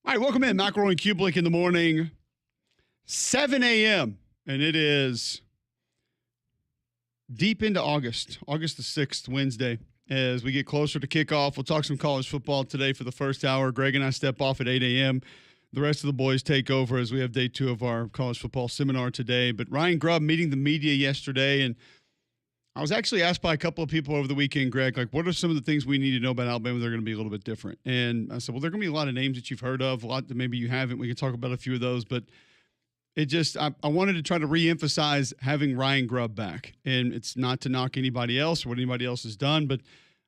All right, welcome in. McElroy and Cubelic in the morning, 7 a.m. And it is deep into August the 6th, Wednesday. As we get closer to kickoff, we'll talk some college football today for the first hour. Greg and I step off at 8 a.m. The rest of the boys take over as we have day 2 of our college football seminar today. But Ryan Grubb meeting the media yesterday, and I was actually asked by a couple of people over the weekend, Greg, like, what are some of the things we need to know about Alabama that are going to be a little bit different? And I said, well, there are going to be a lot of names that you've heard of, a lot that maybe you haven't. We can talk about a few of those, but it just, I wanted to try to reemphasize having Ryan Grubb back. And it's not to knock anybody else or what anybody else has done, but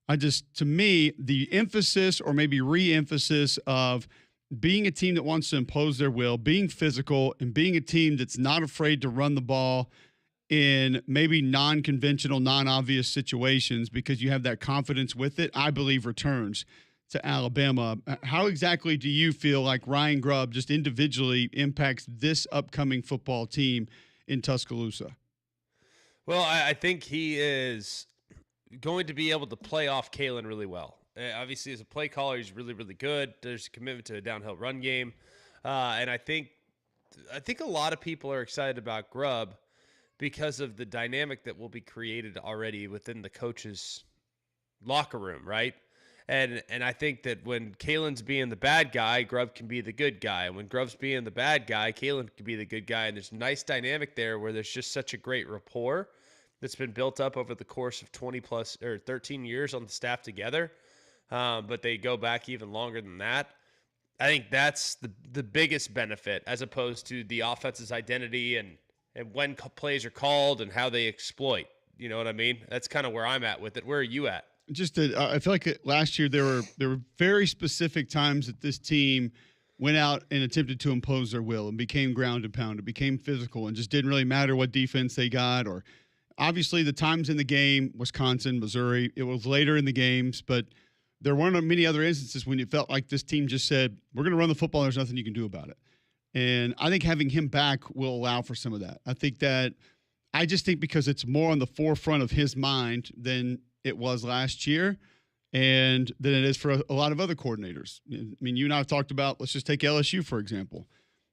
to me, the emphasis or maybe re-emphasis of being a team that wants to impose their will, being physical, and being a team that's not afraid to run the ball in maybe non-conventional, non-obvious situations because you have that confidence with it, I believe returns to Alabama. How exactly do you feel like Ryan Grubb just individually impacts this upcoming football team in Tuscaloosa? Well, I think he is going to be able to play off Kalen really well. Obviously, as a play caller, he's really, really good. There's a commitment to a downhill run game. And I think a lot of people are excited about Grubb because of the dynamic that will be created already within the coach's locker room, right? And I think that when Kalen's being the bad guy, Grubb can be the good guy. And when Grubb's being the bad guy, Kalen can be the good guy. And there's a nice dynamic there where there's just such a great rapport that's been built up over the course of 20 plus or 13 years on the staff together. But they go back even longer than that. I think that's the biggest benefit as opposed to the offense's identity and when plays are called and how they exploit. You know what I mean? That's kind of where I'm at with it. Where are you at? I feel like last year there were very specific times that this team went out and attempted to impose their will and became ground and pound. It became physical and just didn't really matter what defense they got. Or obviously the times in the game, Wisconsin, Missouri, it was later in the games, but there weren't many other instances when it felt like this team just said, we're going to run the football. There's nothing you can do about it. And I think having him back will allow for some of that. I just think because it's more on the forefront of his mind than it was last year and than it is for a lot of other coordinators. I mean, you and I have talked about, let's just take LSU, for example.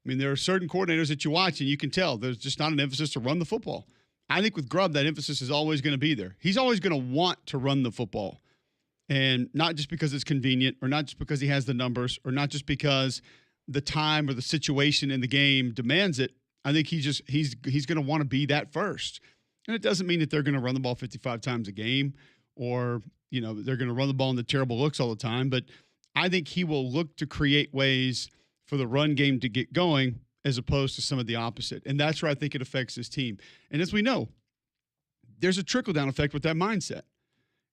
I mean, there are certain coordinators that you watch and you can tell there's just not an emphasis to run the football. I think with Grubb, that emphasis is always going to be there. He's always going to want to run the football. And not just because it's convenient or not just because he has the numbers or not just because the time or the situation in the game demands it. I think he's going to want to be that first. And it doesn't mean that they're going to run the ball 55 times a game or, they're going to run the ball in the terrible looks all the time. But I think he will look to create ways for the run game to get going as opposed to some of the opposite. And that's where I think it affects his team. And as we know, there's a trickle-down effect with that mindset.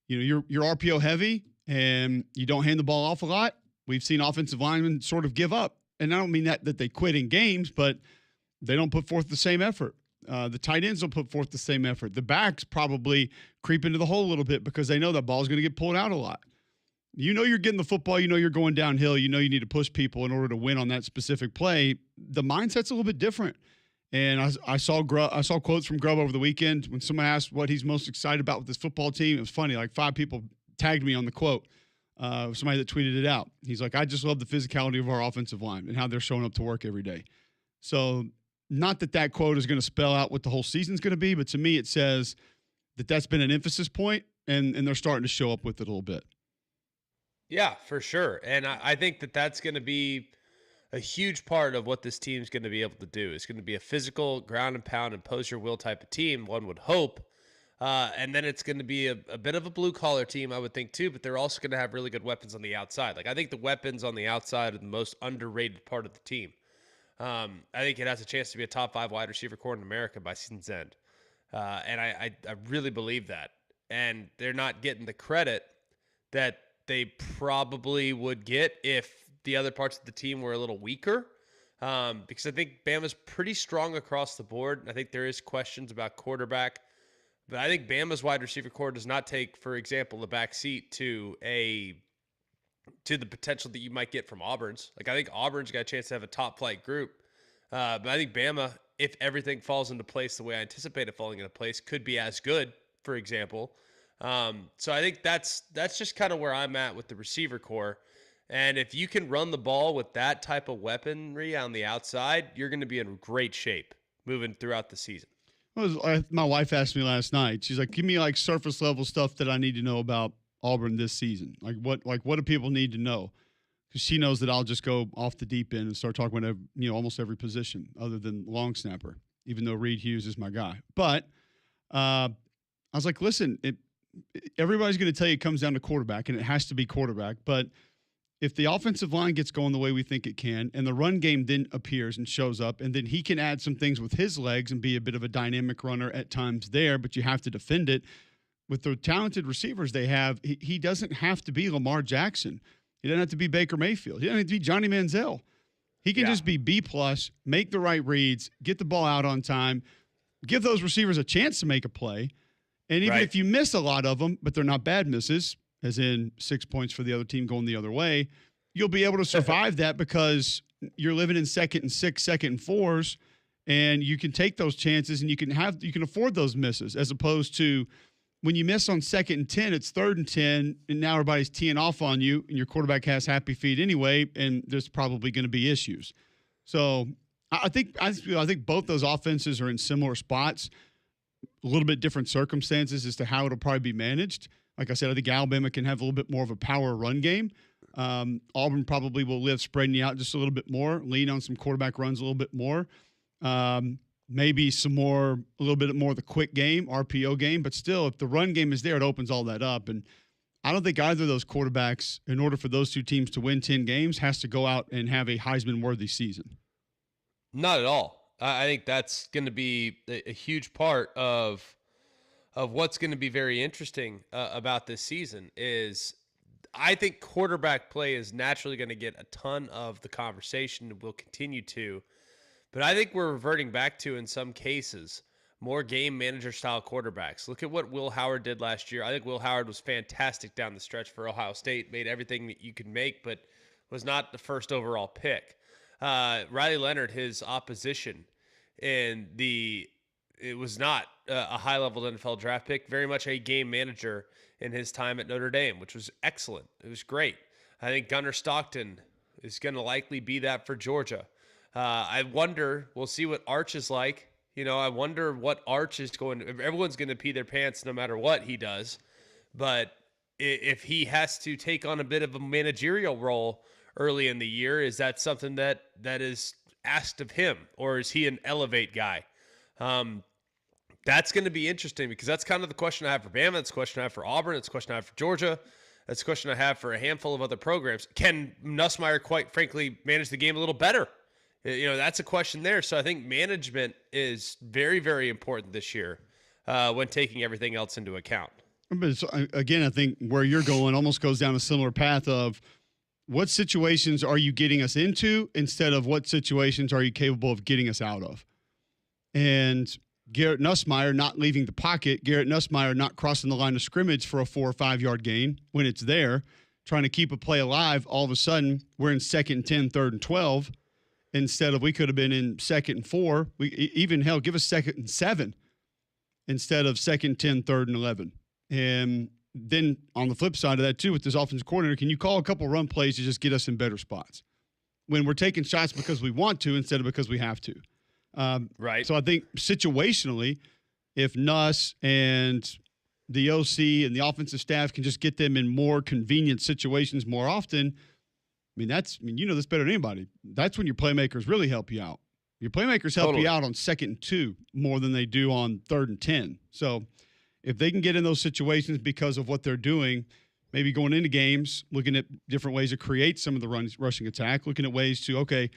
You're RPO heavy and you don't hand the ball off a lot. We've seen offensive linemen sort of give up. And I don't mean that they quit in games, but they don't put forth the same effort. The tight ends don't put forth the same effort. The backs probably creep into the hole a little bit because they know that ball is going to get pulled out a lot. You're getting the football. You're going downhill. You need to push people in order to win on that specific play. The mindset's a little bit different. And I saw quotes from Grubb over the weekend when someone asked what he's most excited about with this football team. It was funny. Like 5 people tagged me on the quote. Somebody that tweeted it out. He's like, I just love the physicality of our offensive line and how they're showing up to work every day. So not that quote is going to spell out what the whole season's going to be, but to me it says that that's been an emphasis point and they're starting to show up with it a little bit. Yeah, for sure. And I think that that's going to be a huge part of what this team's going to be able to do. It's going to be a physical, ground and pound, impose your will type of team, one would hope. And then it's going to be a bit of a blue-collar team, I would think, too, but they're also going to have really good weapons on the outside. Like, I think the weapons on the outside are the most underrated part of the team. I think it has a chance to be a top 5 wide receiver core in America by season's end. And I really believe that. And they're not getting the credit that they probably would get if the other parts of the team were a little weaker. Because I think Bama's pretty strong across the board. I think there is questions about quarterback. But I think Bama's wide receiver core does not take, for example, a back seat to the potential that you might get from Auburn's. Like, I think Auburn's got a chance to have a top flight group. But I think Bama, if everything falls into place the way I anticipate it falling into place, could be as good, for example. So I think that's just kind of where I'm at with the receiver core. And if you can run the ball with that type of weaponry on the outside, you're going to be in great shape moving throughout the season. My wife asked me last night. She's like, "Give me like surface level stuff that I need to know about Auburn this season. What do people need to know?" Because she knows that I'll just go off the deep end and start talking about almost every position other than long snapper, even though Reed Hughes is my guy. But I was like, listen, everybody's going to tell you it comes down to quarterback, and it has to be quarterback. But if the offensive line gets going the way we think it can, and the run game then appears and shows up, and then he can add some things with his legs and be a bit of a dynamic runner at times there, but you have to defend it. With the talented receivers they have, he doesn't have to be Lamar Jackson. He doesn't have to be Baker Mayfield. He doesn't have to be Johnny Manziel. He can just be B+, make the right reads, get the ball out on time, give those receivers a chance to make a play. And even if you miss a lot of them, but they're not bad misses, as in 6 points for the other team going the other way, you'll be able to survive that because you're living in 2nd and 6, 2nd and 4s, and you can take those chances and you can afford those misses, as opposed to when you miss on 2nd and 10, it's 3rd and 10, and now everybody's teeing off on you, and your quarterback has happy feet anyway, and there's probably going to be issues. So I think both those offenses are in similar spots, a little bit different circumstances as to how it'll probably be managed. Like I said, I think Alabama can have a little bit more of a power run game. Auburn probably will live spreading you out just a little bit more, lean on some quarterback runs a little bit more. Maybe a little bit more of the quick game, RPO game, but still, if the run game is there, it opens all that up. And I don't think either of those quarterbacks, in order for those two teams to win 10 games, has to go out and have a Heisman-worthy season. Not at all. I think that's going to be a huge part of what's going to be very interesting about this season is I think quarterback play is naturally going to get a ton of the conversation and will continue to. But I think we're reverting back to, in some cases, more game manager style quarterbacks. Look at what Will Howard did last year. I think Will Howard was fantastic down the stretch for Ohio State, made everything that you could make, but was not the first overall pick. Riley Leonard, his opposition, it was not a high-level NFL draft pick, very much a game manager in his time at Notre Dame, which was excellent. It was great. I think Gunnar Stockton is going to likely be that for Georgia. I wonder, we'll see what Arch is like. I wonder what Arch is going to, everyone's going to pee their pants no matter what he does. But if he has to take on a bit of a managerial role early in the year, is that something that is asked of him, or is he an elevate guy? That's going to be interesting because that's kind of the question I have for Bama. That's the question I have for Auburn. It's the question I have for Georgia. That's the question I have for a handful of other programs. Can Nussmeier, quite frankly, manage the game a little better? That's a question there. So I think management is very, very important this year when taking everything else into account. But again, I think where you're going almost goes down a similar path of what situations are you getting us into instead of what situations are you capable of getting us out of. And Garrett Nussmeier not leaving the pocket, Garrett Nussmeier not crossing the line of scrimmage for a 4 or 5 yard gain when it's there, trying to keep a play alive, all of a sudden we're in 2nd and 10, 3rd and 12. Instead of we could have been in 2nd and 4, give us 2nd and 7 instead of 2nd, 10, 3rd and 11. And then on the flip side of that too, with this offensive coordinator, can you call a couple run plays to just get us in better spots when we're taking shots because we want to instead of because we have to? Right. So I think situationally, if Nuss and the OC and the offensive staff can just get them in more convenient situations more often, you know this better than anybody. That's when your playmakers really help you out. Your playmakers help you out on 2nd and 2 more than they do on 3rd and 10. So if they can get in those situations because of what they're doing, maybe going into games, looking at different ways to create some of the rushing attack, looking at ways to, okay,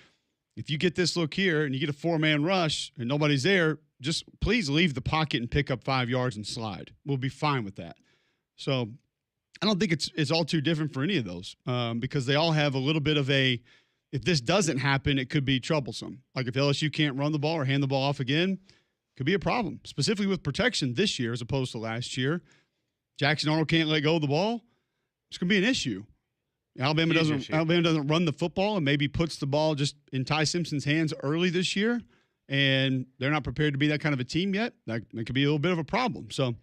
if you get this look here and you get a 4-man rush and nobody's there, just please leave the pocket and pick up 5 yards and slide. We'll be fine with that. So I don't think it's all too different for any of those because they all have a little bit of if this doesn't happen, it could be troublesome. Like if LSU can't run the ball or hand the ball off again, could be a problem, specifically with protection this year as opposed to last year. Jackson Arnold can't let go of the ball. It's going to be an issue. Alabama doesn't run the football and maybe puts the ball just in Ty Simpson's hands early this year, and they're not prepared to be that kind of a team yet. That could be a little bit of a problem. So,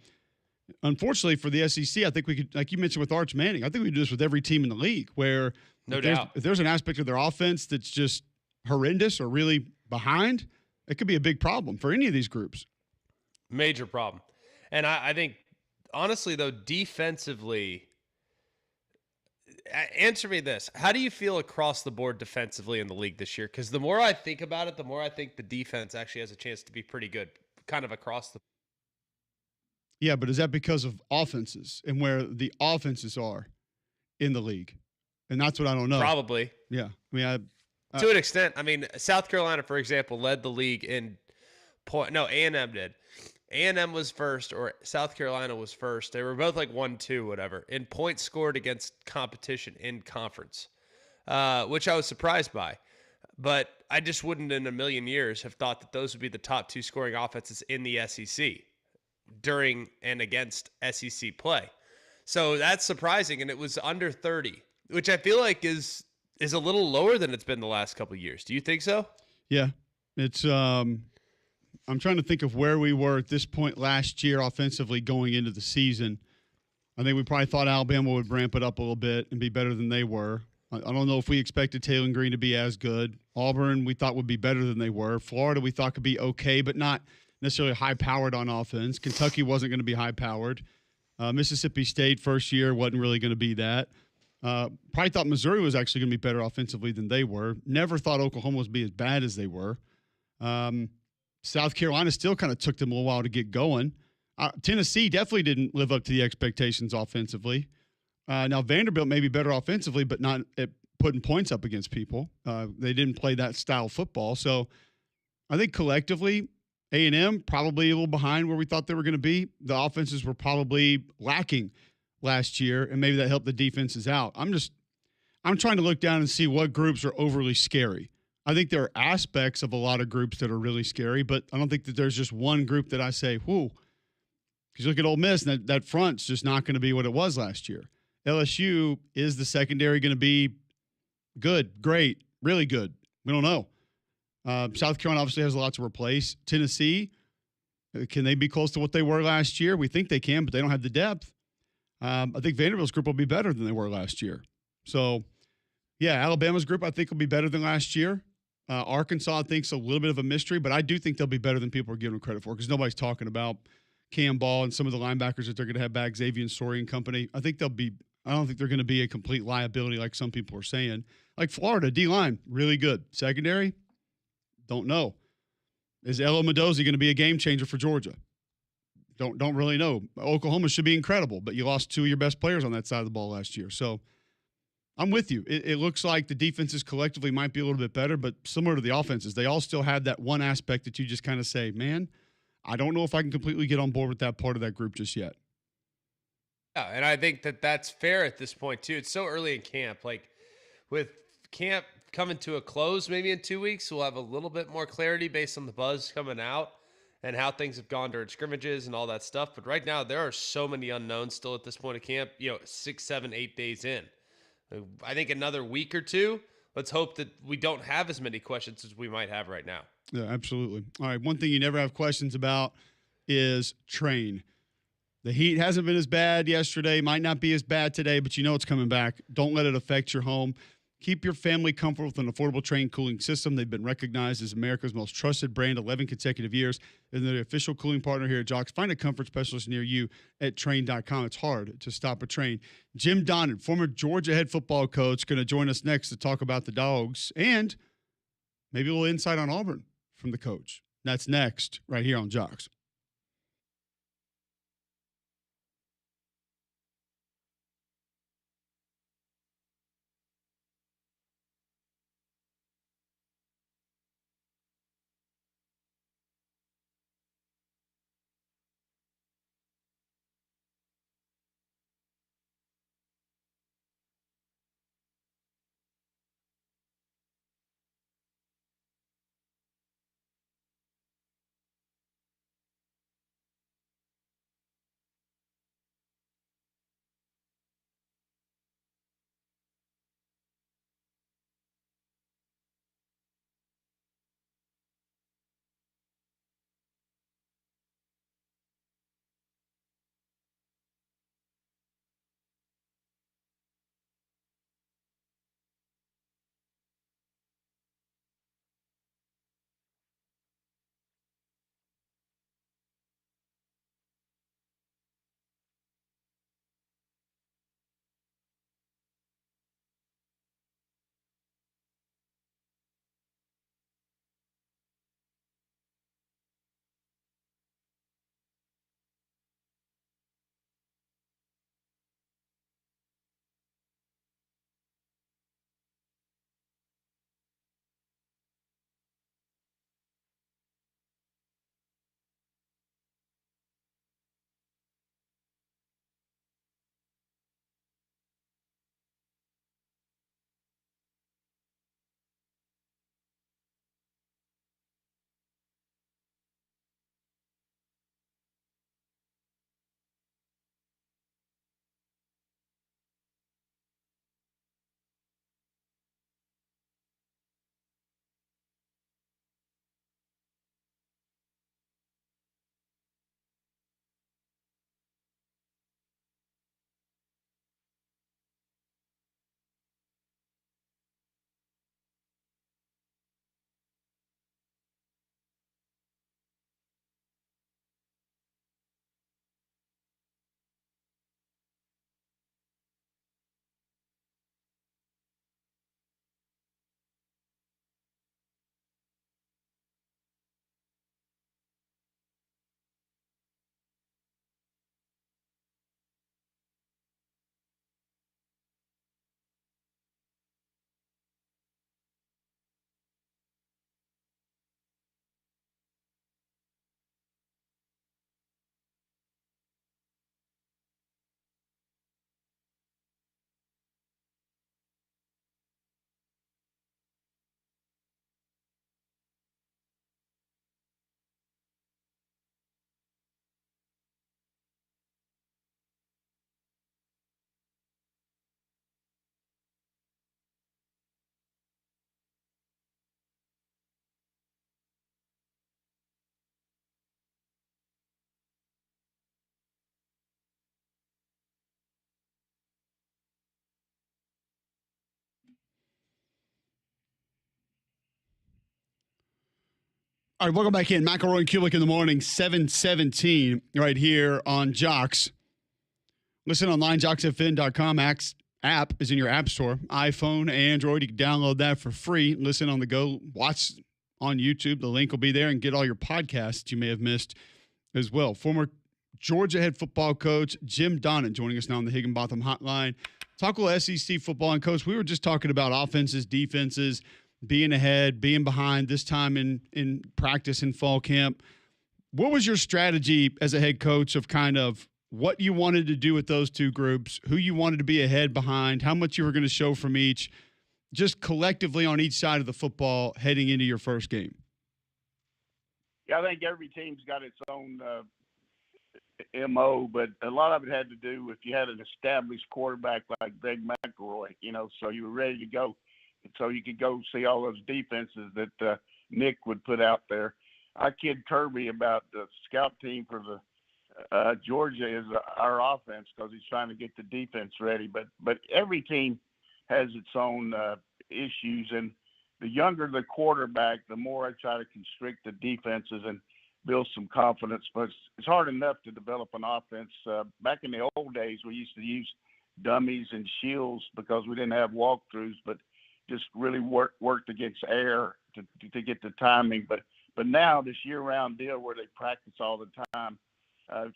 unfortunately for the SEC, I think we could, like you mentioned with Arch Manning, I think we do this with every team in the league where No doubt. If there's an aspect of their offense that's just horrendous or really behind, it could be a big problem for any of these groups. Major problem. And I think, honestly, though, defensively, answer me this. How do you feel across the board defensively in the league this year? Because the more I think about it, the more I think the defense actually has a chance to be pretty good, kind of across the. Yeah, but is that because of offenses and where the offenses are in the league? And that's what I don't know. Probably. Yeah. I mean, to an extent. I mean, South Carolina, for example, led the league in point. No, A&M did. A&M was first, or South Carolina was first. They were both like 1-2, whatever, in points scored against competition in conference, which I was surprised by. But I just wouldn't in a million years have thought that those would be the top two scoring offenses in the SEC during and against SEC play. So that's surprising, and it was under 30, which I feel like is a little lower than it's been the last couple of years. Do you think so? Yeah. It's I'm trying to think of where we were at this point last year offensively going into the season. I think we probably thought Alabama would ramp it up a little bit and be better than they were. I don't know if we expected Taylor and Green to be as good. Auburn we thought would be better than they were. Florida we thought could be okay, but not necessarily high-powered on offense. Kentucky wasn't going to be high-powered. Mississippi State first year wasn't really going to be that. Probably thought Missouri was actually going to be better offensively than they were. Never thought Oklahoma was be as bad as they were. South Carolina still kind of took them a little while to get going. Tennessee definitely didn't live up to the expectations offensively. Now, Vanderbilt may be better offensively, but not at putting points up against people. They didn't play that style of football. So I think collectively, A&M probably a little behind where we thought they were going to be. The offenses were probably lacking last year, and maybe that helped the defenses out. I'm trying to look down and see what groups are overly scary. I think there are aspects of a lot of groups that are really scary, but I don't think that there's just one group that I say, whoo. Because you look at Ole Miss, and that front's just not going to be what it was last year. LSU, is the secondary going to be good, great, really good? We don't know. South Carolina obviously has a lot to replace. Tennessee, can they be close to what they were last year? We think they can, but they don't have the depth. I think Vanderbilt's group will be better than they were last year. So, yeah, Alabama's group I think will be better than last year. Arkansas I think's a little bit of a mystery, but I do think they'll be better than people are giving them credit for because nobody's talking about Cam Ball and some of the linebackers that they're going to have back, Xavier Story and company. I don't think they're going to be a complete liability like some people are saying. Like Florida, D-line, really good. Secondary, don't know. Is Elo Mendoza going to be a game changer for Georgia? Don't really know. Oklahoma should be incredible, but you lost two of your best players on that side of the ball last year. So I'm with you. It looks like the defenses collectively might be a little bit better, but similar to the offenses, they all still have that one aspect that you just kind of say, man, I don't know if I can completely get on board with that part of that group just yet. Yeah, and I think that that's fair at this point, too. It's so early in camp. Like, with camp coming to a close maybe in 2 weeks, we'll have a little bit more clarity based on the buzz coming out and how things have gone during scrimmages and all that stuff. But right now, there are so many unknowns still at this point of camp, 6, 7, 8 days in. I think another week or two, let's hope that we don't have as many questions as we might have right now. Yeah, absolutely. All right, one thing you never have questions about is train. The heat hasn't been as bad yesterday, might not be as bad today, but you know it's coming back. Don't let it affect your home. Keep your family comfortable with an affordable Train cooling system. They've been recognized as America's most trusted brand 11 consecutive years. And they're the official cooling partner here at Jox. Find a comfort specialist near you at Train.com. It's hard to stop a train. Jim Donnan, former Georgia head football coach, going to join us next to talk about the Dogs and maybe a little insight on Auburn from the coach. That's next right here on Jox. All right, welcome back in. McElroy and Cubelic in the morning, 7:17 right here on Jox. Listen online, joxfn.com. App is in your app store, iPhone, Android. You can download that for free. Listen on the go. Watch on YouTube. The link will be there, and get all your podcasts you may have missed as well. Former Georgia head football coach Jim Donnan joining us now on the Higginbotham Hotline. Talk a little SEC football. And, Coach, we were just talking about offenses, defenses, being ahead, being behind, this time in practice in fall camp. What was your strategy as a head coach of kind of what you wanted to do with those two groups, who you wanted to be ahead, behind, how much you were going to show from each, just collectively on each side of the football heading into your first game? Yeah, I think every team's got its own MO, but a lot of it had to do if you had an established quarterback like Greg McElroy, so you were ready to go. So you could go see all those defenses that Nick would put out there. I kid Kirby about the scout team for the Georgia is our offense because he's trying to get the defense ready. But every team has its own issues, and the younger the quarterback, the more I try to constrict the defenses and build some confidence. But it's hard enough to develop an offense. Back in the old days, we used to use dummies and shields because we didn't have walkthroughs, but just really worked against air to get the timing. But now this year-round deal where they practice all the time,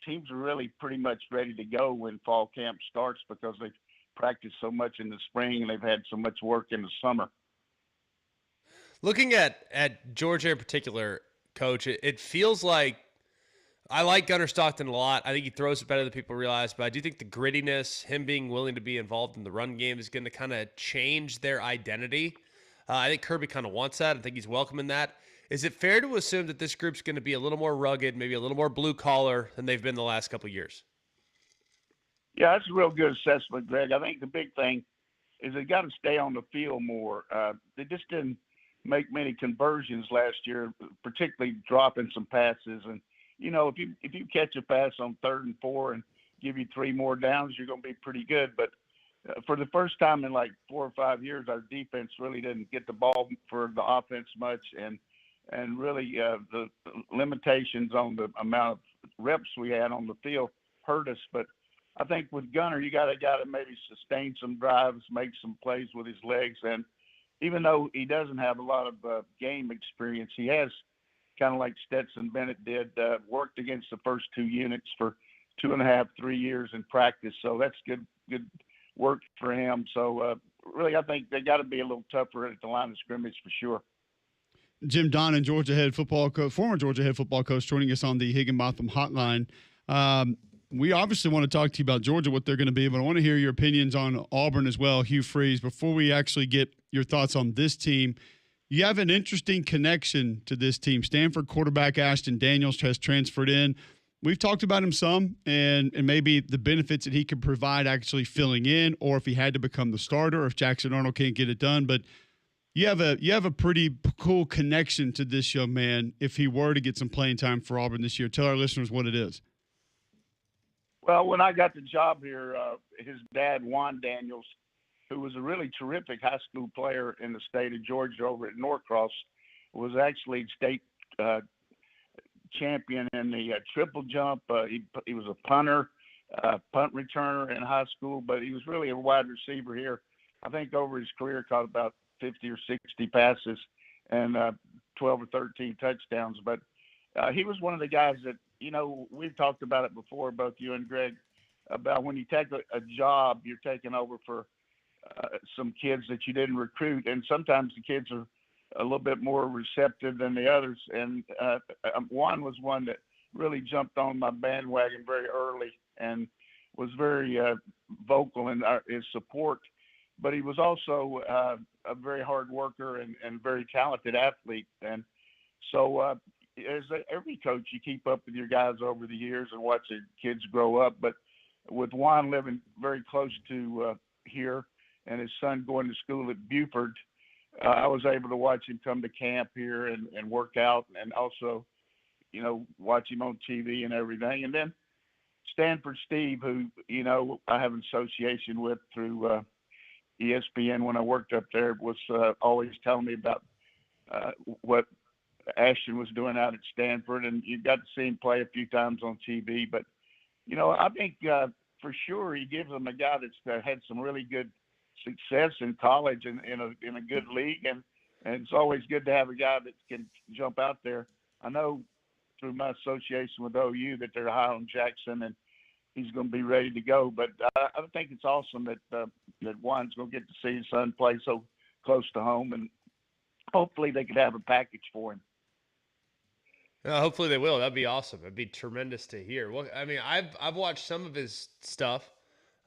teams are really pretty much ready to go when fall camp starts because they've practiced so much in the spring and they've had so much work in the summer. Looking at Georgia in particular, Coach, it feels like I like Gunnar Stockton a lot. I think he throws it better than people realize, but I do think the grittiness, him being willing to be involved in the run game is going to kind of change their identity. I think Kirby kind of wants that. I think he's welcoming that. Is it fair to assume that this group's going to be a little more rugged, maybe a little more blue collar than they've been the last couple of years? Yeah, that's a real good assessment, Greg. I think the big thing is they got to stay on the field more. They just didn't make many conversions last year, particularly dropping some passes. And if you catch a pass on 3rd and 4 and give you 3 more downs, you're going to be pretty good. But for the first time in like 4 or 5 years, our defense really didn't get the ball for the offense much, and really the limitations on the amount of reps we had on the field hurt us. But I think with Gunnar, you got to maybe sustain some drives, make some plays with his legs, and even though he doesn't have a lot of game experience, he has, kind of like Stetson Bennett did, worked against the first 2 units for 2.5, 3 years in practice. So that's good work for him. So really, I think they got to be a little tougher at the line of scrimmage for sure. Jim Donnan, Georgia head football coach, former Georgia head football coach, joining us on the Higginbotham Hotline. We obviously want to talk to you about Georgia, what they're going to be, but I want to hear your opinions on Auburn as well, Hugh Freeze. Before we actually get your thoughts on this team, you have an interesting connection to this team. Stanford quarterback Ashton Daniels has transferred in. We've talked about him some and maybe the benefits that he could provide actually filling in, or if he had to become the starter, if Jackson Arnold can't get it done. But you have a pretty cool connection to this young man if he were to get some playing time for Auburn this year. Tell our listeners what it is. Well, when I got the job here, his dad, Juan Daniels, who was a really terrific high school player in the state of Georgia over at Norcross, was actually state champion in the triple jump. He was a punter, punt returner in high school, but he was really a wide receiver here. I think over his career caught about 50 or 60 passes and 12 or 13 touchdowns. But he was one of the guys that, we've talked about it before, both you and Greg, about when you take a job, you're taking over for some kids that you didn't recruit. And sometimes the kids are a little bit more receptive than the others. And Juan was one that really jumped on my bandwagon very early and was very vocal in his support. But he was also a very hard worker and very talented athlete. And so as every coach, you keep up with your guys over the years and watch their kids grow up. But with Juan living very close to here and his son going to school at Buford, I was able to watch him come to camp here and work out, and also, watch him on TV and everything. And then Stanford Steve, who, I have an association with through ESPN when I worked up there, was always telling me about what Ashton was doing out at Stanford, and you got to see him play a few times on TV. But I think for sure he gives them a guy that's had some really good success in college and in a good league, and it's always good to have a guy that can jump out there. I know through my association with OU that they're high on Jackson, and he's going to be ready to go. But I think it's awesome that Juan's going to get to see his son play so close to home, and hopefully they could have a package for him. Hopefully they will. That'd be awesome. It'd be tremendous to hear. Well, I mean, I've watched some of his stuff,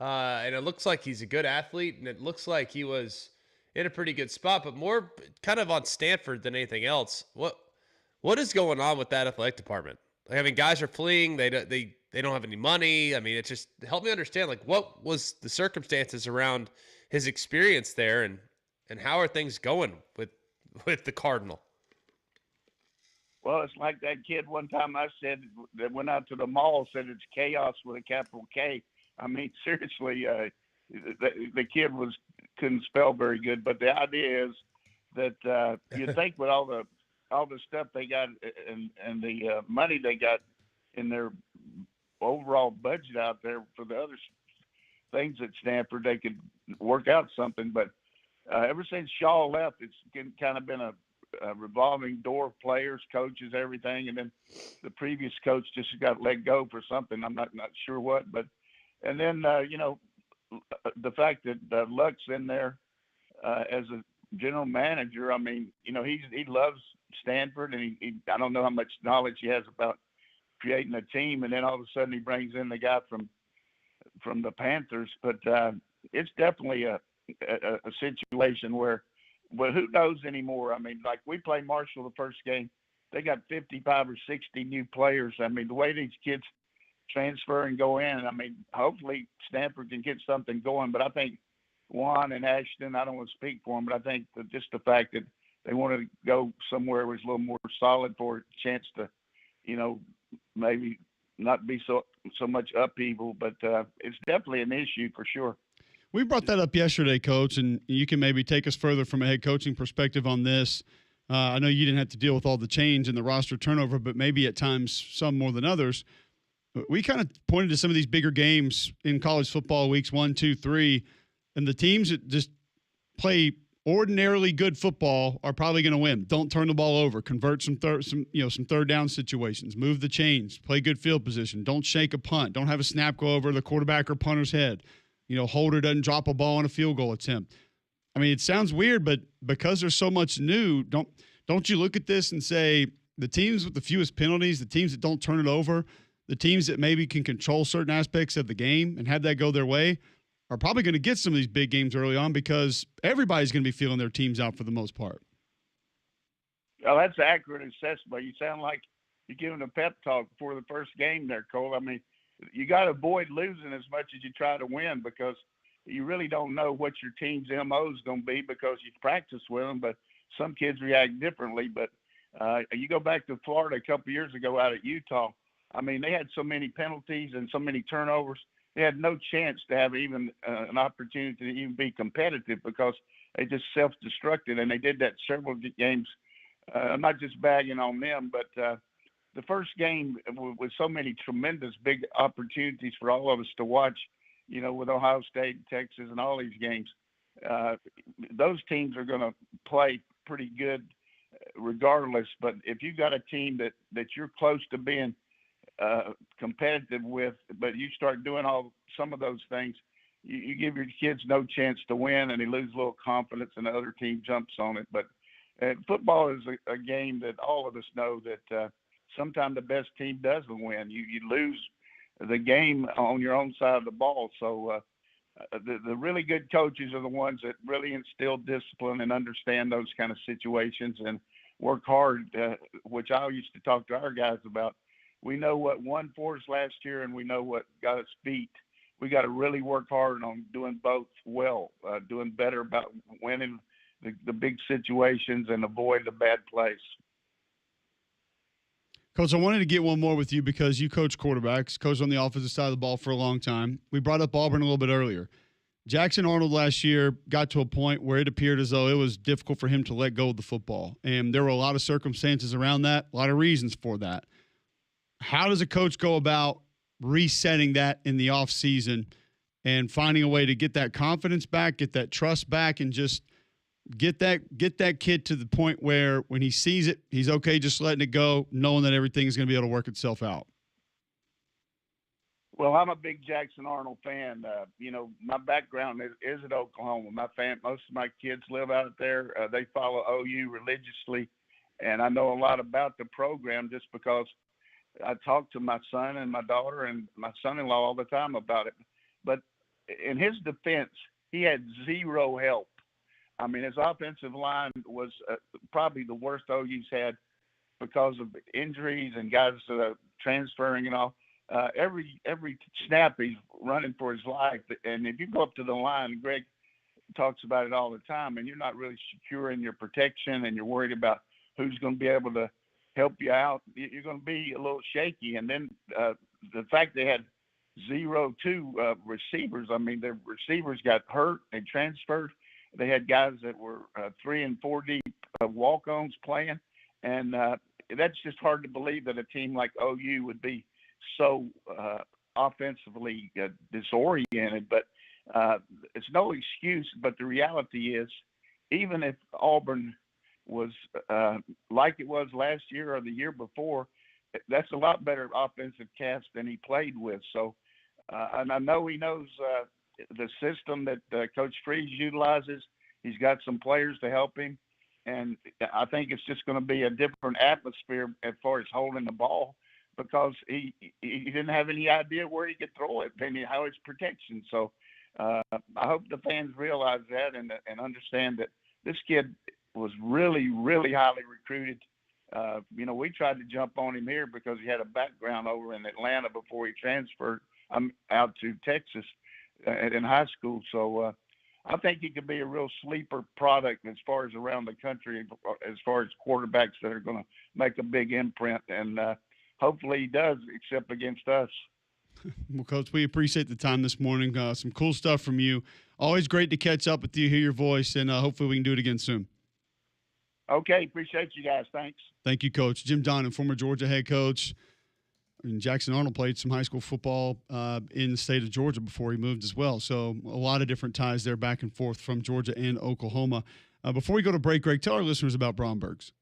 and it looks like he's a good athlete, and it looks like he was in a pretty good spot, but more kind of on Stanford than anything else. What is going on with that athletic department? Like, I mean, guys are fleeing. They don't have any money. I mean, it's just help me understand. Like, what was the circumstances around his experience there, and how are things going with the Cardinal? Well, it's like that kid one time I said that went out to the mall said it's chaos with a capital K. I mean, seriously, the kid couldn't spell very good. But the idea is that you think with all the stuff they got and the money they got in their overall budget out there for the other things at Stanford, they could work out something. But ever since Shaw left, it's kind of been a revolving door of players, coaches, everything. And then the previous coach just got let go for something. I'm not sure what, but, and then, the fact that Luck's in there as a general manager, I mean, he loves Stanford, and I don't know how much knowledge he has about creating a team. And then all of a sudden he brings in the guy from the Panthers, but it's definitely a situation where, well, who knows anymore? I mean, like we played Marshall the first game. They got 55 or 60 new players. I mean, the way these kids transfer and go in, I mean, hopefully Stanford can get something going. But I think Juan and Ashton, I don't want to speak for them, but I think that just the fact that they wanted to go somewhere was a little more solid for a chance to, maybe not be so much upheaval. But it's definitely an issue for sure. We brought that up yesterday, Coach, and you can maybe take us further from a head coaching perspective on this. I know you didn't have to deal with all the change and the roster turnover, but maybe at times some more than others. We kind of pointed to some of these bigger games in college football, weeks 1, 2, 3, and the teams that just play ordinarily good football are probably going to win. Don't turn the ball over. Convert some third down situations. Move the chains. Play good field position. Don't shake a punt. Don't have a snap go over the quarterback or punter's head. Holder doesn't drop a ball on a field goal attempt. I mean, it sounds weird, but because there's so much new, don't you look at this and say the teams with the fewest penalties, the teams that don't turn it over, the teams that maybe can control certain aspects of the game and have that go their way are probably going to get some of these big games early on because everybody's going to be feeling their teams out for the most part. Well, that's an accurate assessment. You sound like you're giving a pep talk before the first game there, Cole. I mean, you got to avoid losing as much as you try to win because you really don't know what your team's MO is going to be because you practice with them, but some kids react differently. But you go back to Florida a couple of years ago out at Utah. I mean, they had so many penalties and so many turnovers. They had no chance to have even an opportunity to even be competitive because they just self-destructed, and they did that several games. I'm not just bagging on them, but the first game with so many tremendous big opportunities for all of us to watch, with Ohio State, Texas, and all these games, those teams are going to play pretty good regardless. But if you've got a team that you're close to being competitive with, but you start doing some of those things, you give your kids no chance to win, and they lose a little confidence, and the other team jumps on it. But football is a game that all of us know that sometimes the best team doesn't win. You lose the game on your own side of the ball. So the really good coaches are the ones that really instill discipline and understand those kind of situations and work hard, which I used to talk to our guys about. We know what won for us last year, and we know what got us beat. We got to really work hard on doing both well, doing better about winning the big situations and avoid the bad plays. Coach, I wanted to get one more with you because you coach quarterbacks, coached on the offensive side of the ball for a long time. We brought up Auburn a little bit earlier. Jackson Arnold last year got to a point where it appeared as though it was difficult for him to let go of the football. And there were a lot of circumstances around that, a lot of reasons for that. How does a coach go about resetting that in the offseason and finding a way to get that confidence back, get that trust back, and just get that kid to the point where when he sees it, he's okay just letting it go, knowing that everything's going to be able to work itself out? Well, I'm a big Jackson Arnold fan. My background is at Oklahoma. Most of my kids live out there. They follow OU religiously, and I know a lot about the program just because I talk to my son and my daughter and my son-in-law all the time about it. But in his defense, he had zero help. I mean, his offensive line was probably the worst OU's had because of injuries and guys transferring and all. Every snap he's running for his life. And if you go up to the line, Greg talks about it all the time, and you're not really secure in your protection and you're worried about who's going to be able to help you out, you're going to be a little shaky. And then the fact they had 0-2 receivers, I mean, their receivers got hurt and transferred. They had guys that were 3 and 4 deep walk-ons playing. And that's just hard to believe that a team like OU would be so offensively disoriented. But it's no excuse. But the reality is, even if Auburn was like it was last year or the year before, that's a lot better offensive cast than he played with. So, and I know he knows the system that Coach Freeze utilizes. He's got some players to help him, and I think it's just going to be a different atmosphere as far as holding the ball because he didn't have any idea where he could throw it and how it's protection. So I hope the fans realize that and understand that this kid was really, really highly recruited. We tried to jump on him here because he had a background over in Atlanta before he transferred out to Texas in high school. So I think he could be a real sleeper product as far as around the country, as far as quarterbacks that are going to make a big imprint. And hopefully he does, except against us. Well, Coach, we appreciate the time this morning. Some cool stuff from you. Always great to catch up with you, hear your voice, and hopefully we can do it again soon. Okay, appreciate you guys. Thanks. Thank you, Coach. Jim Donnan, former Georgia head coach. And Jackson Arnold played some high school football in the state of Georgia before he moved as well. So a lot of different ties there back and forth from Georgia and Oklahoma. Before we go to break, Greg, tell our listeners about Bromberg's.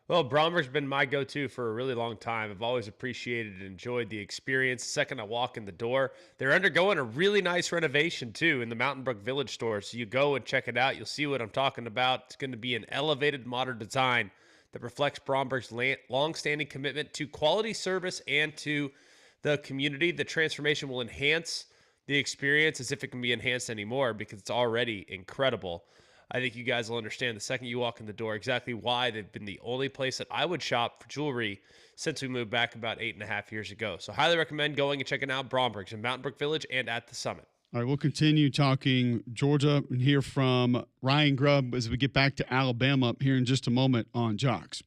Well, Bromberg's been my go-to for a really long time. I've always appreciated and enjoyed the experience. The second I walk in the door, they're undergoing a really nice renovation too in the Mountain Brook Village store. So you go and check it out. You'll see what I'm talking about. It's going to be an elevated modern design that reflects Bromberg's long-standing commitment to quality service and to the community. The transformation will enhance the experience as if it can be enhanced anymore because it's already incredible. I think you guys will understand the second you walk in the door exactly why they've been the only place that I would shop for jewelry since we moved back about 8.5 years ago. So highly recommend going and checking out Bromberg's in Mountain Brook Village and at the Summit. All right, we'll continue talking Georgia and hear from Ryan Grubb as we get back to Alabama here in just a moment on Jox.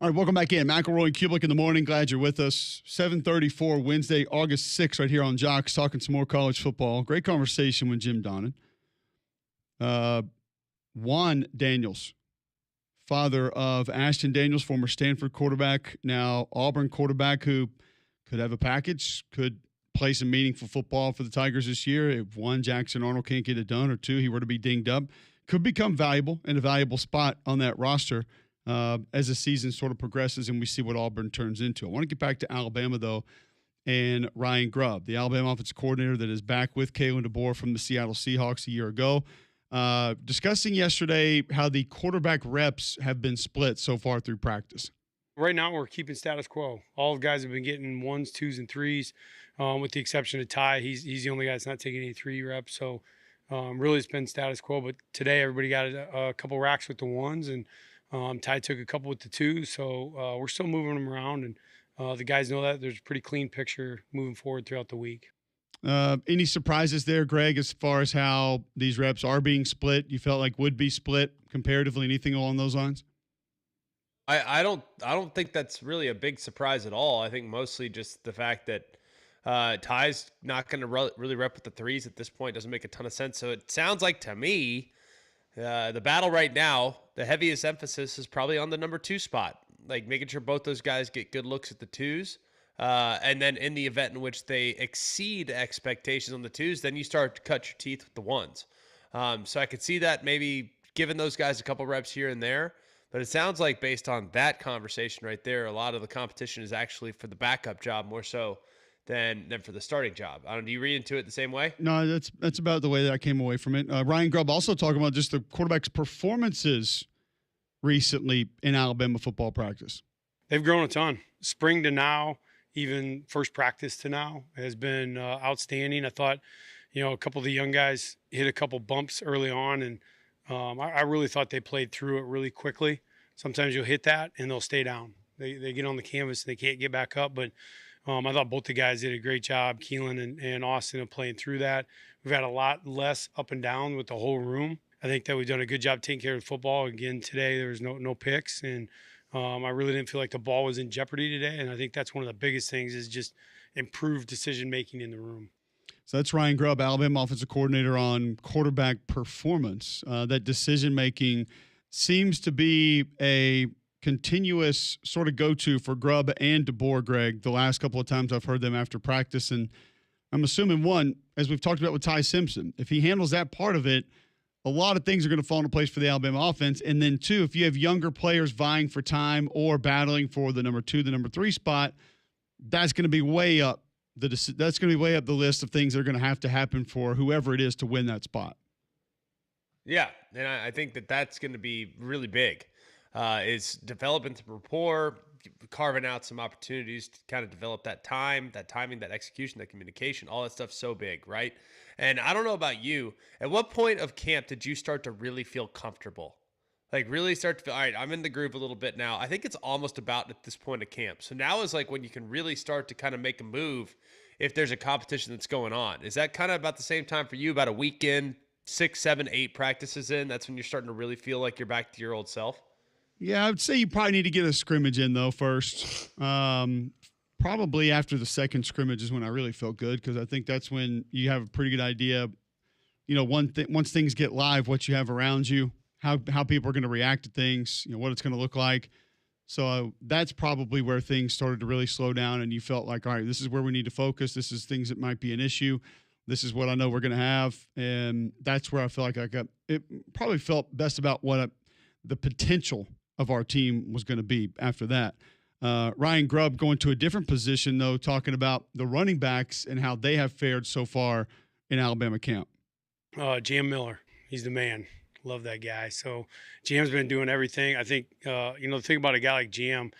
All right, welcome back in. McElroy and Cubelic in the morning. Glad you're with us. 7:34 Wednesday, August 6th, right here on Jox, talking some more college football. Great conversation with Jim Donnan. Juan Daniels, father of Ashton Daniels, former Stanford quarterback, now Auburn quarterback, who could have a package, could play some meaningful football for the Tigers this year. If one, Jackson Arnold can't get it done, or two, he were to be dinged up, could become valuable in a valuable spot on that roster as the season sort of progresses and we see what Auburn turns into. I want to get back to Alabama, though, and Ryan Grubb, the Alabama offensive coordinator that is back with Kalen DeBoer from the Seattle Seahawks a year ago. Discussing yesterday how the quarterback reps have been split so far through practice. Right now, we're keeping status quo. All the guys have been getting 1s, 2s, and 3s, with the exception of Ty. He's the only guy that's not taking any 3 reps. So really, it's been status quo. But today, everybody got a couple racks with the 1s, and Ty took a couple with the 2s. So we're still moving them around, and the guys know that there's a pretty clean picture moving forward throughout the week. Any surprises there, Greg, as far as how these reps are being split? You felt like would be split comparatively? Anything along those lines? I don't think that's really a big surprise at all. I think mostly just the fact that Ty's not going to really rep with the 3s at this point doesn't make a ton of sense. So it sounds like to me, the battle right now, the heaviest emphasis is probably on the number 2 spot, like making sure both those guys get good looks at the 2s. And then in the event in which they exceed expectations on the 2s, then you start to cut your teeth with the 1s. So I could see that maybe giving those guys a couple reps here and there. But it sounds like based on that conversation right there, a lot of the competition is actually for the backup job more so than for the starting job. I don't know, do you read into it the same way? No, that's about the way that I came away from it. Ryan Grubb also talking about just the quarterback's performances recently in Alabama football practice. They've grown a ton. Spring to now, even first practice to now, has been outstanding. I thought, a couple of the young guys hit a couple bumps early on, and I really thought they played through it really quickly. Sometimes you'll hit that, and they'll stay down. They get on the canvas, and they can't get back up. But I thought both the guys did a great job, Keelan and Austin, of playing through that. We've had a lot less up and down with the whole room. I think that we've done a good job taking care of football. Again, today there was no picks, and I really didn't feel like the ball was in jeopardy today. And I think that's one of the biggest things is just improved decision-making in the room. So that's Ryan Grubb, Alabama offensive coordinator, on quarterback performance. That decision-making seems to be a continuous sort of go-to for Grubb and DeBoer, Greg, the last couple of times I've heard them after practice. And I'm assuming, one, as we've talked about with Ty Simpson, if he handles that part of it, a lot of things are going to fall into place for the Alabama offense. And then, two, if you have younger players vying for time or battling for the number 2, the number 3 spot, that's going to be way up. That's going to be way up the list of things that are going to happen for whoever it is to win that spot. Yeah, and I think that's going to be really big. Is developing some rapport, carving out some opportunities to kind of develop that timing, that execution, that communication, all that stuff's so big, right? And I don't know about you. At what point of camp did you start to really feel comfortable? Like really start to feel, all right, I'm in the groove a little bit now. I think it's almost about at this point of camp. So now is like when you can really start to kind of make a move if there's a competition that's going on. Is that kind of about the same time for you, about a week in, 6, 7, 8 practices in? That's when you're starting to really feel like you're back to your old self? Yeah, I would say you probably need to get a scrimmage in, though, first. Probably after the second scrimmage is when I really felt good, because I think that's when you have a pretty good idea, once things get live, what you have around you, how people are going to react to things, what it's going to look like. So that's probably where things started to really slow down, and you felt like, all right, this is where we need to focus. This is things that might be an issue. This is what I know we're going to have, and that's where I feel like it probably felt best about the potential of our team was going to be after that. Ryan Grubb going to a different position, though, talking about the running backs and how they have fared so far in Alabama camp. Jam Miller, he's the man. Love that guy. So Jam's been doing everything. I think, the thing about a guy like Jam,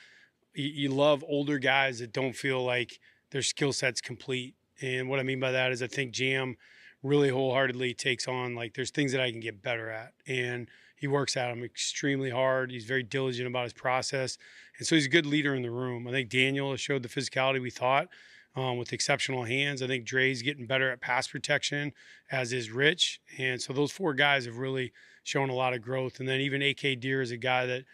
you love older guys that don't feel like their skill set's complete. And what I mean by that is I think Jam really wholeheartedly takes on, like, there's things that I can get better at. And he works at them extremely hard. He's very diligent about his process. And so he's a good leader in the room. I think Daniel has showed the physicality we thought with exceptional hands. I think Dre's getting better at pass protection, as is Rich. And so those 4 guys have really shown a lot of growth. And then even A.K. Deere is a guy that,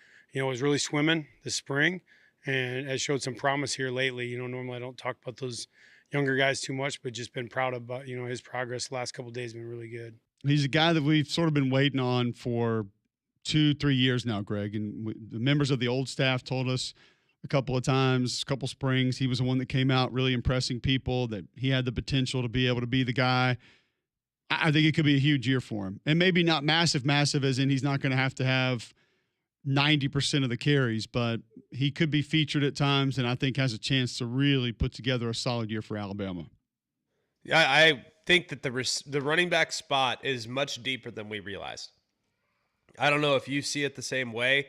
was really swimming this spring and has showed some promise here lately. Normally I don't talk about those younger guys too much, but just been proud about, his progress the last couple of days has been really good. He's a guy that we've sort of been waiting on for 2-3 years now, Greg. And the members of the old staff told us a couple of times, a couple springs, he was the one that came out really impressing people, that he had the potential to be able to be the guy. I think it could be a huge year for him. And maybe not massive as in he's not going to have 90% of the carries, but he could be featured at times and I think has a chance to really put together a solid year for Alabama. Yeah, I think that the running back spot is much deeper than we realized. I don't know if you see it the same way.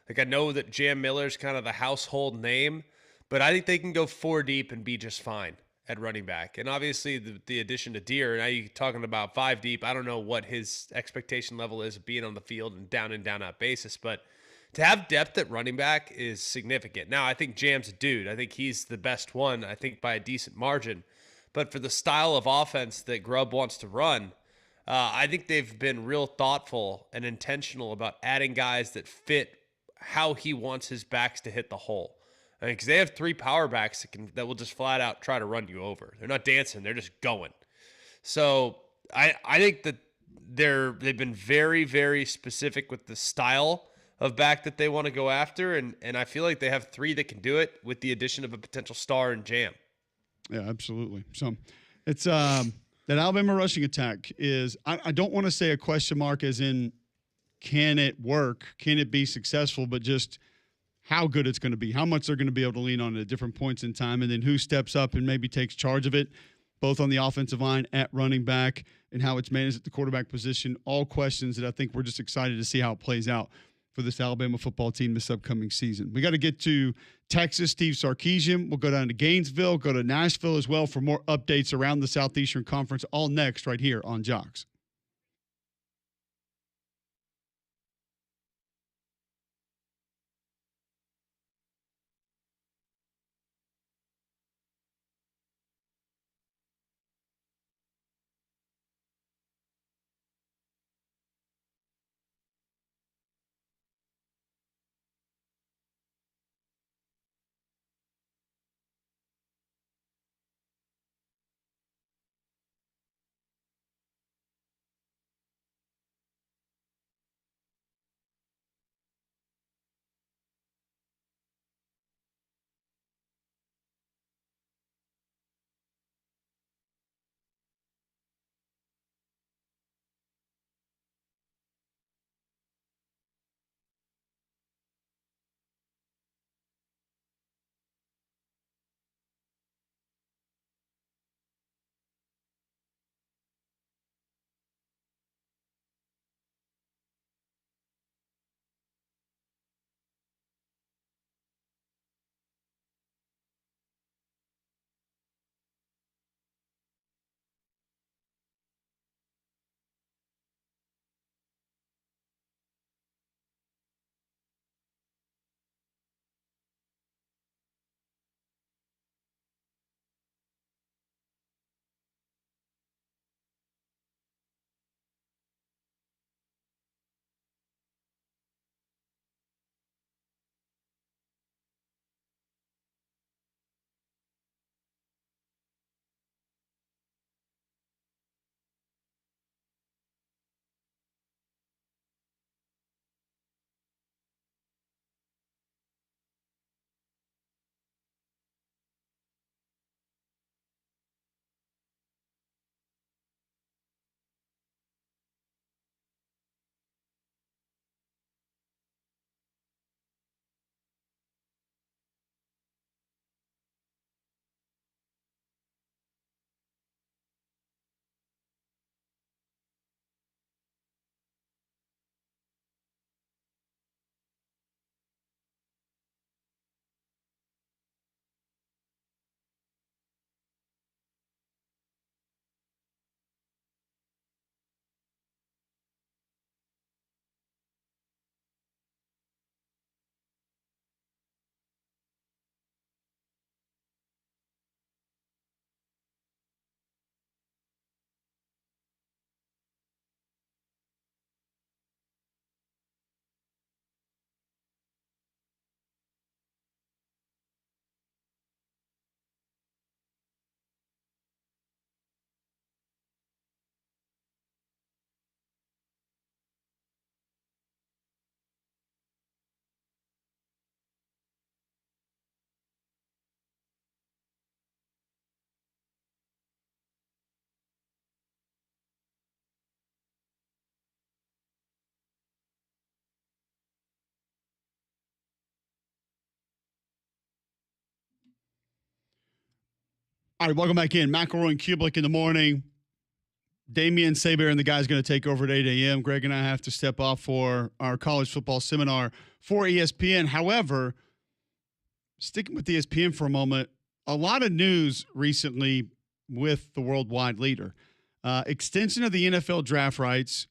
Like, I know that Jam Miller's kind of the household name, but I think they can go 4 deep and be just fine at running back. And obviously the addition to Deere, now you're talking about 5 deep. I don't know what his expectation level is of being on the field and down out basis, but to have depth at running back is significant. Now, I think Jam's a dude. I think he's the best one, I think by a decent margin. But for the style of offense that Grubb wants to run, I think they've been real thoughtful and intentional about adding guys that fit how he wants his backs to hit the hole. I mean, because they have 3 power backs that will just flat out try to run you over. They're not dancing; they're just going. So I think that they've been very, very specific with the style of back that they want to go after, and I feel like they have 3 that can do it with the addition of a potential star in Jam. Yeah, absolutely. So it's that Alabama rushing attack is I don't want to say a question mark as in can it work, can it be successful, but just how good it's going to be, how much they're going to be able to lean on it at different points in time, and then who steps up and maybe takes charge of it, both on the offensive line, at running back, and how it's managed at the quarterback position. All questions that I think we're just excited to see how it plays out for this Alabama football team this upcoming season. We got to get to Texas, Steve Sarkisian. We'll go down to Gainesville, go to Nashville as well for more updates around the Southeastern Conference, all next right here on Jox. All right, welcome back in. McElroy and Cubelic in the morning. Damian Saber and the guys going to take over at 8 a.m. Greg and I have to step off for our college football seminar for ESPN. However, sticking with ESPN for a moment, a lot of news recently with the worldwide leader. Extension of the NFL draft rights,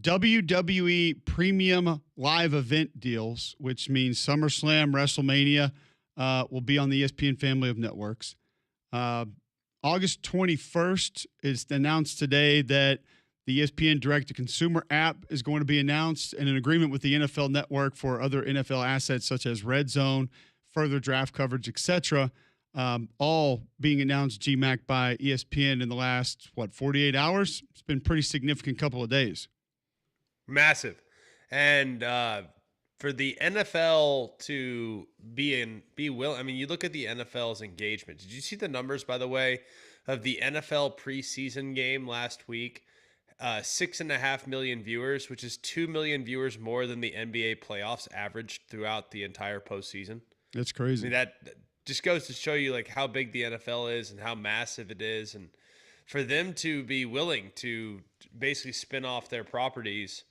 WWE premium live event deals, which means SummerSlam, WrestleMania will be on the ESPN family of networks. August 21st is announced today that the ESPN direct-to-consumer app is going to be announced, and an agreement with the NFL Network for other NFL assets such as Red Zone, further draft coverage, etc., all being announced, GMAC, by ESPN in the last, 48 hours? It's been a pretty significant couple of days. Massive. And for the NFL to be willing, I mean, you look at the NFL's engagement. Did you see the numbers, by the way, of the NFL preseason game last week? 6.5 million viewers, which is 2 million viewers more than the NBA playoffs averaged throughout the entire postseason. That's crazy. I mean, that just goes to show you like how big the NFL is and how massive it is. And for them to be willing to basically spin off their properties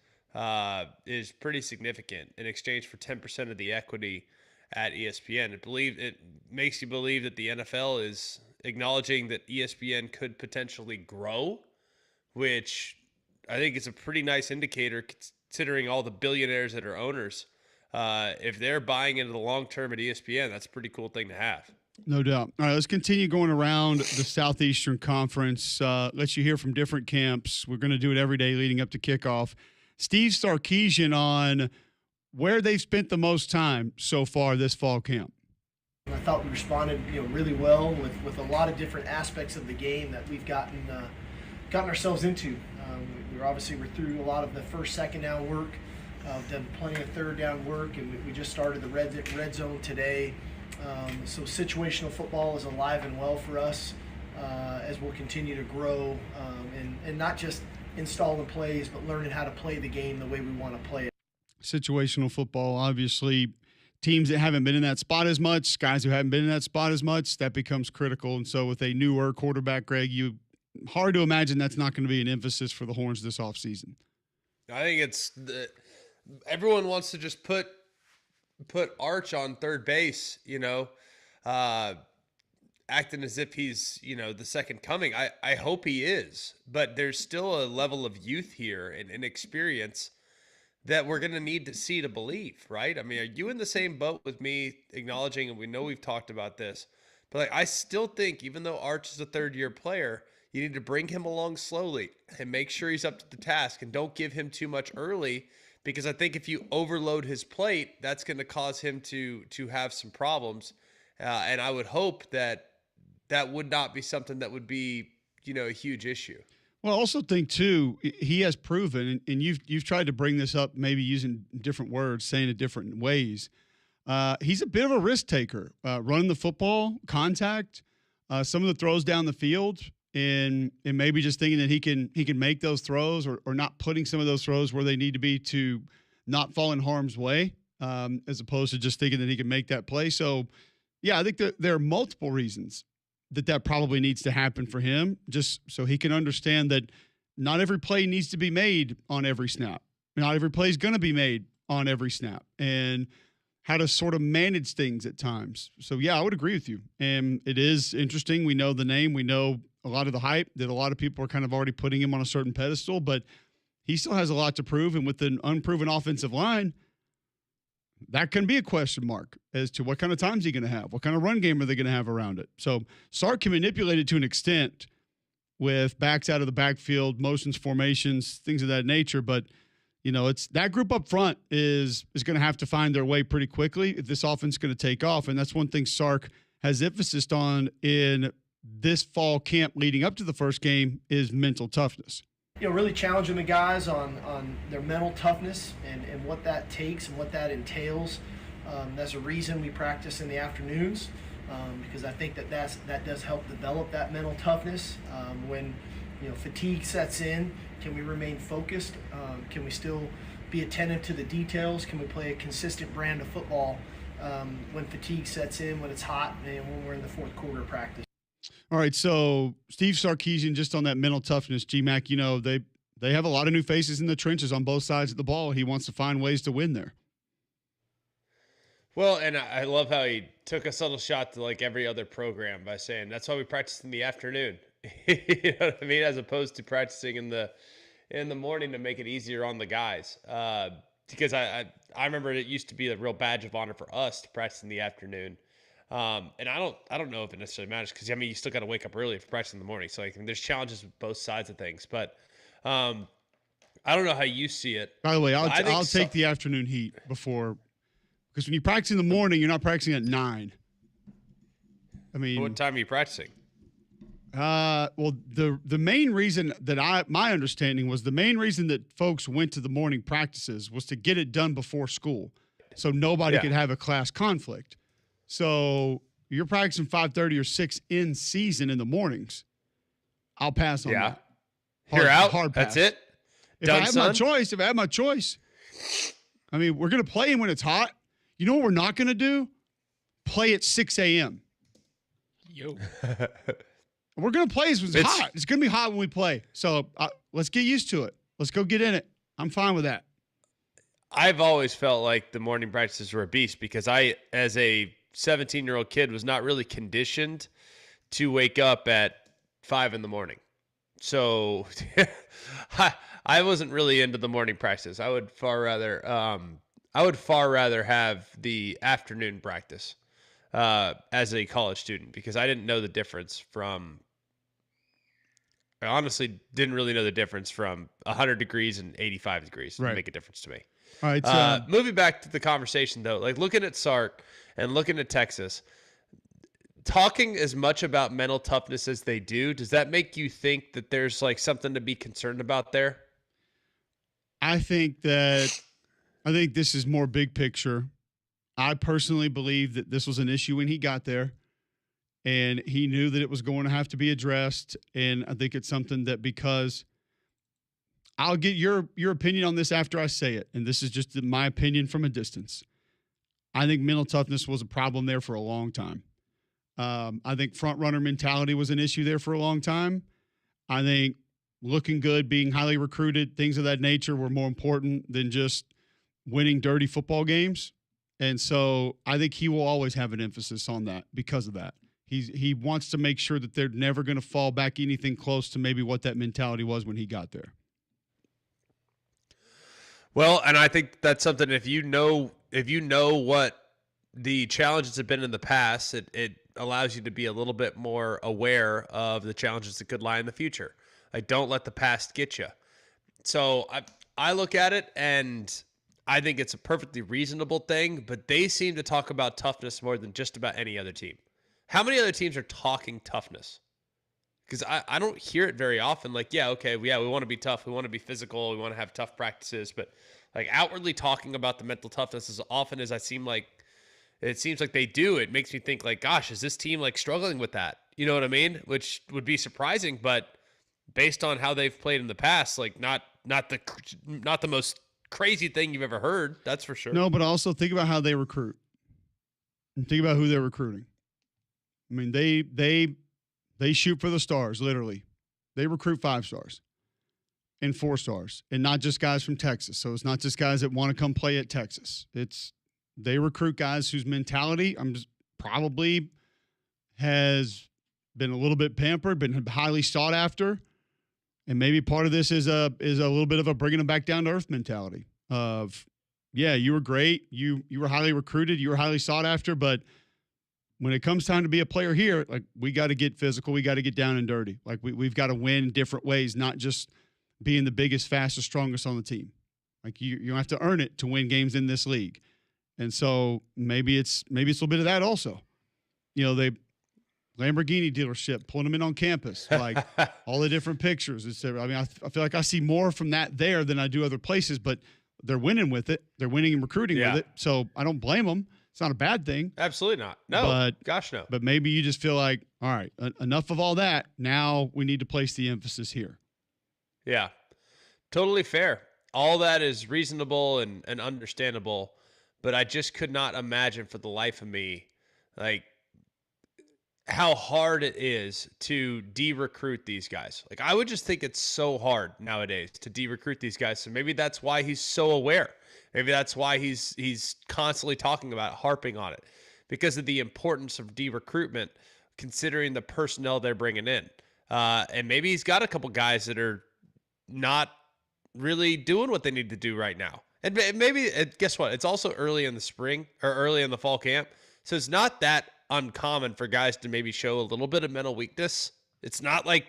is pretty significant in exchange for 10% of the equity at ESPN. It makes you believe that the NFL is acknowledging that ESPN could potentially grow, which I think is a pretty nice indicator considering all the billionaires that are owners. If they're buying into the long term at ESPN, that's a pretty cool thing to have. No doubt. All right, let's continue going around the Southeastern Conference. Let you hear from different camps. We're going to do it every day leading up to kickoff. Steve Sarkisian on where they've spent the most time so far this fall camp. I thought we responded, really well with a lot of different aspects of the game that we've gotten ourselves into. We're through a lot of the first, second down work, done plenty of third down work, and we just started the red zone today. So situational football is alive and well for us as we'll continue to grow and not just installing plays, but learning how to play the game the way we want to play it. Situational football, obviously, teams that haven't been in that spot as much, guys who haven't been in that spot as much, that becomes critical. And so with a newer quarterback, Greg, hard to imagine that's not going to be an emphasis for the Horns this offseason. I think everyone wants to just put Arch on third base, acting as if he's, the second coming. I hope he is, but there's still a level of youth here and inexperience that we're going to need to see to believe, right? I mean, are you in the same boat with me acknowledging, and we know we've talked about this, but I still think even though Arch is a third-year player, you need to bring him along slowly and make sure he's up to the task and don't give him too much early, because I think if you overload his plate, that's going to cause him to have some problems. And I would hope that would not be something that would be, a huge issue. Well, I also think, too, he has proven, and you've tried to bring this up maybe using different words, saying it different ways. He's a bit of a risk taker, running the football, contact, some of the throws down the field, and maybe just thinking that he can make those throws or not putting some of those throws where they need to be to not fall in harm's way, as opposed to just thinking that he can make that play. So, yeah, I think that there are multiple reasons that probably needs to happen for him, just so he can understand that not every play needs to be made on every snap. Not every play is going to be made on every snap, and how to sort of manage things at times. So, yeah, I would agree with you. And it is interesting. We know the name. We know a lot of the hype that a lot of people are kind of already putting him on a certain pedestal, but he still has a lot to prove. And with an unproven offensive line, that can be a question mark as to what kind of time is he going to have? What kind of run game are they going to have around it? So Sark can manipulate it to an extent with backs out of the backfield, motions, formations, things of that nature. But, it's that group up front is going to have to find their way pretty quickly if this offense is going to take off. And that's one thing Sark has emphasis on in this fall camp leading up to the first game is mental toughness. Really challenging the guys on their mental toughness and what that takes and what that entails. That's a reason we practice in the afternoons because I think that does help develop that mental toughness. When fatigue sets in, can we remain focused? Can we still be attentive to the details? Can we play a consistent brand of football when fatigue sets in, when it's hot, and when we're in the fourth quarter of practice? All right, so Steve Sarkisian, just on that mental toughness, GMAC, they have a lot of new faces in the trenches on both sides of the ball. He wants to find ways to win there. Well, and I love how he took a subtle shot to like every other program by saying that's why we practice in the afternoon. You know what I mean? As opposed to practicing in the morning to make it easier on the guys. Because I remember it used to be a real badge of honor for us to practice in the afternoon. And I don't know if it necessarily matters because you still got to wake up early for practice in the morning. So like, there's challenges with both sides of things, but I don't know how you see it. By the way, I'll take the afternoon heat before, because when you practice in the morning, you're not practicing at 9. I mean, what time are you practicing? Well, the main reason that my understanding was the main reason that folks went to the morning practices was to get it done before school, so nobody could have a class conflict. So you're practicing 5:30 or 6 in season in the mornings. I'll pass on that. You're out. Hard pass. That's it. If I had my choice, I mean, we're going to play when it's hot. You know what we're not going to do? Play at 6 a.m. Yo. We're going to play when it's hot. It's going to be hot when we play. So let's get used to it. Let's go get in it. I'm fine with that. I've always felt like the morning practices were a beast because I, as a 17-year-old kid, was not really conditioned to wake up at 5 in the morning. So I wasn't really into the morning practice. I would far rather have the afternoon practice as a college student because I didn't know the difference from. I honestly didn't really know the difference from 100 degrees and 85 degrees. It didn't make a difference to me. All right. Moving back to the conversation, though, like looking at Sark and looking at Texas, talking as much about mental toughness as they do, does that make you think that there's like something to be concerned about there? I think this is more big picture. I personally believe that this was an issue when he got there, and he knew that it was going to have to be addressed. And I think it's something that, because I'll get your opinion on this after I say it, and this is just my opinion from a distance. I think mental toughness was a problem there for a long time. I think front runner mentality was an issue there for a long time. I think looking good, being highly recruited, things of that nature were more important than just winning dirty football games. And so I think he will always have an emphasis on that because of that. He wants to make sure that they're never going to fall back anything close to maybe what that mentality was when he got there. Well, and I think that's something, if you know what the challenges have been in the past, it allows you to be a little bit more aware of the challenges that could lie in the future. Like, don't let the past get you. So I look at it and I think it's a perfectly reasonable thing, but they seem to talk about toughness more than just about any other team. How many other teams are talking toughness? Because I don't hear it very often. Like, we want to be tough. We want to be physical. We want to have tough practices. But like outwardly talking about the mental toughness as often as it seems like they do, it makes me think like, gosh, is this team like struggling with that? You know what I mean? Which would be surprising, but based on how they've played in the past, like not the most crazy thing you've ever heard. That's for sure. No, but also think about how they recruit and think about who they're recruiting. I mean, they shoot for the stars, literally. They recruit 5 stars and 4 stars, and not just guys from Texas. So it's not just guys that want to come play at Texas. They recruit guys whose mentality probably has been a little bit pampered, been highly sought after, and maybe part of this is a little bit of a bringing them back down to earth mentality of, yeah, you were great, you were highly recruited, you were highly sought after, but when it comes time to be a player here, like, we got to get physical. We got to get down and dirty. Like, we've got to win different ways, not just being the biggest, fastest, strongest on the team. Like, you have to earn it to win games in this league. And so maybe it's a little bit of that also. You know, Lamborghini dealership, pulling them in on campus, like all the different pictures. I feel like I see more from that there than I do other places, but they're winning with it. They're winning and recruiting with it. So I don't blame them. It's not a bad thing. Absolutely not. No, no. But maybe you just feel like, all right, enough of all that. Now we need to place the emphasis here. Yeah, totally fair. All that is reasonable and understandable, but I just could not imagine for the life of me, like, how hard it is to de-recruit these guys. Like, I would just think it's so hard nowadays to de-recruit these guys. So maybe that's why he's so aware. Maybe that's why he's constantly talking about it, harping on it, because of the importance of de-recruitment, considering the personnel they're bringing in. And maybe he's got a couple guys that are not really doing what they need to do right now. And maybe, guess what? It's also early in the spring or early in the fall camp. So it's not that uncommon for guys to maybe show a little bit of mental weakness. It's not like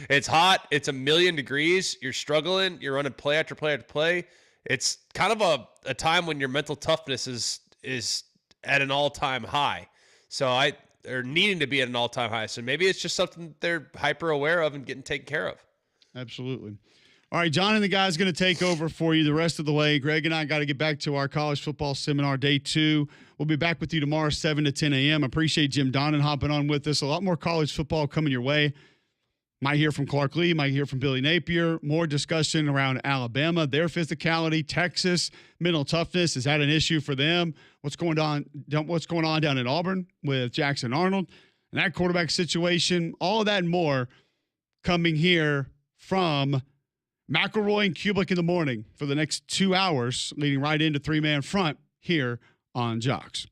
it's hot, it's 1,000,000 degrees, you're struggling, you're running play after play after play. It's kind of a time when your mental toughness is at an all-time high. So they're needing to be at an all-time high. So maybe it's just something they're hyper aware of and getting taken care of. Absolutely. All right, John and the guys going to take over for you the rest of the way. Greg and I got to get back to our college football seminar day 2. We'll be back with you tomorrow, 7 to 10 a.m. Appreciate Jim Donnan hopping on with us. A lot more college football coming your way. Might hear from Clark Lee, might hear from Billy Napier. More discussion around Alabama, their physicality, Texas, mental toughness. Is that an issue for them? What's going on down in Auburn with Jackson Arnold and that quarterback situation? All of that and more coming here from McElroy and Cubelic in the morning for the next 2 hours, leading right into three-man front here on Jox.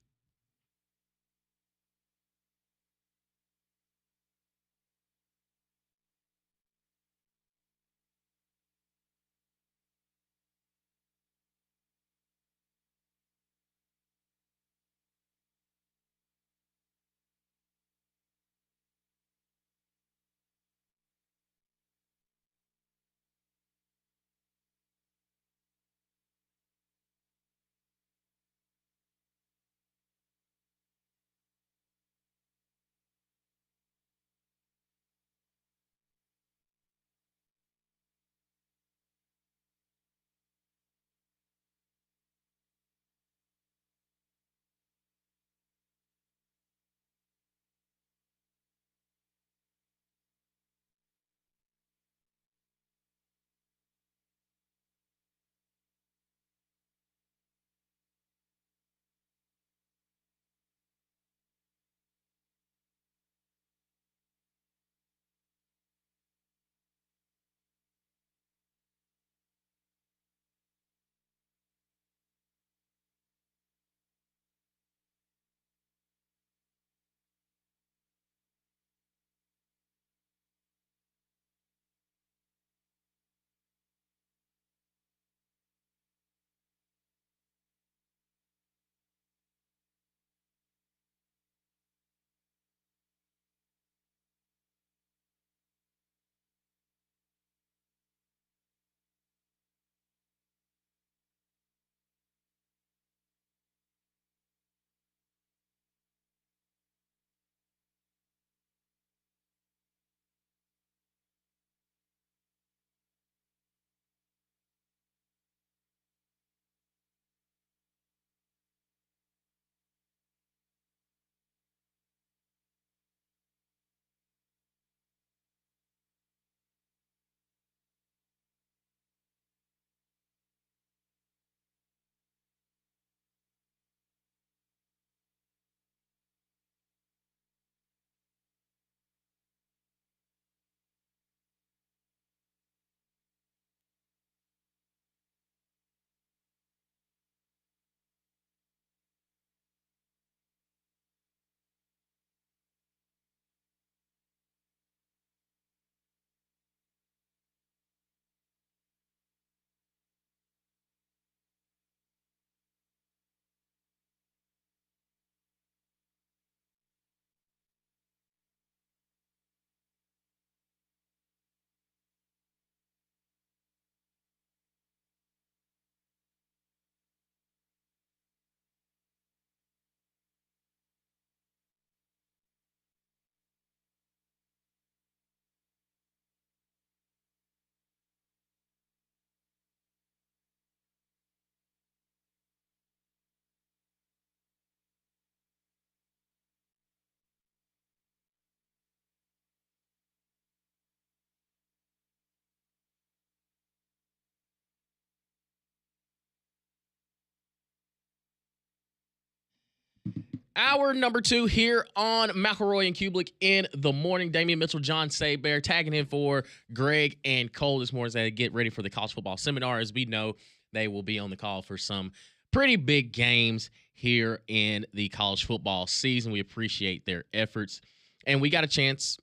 Hour number 2 here on McElroy and Cubelic in the morning. Damian Mitchell, John Saybear tagging in for Greg and Cole this morning as they get ready for the college football seminar. As we know, they will be on the call for some pretty big games here in the college football season. We appreciate their efforts. And we got a chance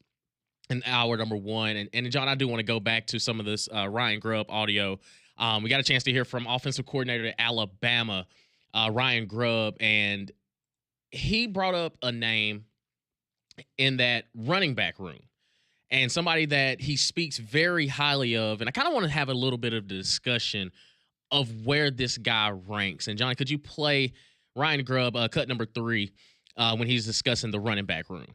in hour number 1. And John, I do want to go back to some of this Ryan Grubb audio. We got a chance to hear from offensive coordinator at Alabama, Ryan Grubb, and he brought up a name in that running back room and somebody that he speaks very highly of. And I kind of want to have a little bit of the discussion of where this guy ranks. And John, could you play Ryan Grubb, cut number 3, when he's discussing the running back room?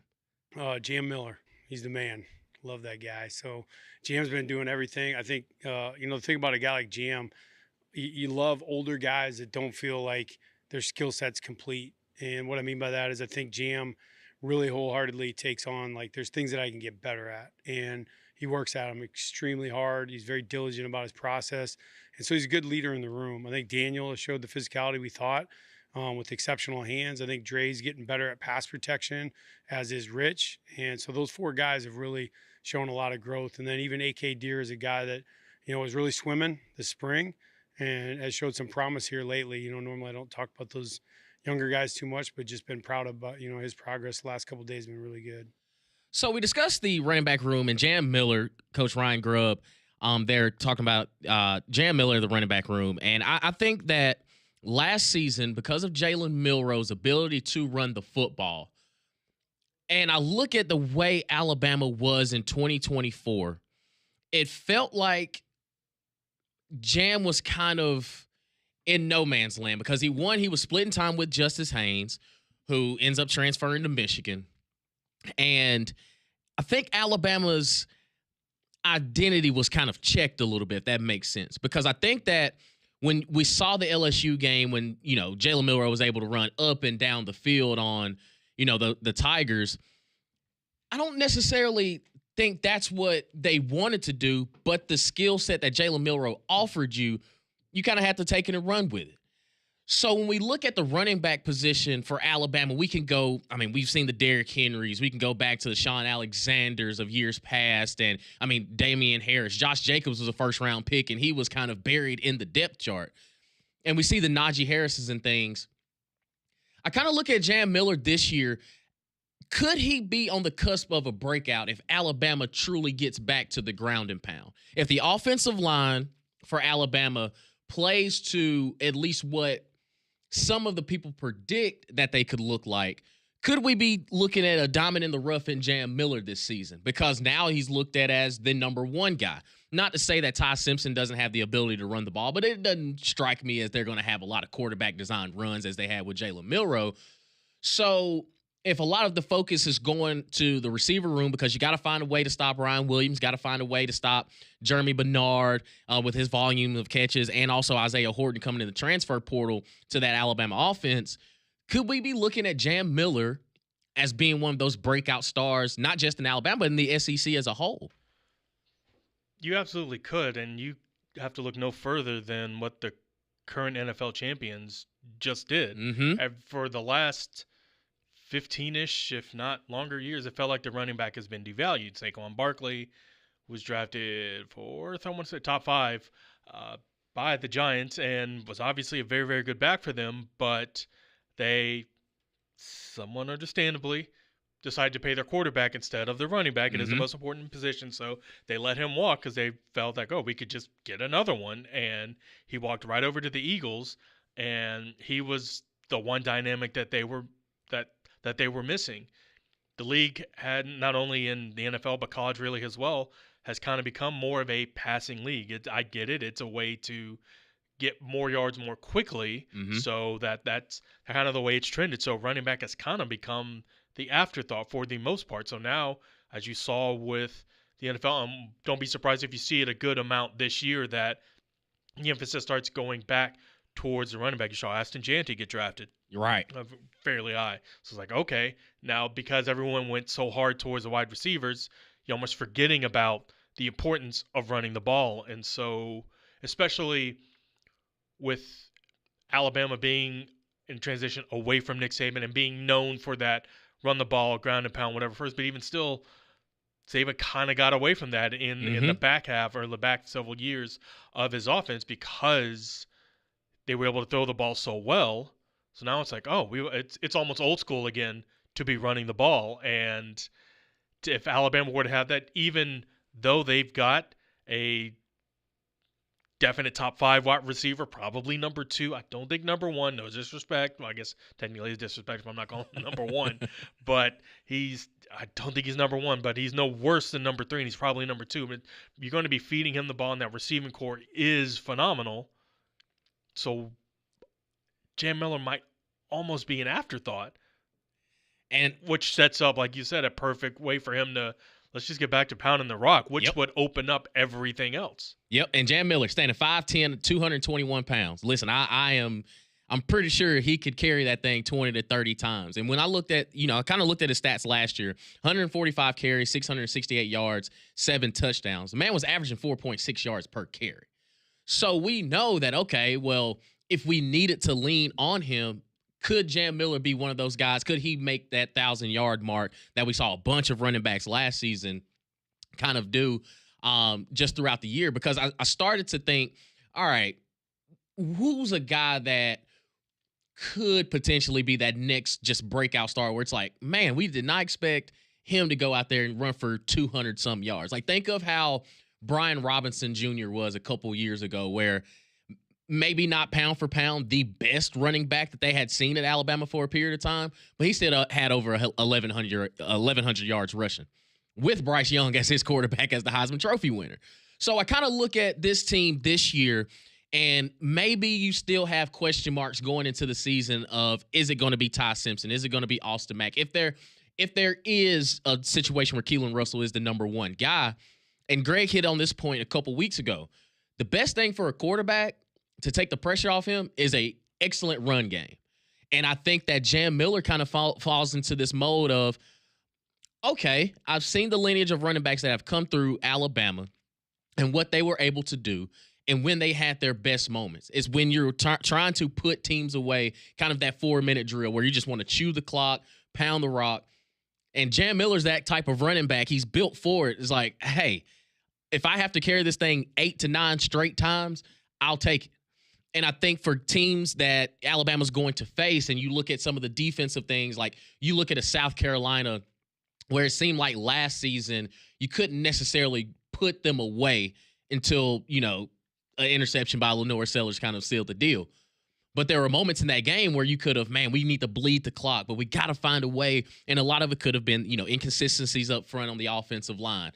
Jam Miller, he's the man. Love that guy. So Jam's been doing everything. I think, the thing about a guy like Jam, you love older guys that don't feel like their skill set's complete. And what I mean by that is I think Jam really wholeheartedly takes on, like, there's things that I can get better at. And he works at them extremely hard. He's very diligent about his process. And so he's a good leader in the room. I think Daniel has showed the physicality we thought with exceptional hands. I think Dre's getting better at pass protection, as is Rich. And so those 4 guys have really shown a lot of growth. And then even A.K. Deere is a guy that, was really swimming this spring and has showed some promise here lately. Normally I don't talk about those younger guys too much, but just been proud of, his progress the last couple of days has been really good. So we discussed the running back room and Jam Miller, Coach Ryan Grubb. They're talking about Jam Miller, the running back room. And I think that last season, because of Jalen Milroe's ability to run the football, and I look at the way Alabama was in 2024, it felt like Jam was kind of in no man's land because he was splitting time with Justice Haynes, who ends up transferring to Michigan. And I think Alabama's identity was kind of checked a little bit, if that makes sense. Because I think that when we saw the LSU game, when, Jalen Milroe was able to run up and down the field on, the Tigers, I don't necessarily think that's what they wanted to do, but the skill set that Jalen Milroe offered you kind of have to take it and run with it. So when we look at the running back position for Alabama, we can go, we've seen the Derrick Henrys. We can go back to the Sean Alexanders of years past. And, Damian Harris. Josh Jacobs was a first-round pick, and he was kind of buried in the depth chart. And we see the Najee Harrises and things. I kind of look at Jam Miller this year. Could he be on the cusp of a breakout if Alabama truly gets back to the ground and pound? If the offensive line for Alabama plays to at least what some of the people predict that they could look like, could we be looking at a diamond in the rough in Jam Miller this season? Because now he's looked at as the number 1 guy. Not to say that Ty Simpson doesn't have the ability to run the ball, but it doesn't strike me as they're going to have a lot of quarterback designed runs as they had with Jalen Milroe. So if a lot of the focus is going to the receiver room because you got to find a way to stop Ryan Williams, got to find a way to stop Jeremy Bernard with his volume of catches, and also Isaiah Horton coming in the transfer portal to that Alabama offense, could we be looking at Jam Miller as being one of those breakout stars, not just in Alabama, but in the SEC as a whole? You absolutely could, and you have to look no further than what the current NFL champions just did. Mm-hmm. For the last 15-ish, if not longer years, it felt like the running back has been devalued. Saquon Barkley was drafted 4th, I want to say top 5, by the Giants, and was obviously a very, very good back for them, but they, somewhat understandably, decided to pay their quarterback instead of the running back, and it's the most important position, so they let him walk because they felt like, we could just get another one, and he walked right over to the Eagles, and he was the one dynamic that they were that they were missing. The league had, not only in the NFL but college really as well, has kind of become more of a passing league. I get it. It's a way to get more yards more quickly, so that's kind of the way it's trended. So running back has kind of become the afterthought for the most part. So now, as you saw with the NFL, don't be surprised if you see it a good amount this year that the emphasis starts going back towards the running back. You saw Aston Janty get drafted. Right. Fairly high. So it's like, okay, now because everyone went so hard towards the wide receivers, you're almost forgetting about the importance of running the ball. And so, especially with Alabama being in transition away from Nick Saban and being known for that run the ball, ground and pound, whatever first. But even still, Saban kind of got away from that in the back half or the back several years of his offense because they were able to throw the ball so well. So now it's like, it's almost old school again to be running the ball. And if Alabama were to have that, even though they've got a definite top 5 wide receiver, probably number 2. I don't think number 1. No disrespect. Well, I guess technically it's disrespect if I'm not calling him number 1. But I don't think he's number 1, but he's no worse than number 3, and he's probably number 2. But you're going to be feeding him the ball, and that receiving core is phenomenal. So Jam Miller might almost be an afterthought, and which sets up, like you said, a perfect way for him to let's just get back to pounding the rock, which would open up everything else. Yep, and Jam Miller standing 5'10", 221 pounds. Listen, I'm pretty sure he could carry that thing 20 to 30 times. And when I looked at, I kind of looked at his stats last year, 145 carries, 668 yards, 7 touchdowns. The man was averaging 4.6 yards per carry. So we know that, okay, well, if we needed to lean on him, could Jam Miller be one of those guys? Could he make that 1,000-yard mark that we saw a bunch of running backs last season kind of do just throughout the year? Because I started to think, all right, who's a guy that could potentially be that next just breakout star where it's like, man, we did not expect him to go out there and run for 200-some yards. Like, think of how Brian Robinson Jr. was a couple years ago, where maybe not pound for pound the best running back that they had seen at Alabama for a period of time, but he still had over 1,100 yards rushing with Bryce Young as his quarterback as the Heisman Trophy winner. So I kind of look at this team this year, and maybe you still have question marks going into the season of, is it going to be Ty Simpson? Is it going to be Austin Mack? If there is a situation where Keelan Russell is the number 1 guy, and Greg hit on this point a couple weeks ago, the best thing for a quarterback to take the pressure off him is a excellent run game. And I think that Jam Miller kind of falls into this mode of, okay, I've seen the lineage of running backs that have come through Alabama and what they were able to do and when they had their best moments. Is when you're trying to put teams away, kind of that 4-minute drill where you just want to chew the clock, pound the rock. And Jam Miller's that type of running back. He's built for it. It's like, hey, if I have to carry this thing 8 to 9 straight times, I'll take it. And I think for teams that Alabama's going to face, and you look at some of the defensive things, like you look at a South Carolina where it seemed like last season you couldn't necessarily put them away until, an interception by Lenore Sellers kind of sealed the deal. But there were moments in that game where you could have, man, we need to bleed the clock, but we got to find a way. And a lot of it could have been, inconsistencies up front on the offensive line.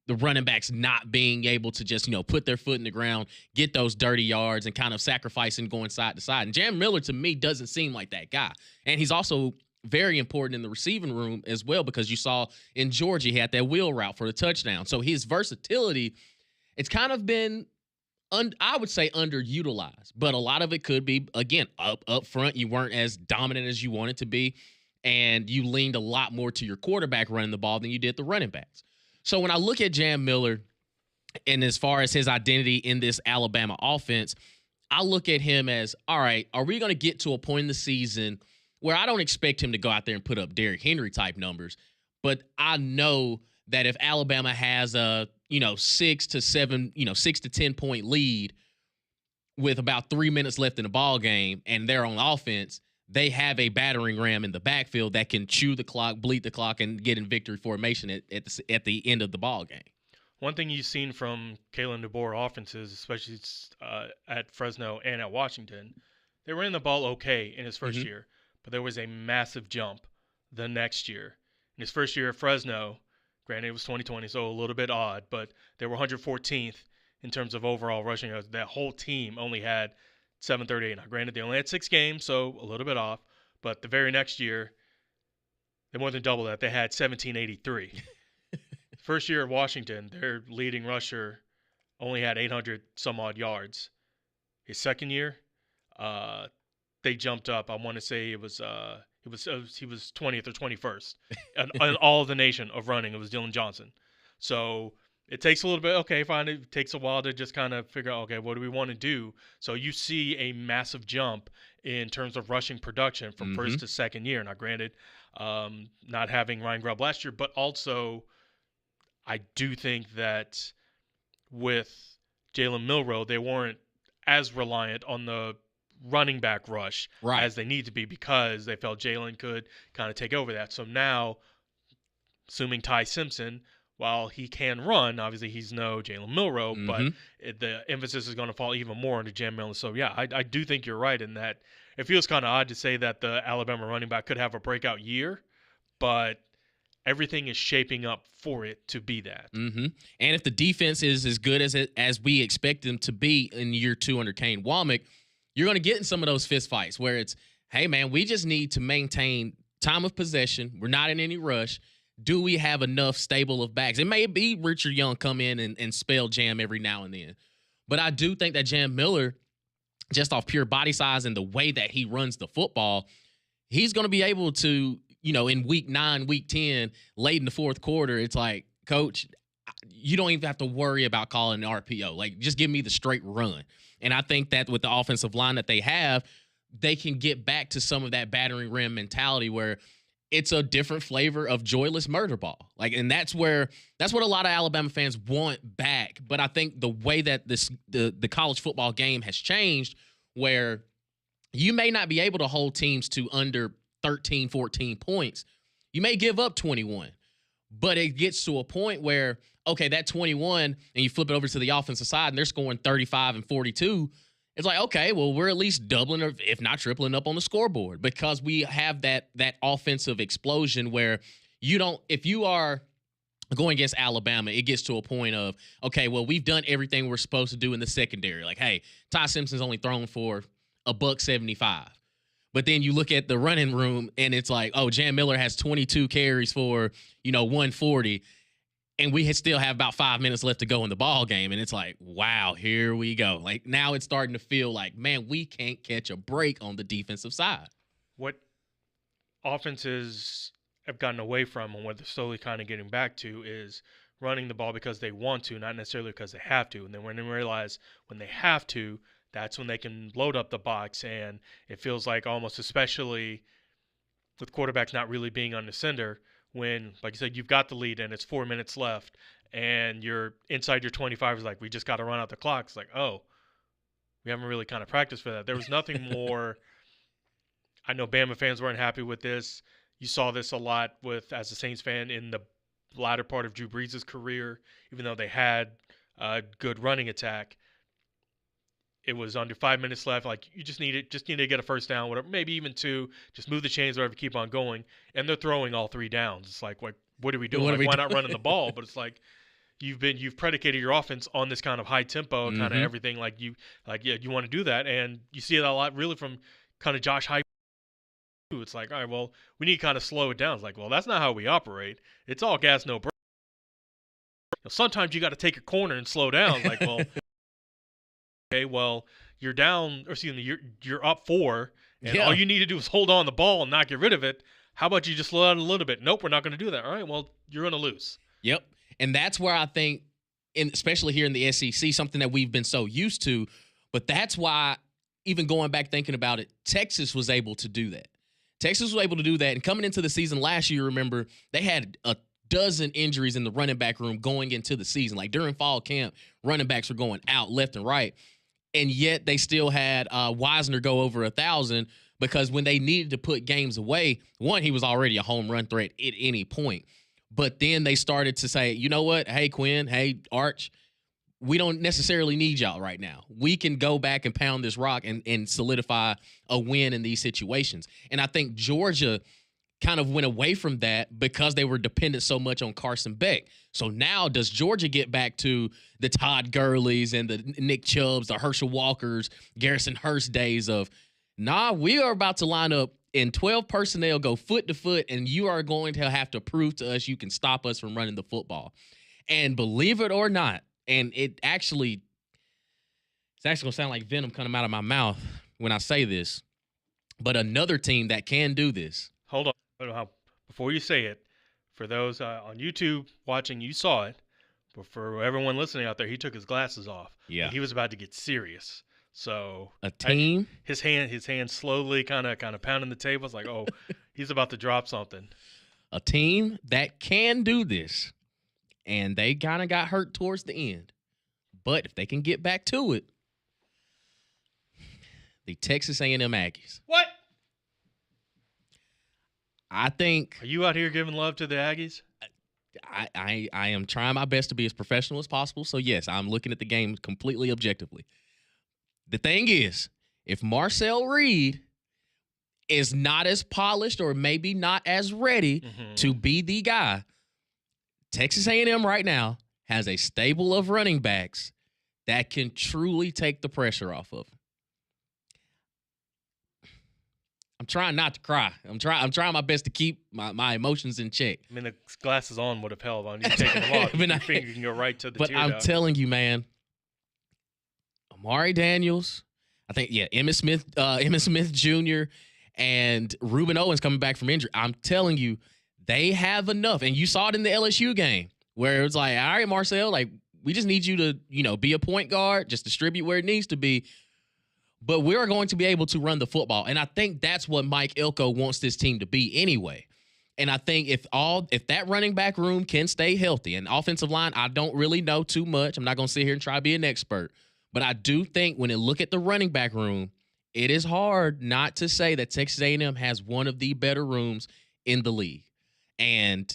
The running backs not being able to just, put their foot in the ground, get those dirty yards, and kind of sacrificing going side to side. And Jam Miller, to me, doesn't seem like that guy. And he's also very important in the receiving room as well, because you saw in Georgia, he had that wheel route for the touchdown. So his versatility, it's kind of been, I would say, underutilized. But a lot of it could be, again, up front, you weren't as dominant as you wanted to be, and you leaned a lot more to your quarterback running the ball than you did the running backs. So when I look at Jam Miller, and as far as his identity in this Alabama offense, I look at him as, all right, are we going to get to a point in the season where I don't expect him to go out there and put up Derrick Henry type numbers, but I know that if Alabama has a, 6 to 10 point lead with about 3 minutes left in the ball game and they're on offense, they have a battering ram in the backfield that can chew the clock, bleed the clock, and get in victory formation at the end of the ball game. One thing you've seen from Kalen DeBoer offenses, especially at Fresno and at Washington, they ran the ball okay in his first year, but there was a massive jump the next year. In his first year at Fresno, granted it was 2020, so a little bit odd, but they were 114th in terms of overall rushing yards. That whole team only had 738. Now, granted, they only had 6 games, so a little bit off. But the very next year, they more than doubled that. They had 1783. First year at Washington, their leading rusher only had 800-some-odd yards. His second year, they jumped up. I want to say he was 20th or 21st in all of the nation of running. It was Dylan Johnson. So it takes a little bit. Okay, fine. It takes a while to just kind of figure out, okay, what do we want to do? So you see a massive jump in terms of rushing production from first to second year. Now, granted, not having Ryan Grubb last year, but also I do think that with Jalen Milroe, they weren't as reliant on the running back rush as they need to be because they felt Jalen could kind of take over that. So now, assuming Ty Simpson, while he can run, obviously he's no Jalen Milroe, but the emphasis is going to fall even more onto Jam Miller. So, yeah, I do think you're right in that it feels kind of odd to say that the Alabama running back could have a breakout year, but everything is shaping up for it to be that. And if the defense is as good as we expect them to be in year 2 under Kane Womack, you're going to get in some of those fist fights where it's, hey, man, we just need to maintain time of possession. We're not in any rush. Do we have enough stable of backs? It may be Richard Young come in and spell Jam every now and then. But I do think that Jam Miller, just off pure body size and the way that he runs the football, he's going to be able to, in week 9, week 10, late in the fourth quarter, it's like, Coach, you don't even have to worry about calling an RPO. Like, just give me the straight run. And I think that with the offensive line that they have, they can get back to some of that battering ram mentality where it's a different flavor of joyless murder ball. Like, and that's what a lot of Alabama fans want back. But I think the way that the college football game has changed, where you may not be able to hold teams to under 13, 14 points. You may give up 21, but it gets to a point where, okay, that 21, and you flip it over to the offensive side, and they're scoring 35 and 42. It's like, okay, well, we're at least doubling or if not tripling up on the scoreboard because we have that offensive explosion where if you are going against Alabama, it gets to a point of, okay, well, we've done everything we're supposed to do in the secondary. Like, hey, Ty Simpson's only thrown for $175. But then you look at the running room and it's like, oh, Jam Miller has 22 carries for, 140. And we still have about 5 minutes left to go in the ball game. And it's like, wow, here we go. Like, now it's starting to feel like, man, we can't catch a break on the defensive side. What offenses have gotten away from and what they're slowly kind of getting back to is running the ball because they want to, not necessarily because they have to. And then when they realize when they have to, that's when they can load up the box. And it feels like almost, especially with quarterbacks not really being on the sender, when, like you said, you've got the lead and it's 4 minutes left and you're inside your 25 is like, we just got to run out the clock. It's like, oh, we haven't really kind of practiced for that. There was nothing more. I know Bama fans weren't happy with this. You saw this a lot as a Saints fan in the latter part of Drew Brees' career, even though they had a good running attack. It was under 5 minutes left. Like, you just need to get a first down, whatever, maybe even 2. Just move the chains, whatever, keep on going. And they're throwing all 3 downs. It's like, what are we doing? Why not running the ball? But it's like you've predicated your offense on this kind of high tempo, kind of everything. You want to do that, and you see it a lot really from kind of Josh Hype. It's like, all right, well, we need to kind of slow it down. It's like, well, that's not how we operate. It's all gas, no brakes. Sometimes you got to take a corner and slow down. It's like, well. Okay, well, you're down, or excuse me, you're up 4, and all you need to do is hold on the ball and not get rid of it. How about you just slow down a little bit? Nope, we're not going to do that. All right, well, you're going to lose. Yep, and that's where I think, especially here in the SEC, something that we've been so used to, but that's why, even going back thinking about it, Texas was able to do that. Texas was able to do that, and coming into the season last year, remember, they had a dozen injuries in the running back room going into the season. Like, during fall camp, running backs were going out left and right. And yet they still had Wisner go over 1,000 because when they needed to put games away, one, he was already a home run threat at any point. But then they started to say, you know what? Hey, Quinn, hey, Arch, we don't necessarily need y'all right now. We can go back and pound this rock and solidify a win in these situations. And I think Georgia kind of went away from that because they were dependent so much on Carson Beck. So now does Georgia get back to the Todd Gurleys and the Nick Chubbs, the Herschel Walkers, Garrison Hurst days of, we are about to line up in 12 personnel, go foot to foot, and you are going to have to prove to us you can stop us from running the football. And believe it or not, and it's actually going to sound like venom coming out of my mouth when I say this, but another team that can do this. Hold on. Before you say it, for those on YouTube watching, you saw it. But for everyone listening out there, he took his glasses off. Yeah. He was about to get serious. So A team. his hand slowly kind of pounding the table. It's like, oh, he's about to drop something. A team that can do this, and they kind of got hurt towards the end. But if they can get back to it, the Texas A&M Aggies. What? I think Are you out here giving love to the Aggies? I am trying my best to be as professional as possible. So, yes, I'm looking at the game completely objectively. The thing is, if Marcel Reed is not as polished or maybe not as ready to be the guy, Texas A&M right now has a stable of running backs that can truly take the pressure off of him. I'm trying not to cry. I'm trying my best to keep my emotions in check. I mean, the glasses on would have held on you taking them off. Your finger can go right to the But tear I'm duct. telling you, man, Amari Daniels, I think, Emmitt Smith Jr. and Ruben Owens coming back from injury. I'm telling you, they have enough. And you saw it in the LSU game where it was like, all right, Marcel, like, we just need you to, be a point guard, just distribute where it needs to be. But we're going to be able to run the football. And I think that's what Mike Elko wants this team to be anyway. And I think if that running back room can stay healthy, and offensive line, I don't really know too much. I'm not going to sit here and try to be an expert. But I do think when you look at the running back room, it is hard not to say that Texas A&M has one of the better rooms in the league. And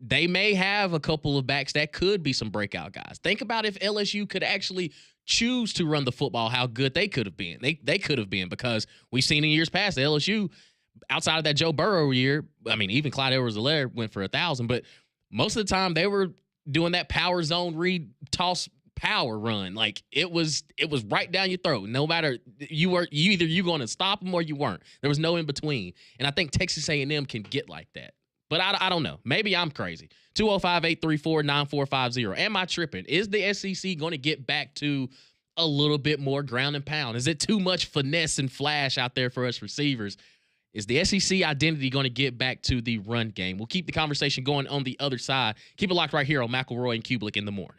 they may have a couple of backs that could be some breakout guys. Think about if LSU could actually choose to run the football, how good they could have been. They could have been, because we've seen in years past, LSU, outside of that Joe Burrow year, I mean, even Clyde Edwards-Helaire went for 1,000, but most of the time they were doing that power zone read toss power run. Like, it was right down your throat. No matter, you either you going to stop them or you weren't. There was no in between. And I think Texas A&M can get like that. But I don't know. Maybe I'm crazy. 205-834-9450. Am I tripping? Is the SEC going to get back to a little bit more ground and pound? Is it too much finesse and flash out there for us receivers? Is the SEC identity going to get back to the run game? We'll keep the conversation going on the other side. Keep it locked right here on McElroy and Cubelic in the morning.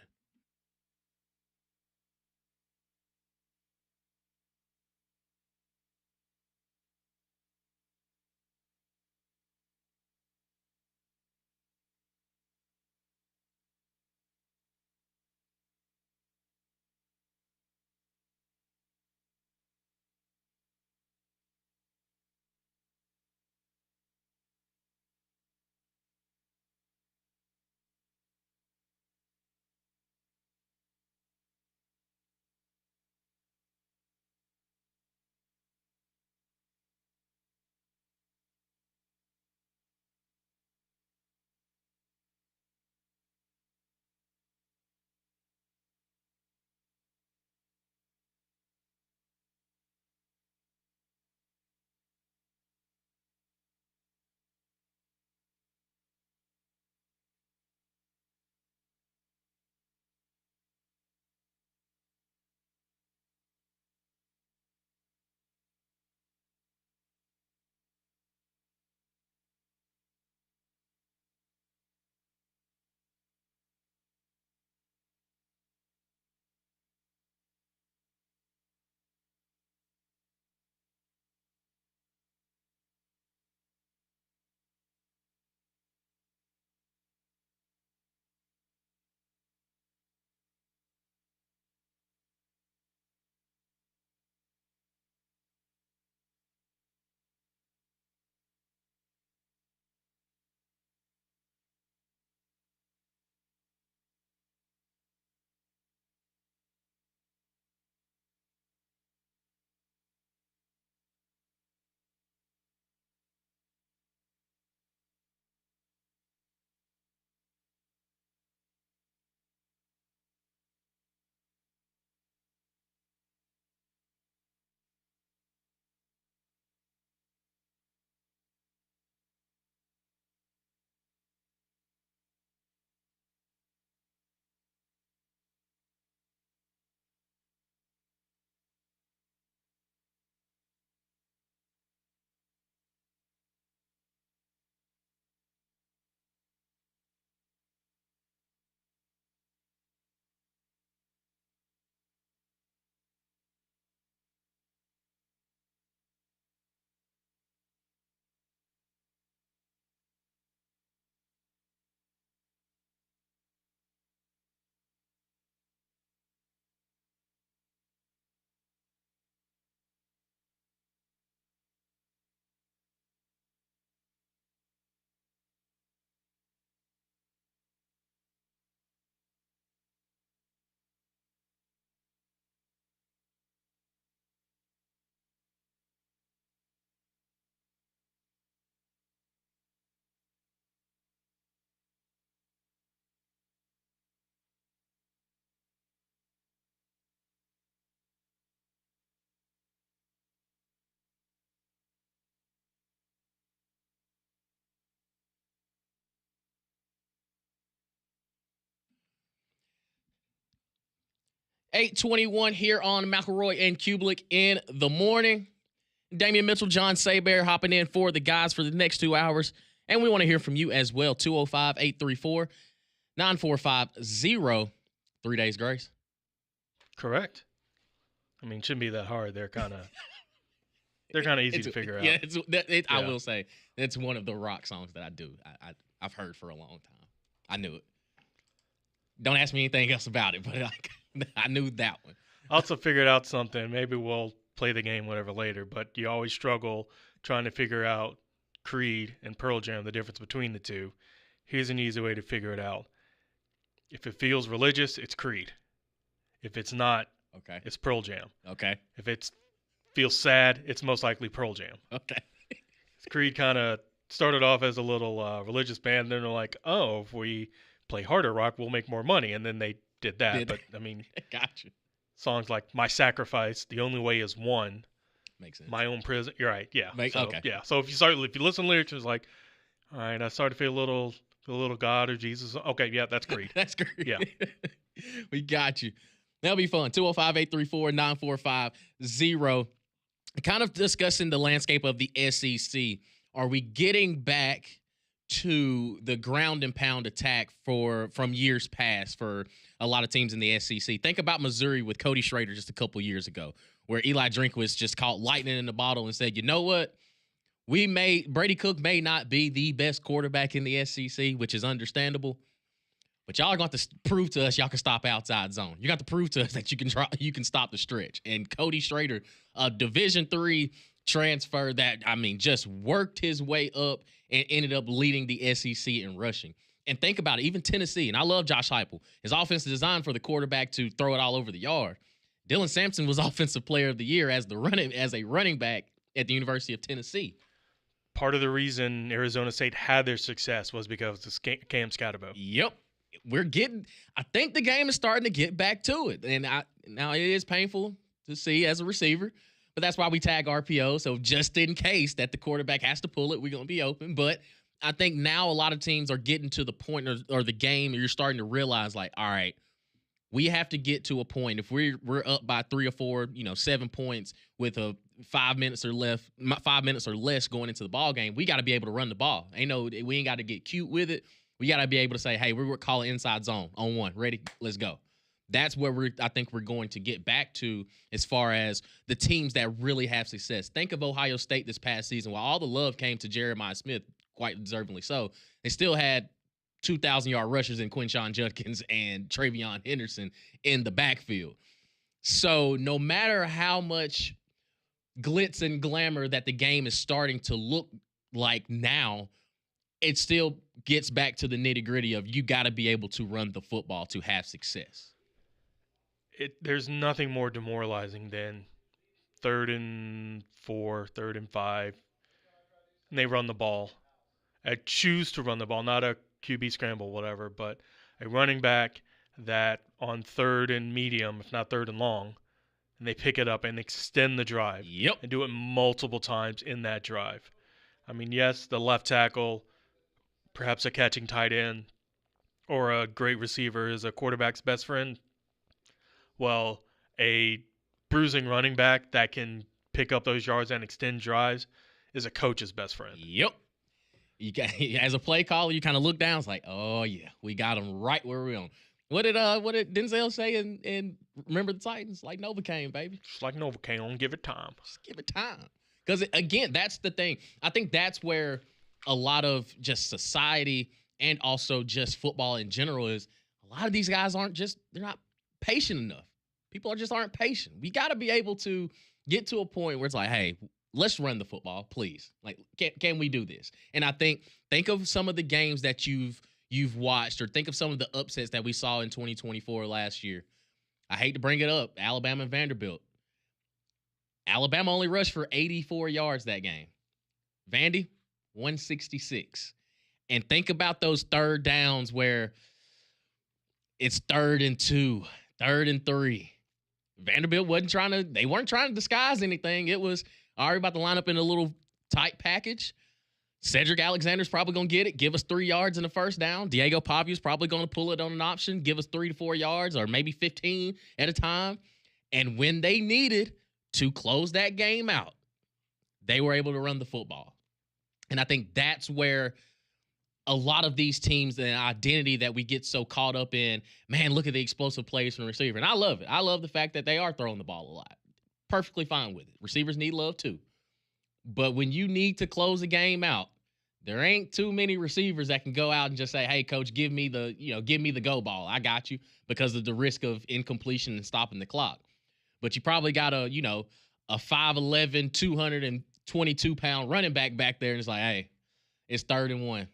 8:21 here on McElroy and Cubelic in the morning. Damian Mitchell, John Saber hopping in for the guys for the next 2 hours. And we want to hear from you as well. 205-834-9450. 3 days grace. Correct. I mean, it shouldn't be that hard. They're kind of easy to figure out. Yeah, I will say it's one of the rock songs that I've heard for a long time. I knew it. Don't ask me anything else about it, but I knew that one. I also figured out something. Maybe we'll play the game, whatever, later. But you always struggle trying to figure out Creed and Pearl Jam, the difference between the two. Here's an easy way to figure it out. If it feels religious, it's Creed. If it's not, okay, it's Pearl Jam. Okay. If it feels sad, it's most likely Pearl Jam. Okay. Creed kind of started off as a little religious band. Then they're like, oh, if we play harder rock, we'll make more money. And then they did that. But, I mean, gotcha. Songs like My Sacrifice, The Only Way Is One. Makes sense. My Own Prison. You're right. Yeah. Okay. Yeah. So if you listen to lyrics, it's like, all right, I started to feel a little God or Jesus. Okay. Yeah. That's Creed. That's Creed. Yeah. We got you. That'll be fun. 205-834-9450. Kind of discussing the landscape of the SEC. Are we getting back to the ground and pound attack from years past for a lot of teams in the SEC? Think about Missouri with Cody Schrader just a couple years ago, where Eli Drinkwitz just caught lightning in the bottle and said, you know what? Brady Cook may not be the best quarterback in the SEC, which is understandable, but y'all are going to prove to us y'all can stop outside zone. You got to prove to us that you can stop the stretch. And Cody Schrader, a Division III transfer that, I mean, just worked his way up and ended up leading the SEC in rushing. And think about it, even Tennessee, and I love Josh Heupel. His offense is designed for the quarterback to throw it all over the yard. Dylan Sampson was Offensive Player of the Year as a running back at the University of Tennessee. Part of the reason Arizona State had their success was because of Cam Scatterbo. Yep. I think the game is starting to get back to it. And now it is painful to see as a receiver, but that's why we tag RPO. So just in case that the quarterback has to pull it, we're going to be open. But I think now a lot of teams are getting to the point or the game, you're starting to realize, like, all right, we have to get to a point. If we're up by 3 or 4, 7 points with 5 minutes or less going into the ball game, we got to be able to run the ball. We ain't got to get cute with it. We got to be able to say, hey, we're calling inside zone on 1. Ready? Let's go. That's where I think we're going to get back to as far as the teams that really have success. Think of Ohio State this past season. While all the love came to Jeremiah Smith, quite deservingly so, they still had 2,000-yard rushers in Quinshon Judkins and Travion Henderson in the backfield. So no matter how much glitz and glamour that the game is starting to look like now, it still gets back to the nitty-gritty of you got to be able to run the football to have success. There's nothing more demoralizing than 3rd and 4, 3rd and 5, and they run the ball. I choose to run the ball, not a QB scramble, whatever, but a running back that on 3rd and medium, if not 3rd and long, and they pick it up and extend the drive. Yep. And do it multiple times in that drive. I mean, yes, the left tackle, perhaps a catching tight end, or a great receiver is a quarterback's best friend. Well, a bruising running back that can pick up those yards and extend drives is a coach's best friend. Yep. As a play caller, you kind of look down. It's like, oh yeah, we got them right where we're on. What did Denzel say in Remember the Titans? Like Novocaine, baby. Just like Novocaine, give it time. Just give it time. Because again, that's the thing. I think that's where a lot of just society and also just football in general is. A lot of these guys they're not patient enough. People aren't patient. We got to be able to get to a point where it's like, hey, let's run the football, please. Like, can we do this? And I think of some of the games that you've watched, or think of some of the upsets that we saw in 2024 last year. I hate to bring it up, Alabama and Vanderbilt. Alabama only rushed for 84 yards that game. Vandy, 166. And think about those third downs where it's 3rd and 2, 3rd and 3. Vanderbilt weren't trying to disguise anything. It was, all right, about to line up in a little tight package. Cedric Alexander's probably going to get it, give us 3 yards in the first down. Diego Pavu's probably going to pull it on an option, give us 3 to 4 yards or maybe 15 at a time. And when they needed to close that game out, they were able to run the football. And I think that's where a lot of these teams, the identity that we get so caught up in, man, look at the explosive plays from the receiver. And I love it. I love the fact that they are throwing the ball a lot. Perfectly fine with it. Receivers need love too. But when you need to close a game out, there ain't too many receivers that can go out and just say, hey, coach, give me the go ball. I got you, because of the risk of incompletion and stopping the clock. But you probably got a 5'11", 222-pound running back there, and it's like, hey, it's 3rd and 1.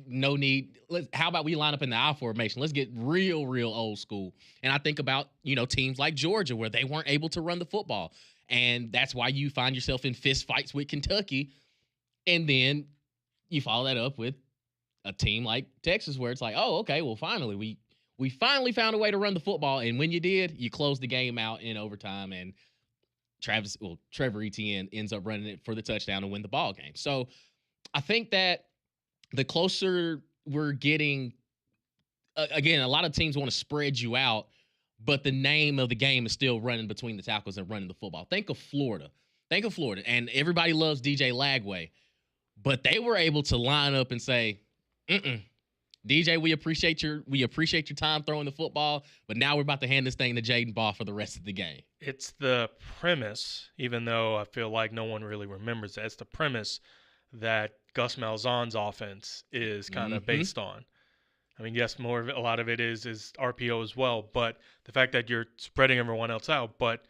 No need. How about we line up in the I formation? Let's get real old school. And I think about, teams like Georgia where they weren't able to run the football. And that's why you find yourself in fist fights with Kentucky. And then you follow that up with a team like Texas where it's like, oh, okay, well, finally, we finally found a way to run the football. And when you did, you closed the game out in overtime. And Trevor Etienne ends up running it for the touchdown to win the ball game. So I think that the closer we're getting, again, a lot of teams want to spread you out, but the name of the game is still running between the tackles and running the football. Think of Florida. And everybody loves DJ Lagway, but they were able to line up and say, DJ, we appreciate your time throwing the football, but now we're about to hand this thing to Jaden Ball for the rest of the game. It's the premise, even though I feel like no one really remembers that. It's the premise that Gus Malzahn's offense is kind of based on. I mean, yes, a lot of it is RPO as well, but the fact that you're spreading everyone else out, but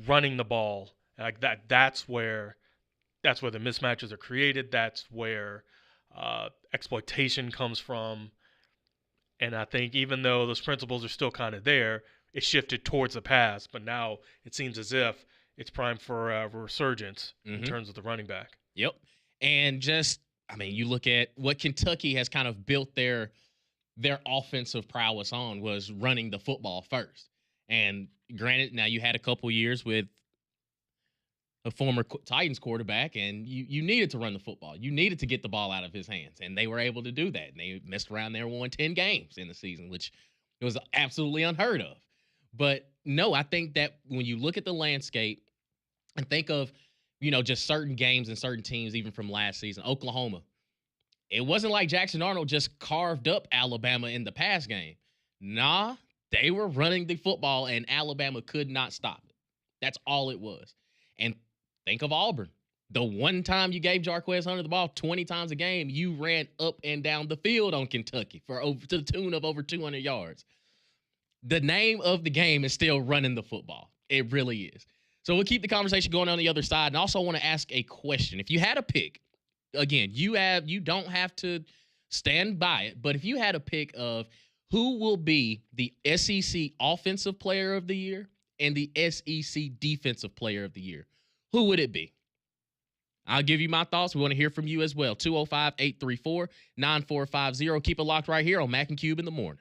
running the ball like that's where the mismatches are created. That's where exploitation comes from. And I think even though those principles are still kind of there, it shifted towards the pass, but now it seems as if it's primed for a resurgence in terms of the running back. Yep. And you look at what Kentucky has kind of built their offensive prowess on was running the football first. And granted, now you had a couple years with a former Titans quarterback, and you needed to run the football. You needed to get the ball out of his hands, and they were able to do that. And they messed around there and won 10 games in the season, which was absolutely unheard of. But no, I think that when you look at the landscape and think of, just certain games and certain teams, even from last season, Oklahoma, it wasn't like Jackson Arnold just carved up Alabama in the pass game. Nah, they were running the football, and Alabama could not stop it. That's all it was. And think of Auburn. The one time you gave Jarquez Hunter the ball 20 times a game, you ran up and down the field on Kentucky to the tune of over 200 yards. The name of the game is still running the football. It really is. So we'll keep the conversation going on the other side. And also want to ask a question. If you had a pick, again, you don't have to stand by it, but if you had a pick of who will be the SEC Offensive Player of the Year and the SEC Defensive Player of the Year, who would it be? I'll give you my thoughts. We want to hear from you as well. 205-834-9450. Keep it locked right here on Mac and Cube in the morning.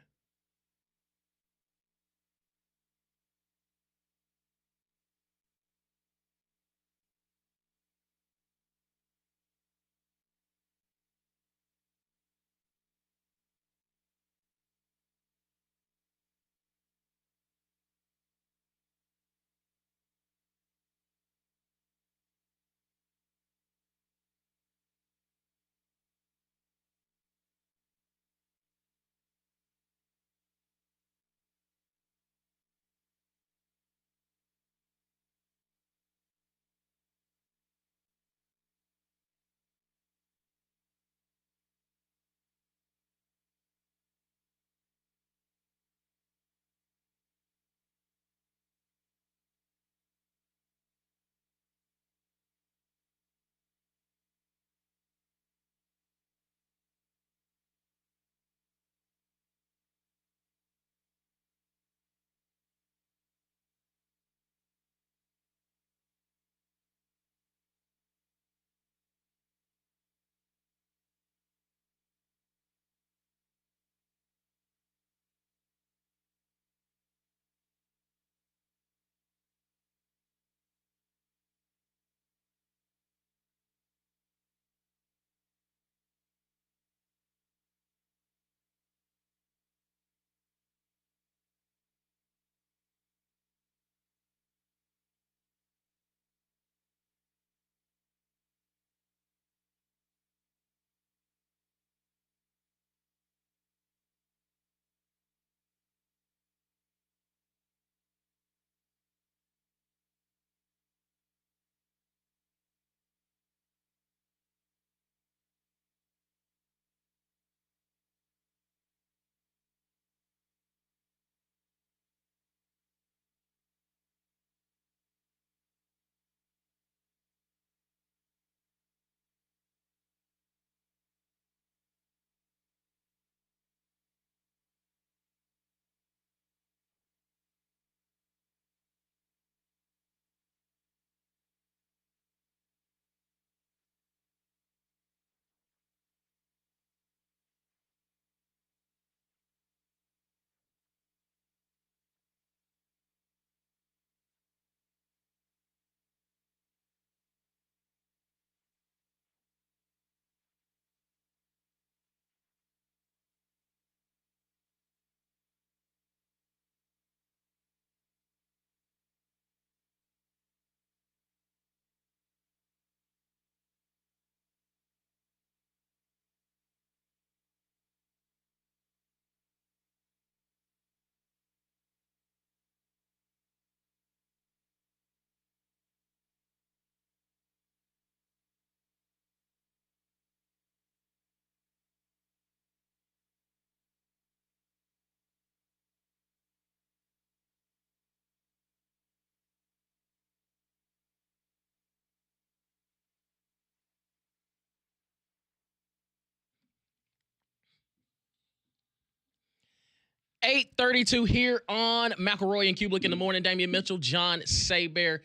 8:32 here on McElroy and Cubelic in the morning. Damian Mitchell, John Saber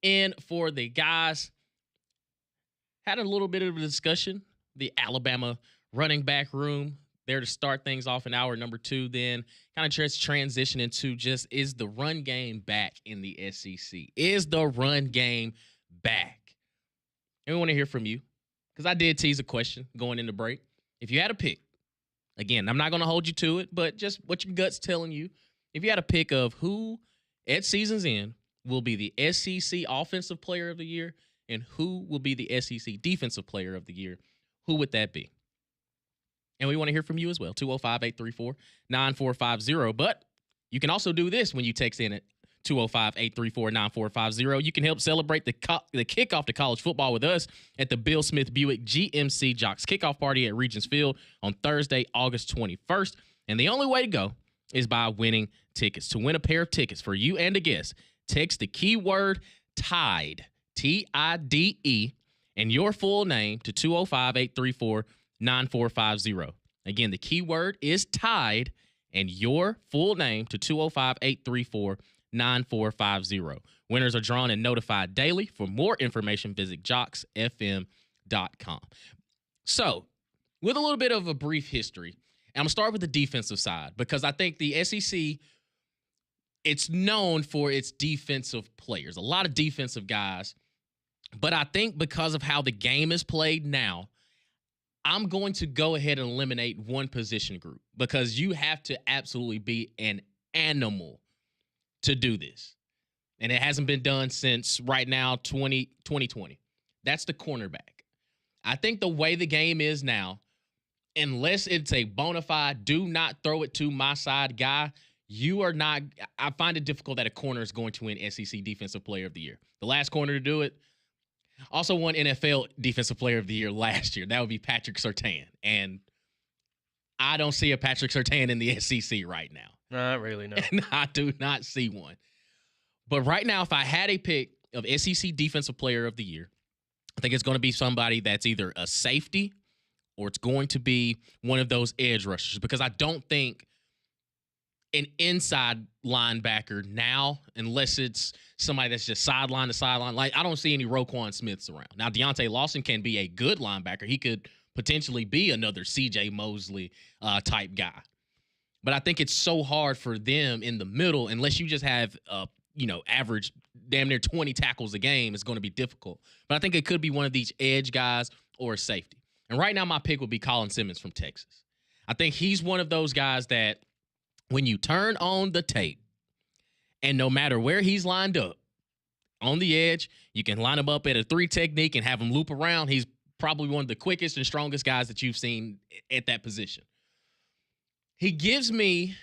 in for the guys. Had a little bit of a discussion. The Alabama running back room there to start things off in hour number 2. Then kind of just transition into just, is the run game back in the SEC? Is the run game back? And we want to hear from you, because I did tease a question going into break. If you had a pick, again, I'm not going to hold you to it, but just what your gut's telling you. If you had a pick of who at season's end will be the SEC Offensive Player of the Year and who will be the SEC Defensive Player of the Year, who would that be? And we want to hear from you as well, 205-834-9450. But you can also do this when you text in at 205-834-9450. You can help celebrate the kickoff to college football with us at the Bill Smith Buick GMC Jox Kickoff Party at Regents Field on Thursday, August 21st. And the only way to go is by winning tickets. To win a pair of tickets for you and a guest, text the keyword TIDE, TIDE, and your full name to 205-834-9450. Again, the keyword is TIDE and your full name to 205-834-9450. Winners are drawn and notified daily. For more information, visit joxfm.com. So, with a little bit of a brief history, and I'm going to start with the defensive side, because I think the SEC, it's known for its defensive players, a lot of defensive guys. But I think because of how the game is played now, I'm going to go ahead and eliminate one position group, because you have to absolutely be an animal to do this. And it hasn't been done since right now, 2020. That's the cornerback. I think the way the game is now, unless it's a bona fide, do not throw it to my side guy, you are not. I find it difficult that a corner is going to win SEC Defensive Player of the Year. The last corner to do it also won NFL Defensive Player of the Year last year. That would be Patrick Surtain. And I don't see a Patrick Surtain in the SEC right now. Not really, no. And I do not see one. But right now, if I had a pick of SEC Defensive Player of the Year, I think it's going to be somebody that's either a safety or it's going to be one of those edge rushers, because I don't think an inside linebacker now, unless it's somebody that's just sideline to sideline. Like, I don't see any Roquan Smiths around. Now, Deontay Lawson can be a good linebacker. He could potentially be another C.J. Mosley type guy. But I think it's so hard for them in the middle, unless you just have, average damn near 20 tackles a game, it's going to be difficult. But I think it could be one of these edge guys or a safety. And right now, my pick would be Colin Simmons from Texas. I think he's one of those guys that when you turn on the tape, and no matter where he's lined up, on the edge, you can line him up at a 3 technique and have him loop around. He's probably one of the quickest and strongest guys that you've seen at that position. He gives me,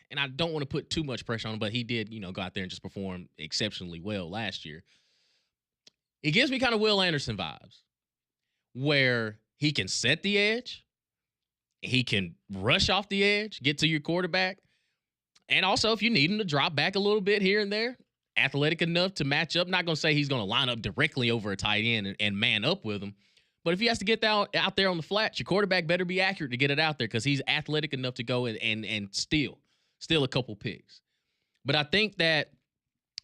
and I don't want to put too much pressure on him, but he did, go out there and just perform exceptionally well last year. He gives me kind of Will Anderson vibes, where he can set the edge, he can rush off the edge, get to your quarterback, and also if you need him to drop back a little bit here and there, athletic enough to match up. Not going to say he's going to line up directly over a tight end and man up with him, but if he has to get out there on the flats, your quarterback better be accurate to get it out there, because he's athletic enough to go and steal a couple picks. But I think that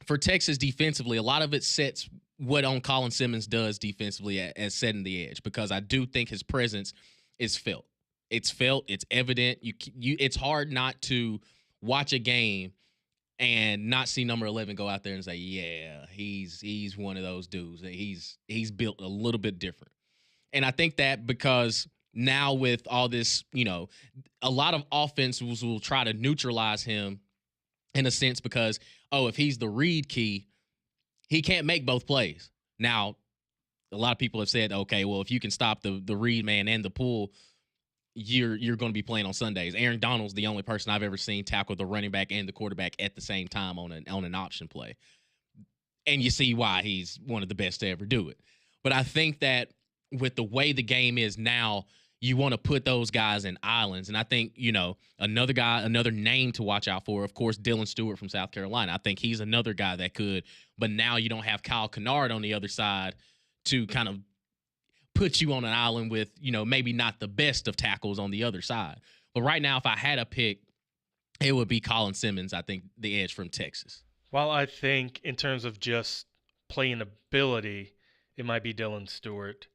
for Texas defensively, a lot of it sets what on Colin Simmons does defensively as setting the edge, because I do think his presence is felt. It's felt. It's evident. It's hard not to watch a game and not see number 11 go out there and say, yeah, he's one of those dudes. He's built a little bit different. And I think that because now with all this, a lot of offenses will try to neutralize him in a sense, because, if he's the read key, he can't make both plays. Now, a lot of people have said, okay, well, if you can stop the read man and the pull, you're going to be playing on Sundays. Aaron Donald's the only person I've ever seen tackle the running back and the quarterback at the same time on an option play. And you see why he's one of the best to ever do it. But I think that with the way the game is now, you want to put those guys in islands. And I think, another name to watch out for, of course, Dylan Stewart from South Carolina. I think he's another guy that could, but now you don't have Kyle Kennard on the other side to kind of put you on an island with, maybe not the best of tackles on the other side. But right now, if I had a pick, it would be Colin Simmons, I think, the edge from Texas. While I think in terms of just playing ability, it might be Dylan Stewart.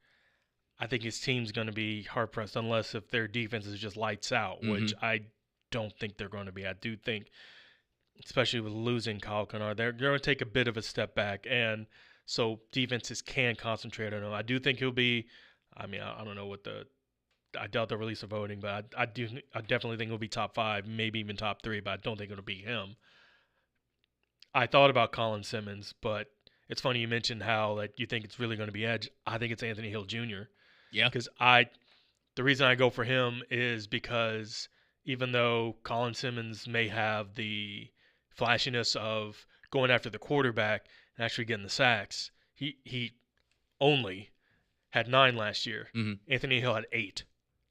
I think his team's going to be hard-pressed unless if their defense is just lights out, which I don't think they're going to be. I do think, especially with losing Kyle Kennard, they're going to take a bit of a step back, and so defenses can concentrate on him. I do think he'll be – I mean, I don't know what the – I doubt they'll release a voting, but I definitely think he'll be top 5, maybe even top 3, but I don't think it'll be him. I thought about Colin Simmons, but it's funny you mentioned how like you think it's really going to be edge. I think it's Anthony Hill Jr. Yeah. Because the reason I go for him is because even though Colin Simmons may have the flashiness of going after the quarterback and actually getting the sacks, he only had 9 last year. Anthony Hill had 8.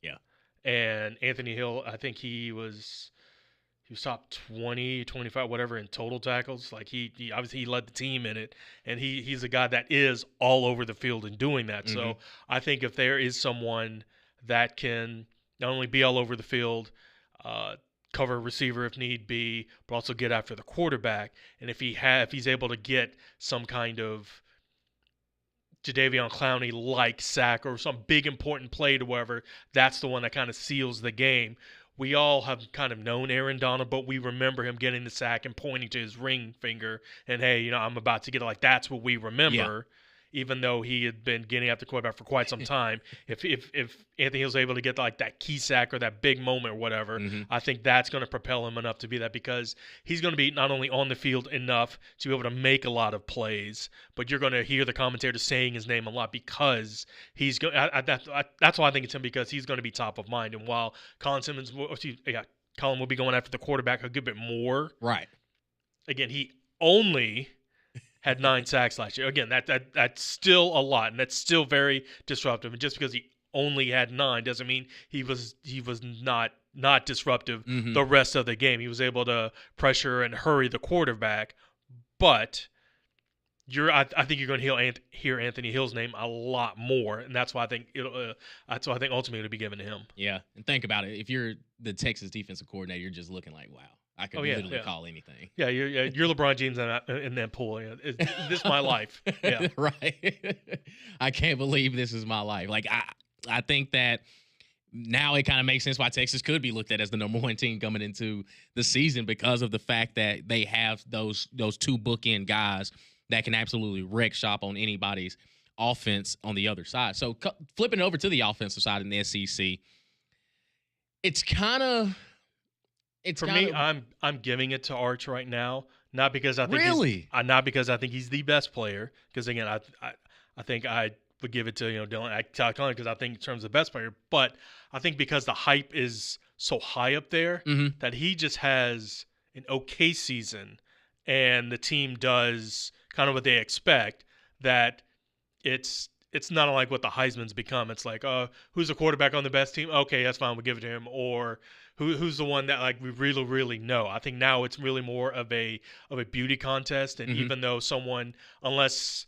Yeah. And Anthony Hill, I think he was top 20, 25, whatever in total tackles. Like he obviously he led the team in it, and he's a guy that is all over the field in doing that. So I think if there is someone that can not only be all over the field, cover a receiver if need be, but also get after the quarterback, and if he's able to get some kind of Jadeveon Clowney-like sack or some big important play to wherever, that's the one that kind of seals the game. We all have kind of known Aaron Donald, but we remember him getting the sack and pointing to his ring finger and, hey, I'm about to get it. Like, that's what we remember, even though he had been getting after quarterback for quite some time. If Anthony Hill's able to get, like, that key sack or that big moment or whatever, I think that's going to propel him enough to be that because he's going to be not only on the field enough to be able to make a lot of plays, but you're going to hear the commentators saying his name a lot because he's going. That's why I think it's him because he's going to be top of mind. And while Colin will be going after the quarterback a good bit more. Right. Again, he only had 9 sacks last year. Again, that's still a lot, and that's still very disruptive. And just because he only had 9 doesn't mean he was not disruptive the rest of the game. He was able to pressure and hurry the quarterback, but I think you're going to hear Anthony Hill's name a lot more, and that's why I think ultimately it'll be given to him. Yeah, and think about it. If you're the Texas defensive coordinator, you're just looking like, wow, I could literally call anything. Yeah, you're LeBron James in that pool. Yeah. This is my life. Yeah, right. I can't believe this is my life. Like I think that now it kind of makes sense why Texas could be looked at as the number 1 team coming into the season because of the fact that they have those 2 bookend guys that can absolutely wreck shop on anybody's offense on the other side. So flipping over to the offensive side in the SEC, it's kind of I'm giving it to Arch right now, not because I think really because I think he's the best player. Because again, I think I would give it to Dylan because I think in terms of best player, but I think because the hype is so high up there that he just has an okay season, and the team does kind of what they expect, that it's not like what the Heisman's become. It's like, who's the quarterback on the best team? Okay, that's fine. We'll give it to him. Or who's the one that like we really, really know? I think now it's really more of a beauty contest. And even though unless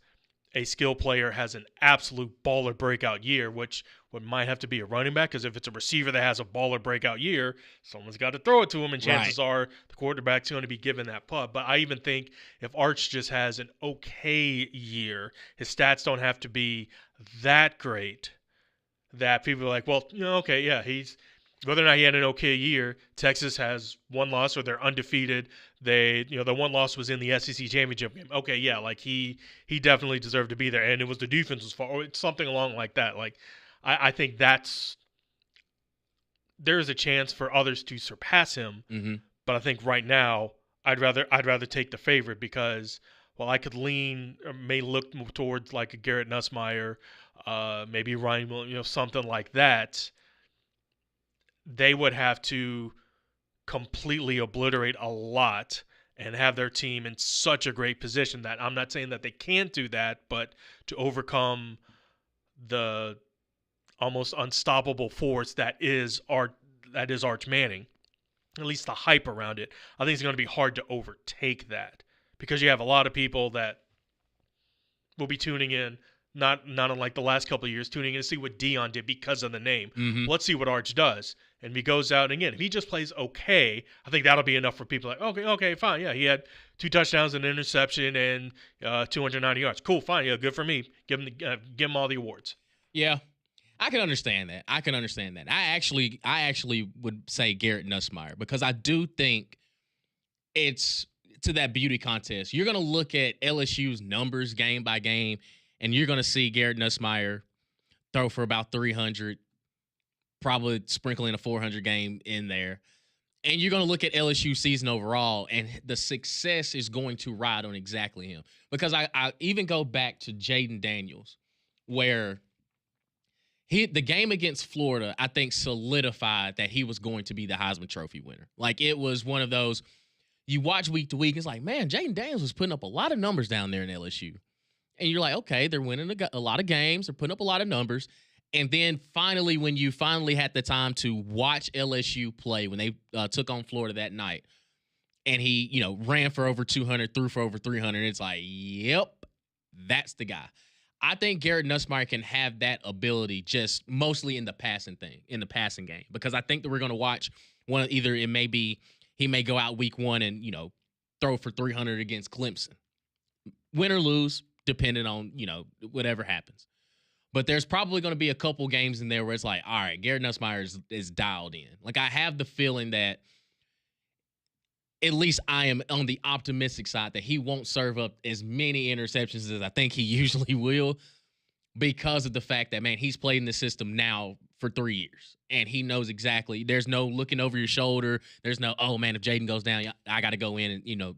a skill player has an absolute baller breakout year, which might have to be a running back, because if it's a receiver that has a baller breakout year, someone's got to throw it to him, and chances are the quarterback's going to be given that pub. But I even think if Arch just has an okay year, his stats don't have to be that great, that people are like, well, okay, yeah, he's whether or not he had an okay year. Texas has 1 loss, or they're undefeated. They, the 1 loss was in the SEC championship game. Okay, yeah, like he definitely deserved to be there, and it was the defense's fault, or something along like that. Like, I think there's a chance for others to surpass him, but I think right now I'd rather take the favorite because while I could lean or may look towards like a Garrett Nussmeier, maybe Ryan Williams, something like that, they would have to completely obliterate a lot and have their team in such a great position that I'm not saying that they can't do that, but to overcome the almost unstoppable force that is Arch Manning, at least the hype around it, I think it's going to be hard to overtake that because you have a lot of people that will be tuning in not unlike the last couple of years, tuning in to see what Dion did because of the name. Mm-hmm. Let's see what Arch does. And if he goes out, and again, if he just plays okay, I think that'll be enough for people like, okay, fine. Yeah, he had 2 touchdowns, an interception, and 290 yards. Cool, fine. Yeah, good for me. Give him all the awards. Yeah, I can understand that. I actually would say Garrett Nussmeier because I do think it's to that beauty contest. You're going to look at LSU's numbers game by game, and you're going to see Garrett Nussmeier throw for about 300, probably sprinkling a 400 game in there. And you're going to look at LSU season overall, and the success is going to ride on exactly him. Because I even go back to Jaden Daniels, where the game against Florida, I think, solidified that he was going to be the Heisman Trophy winner. Like, it was one of those, you watch week to week, it's like, man, Jaden Daniels was putting up a lot of numbers down there in LSU. And you're like, okay, they're winning a lot of games. They're putting up a lot of numbers. And then finally, when you finally had the time to watch LSU play, when they took on Florida that night, and he, ran for over 200, threw for over 300, it's like, yep, that's the guy. I think Garrett Nussmeier can have that ability just mostly in the passing game, because I think that we're going to watch either it may be he may go out week one and, throw for 300 against Clemson, win or lose, depending on, whatever happens. But there's probably going to be a couple games in there where it's like, all right, Garrett Nussmeier is dialed in. Like, I have the feeling that at least I am on the optimistic side that he won't serve up as many interceptions as I think he usually will, because of the fact that, man, he's played in the system now for 3 years, and he knows exactly. There's no looking over your shoulder. There's no, oh, man, if Jaden goes down, I got to go in and,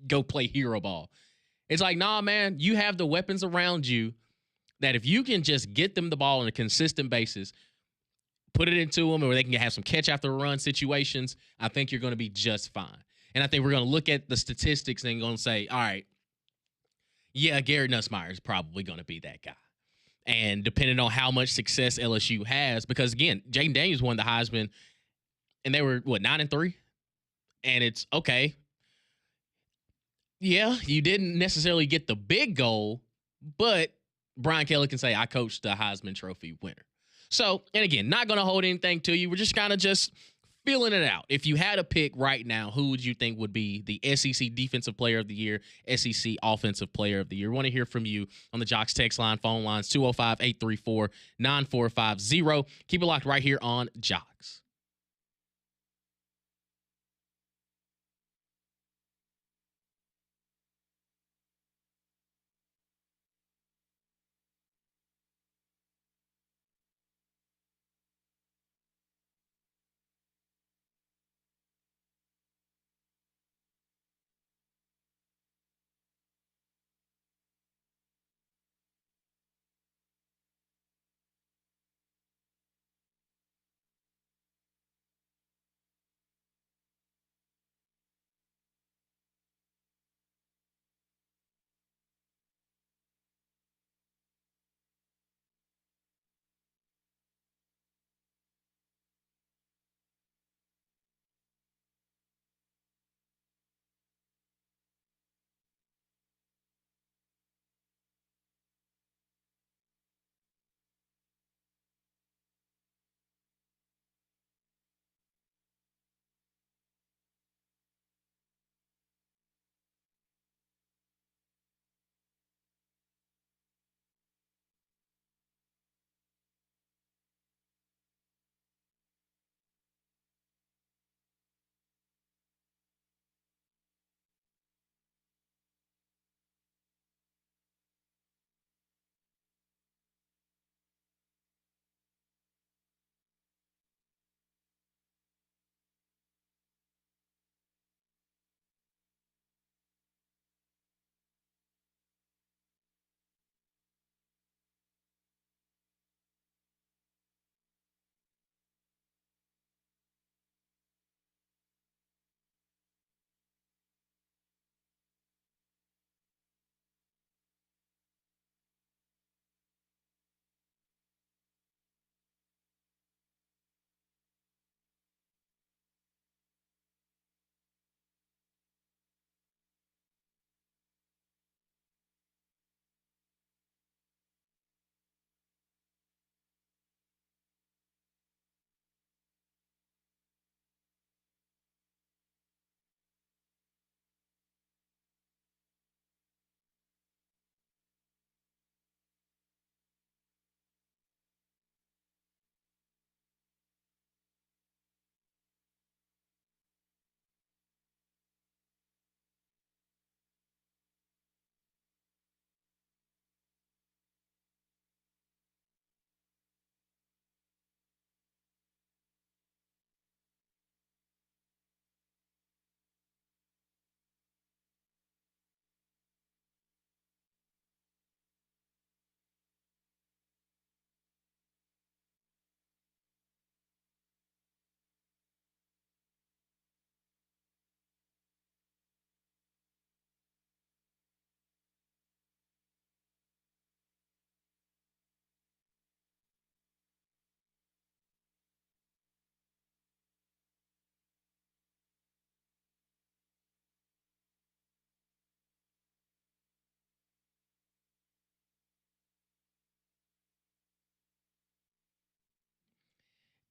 go play hero ball. It's like, nah, man, you have the weapons around you that if you can just get them the ball on a consistent basis, put it into them, or they can have some catch after run situations, I think you're going to be just fine. And I think we're going to look at the statistics and going to say, all right, yeah, Garrett Nussmeier is probably going to be that guy. And depending on how much success LSU has, because, again, Jaden Daniels won the Heisman, and they were, 9-3? And it's, okay, yeah, you didn't necessarily get the big goal, but Brian Kelly can say, I coached the Heisman Trophy winner. So, and again, not going to hold anything to you. We're just kind of just feeling it out. If you had a pick right now, who would you think would be the SEC Defensive Player of the Year, SEC Offensive Player of the Year? We want to hear from you on the Jox text line, phone lines, 205-834-9450. Keep it locked right here on Jox.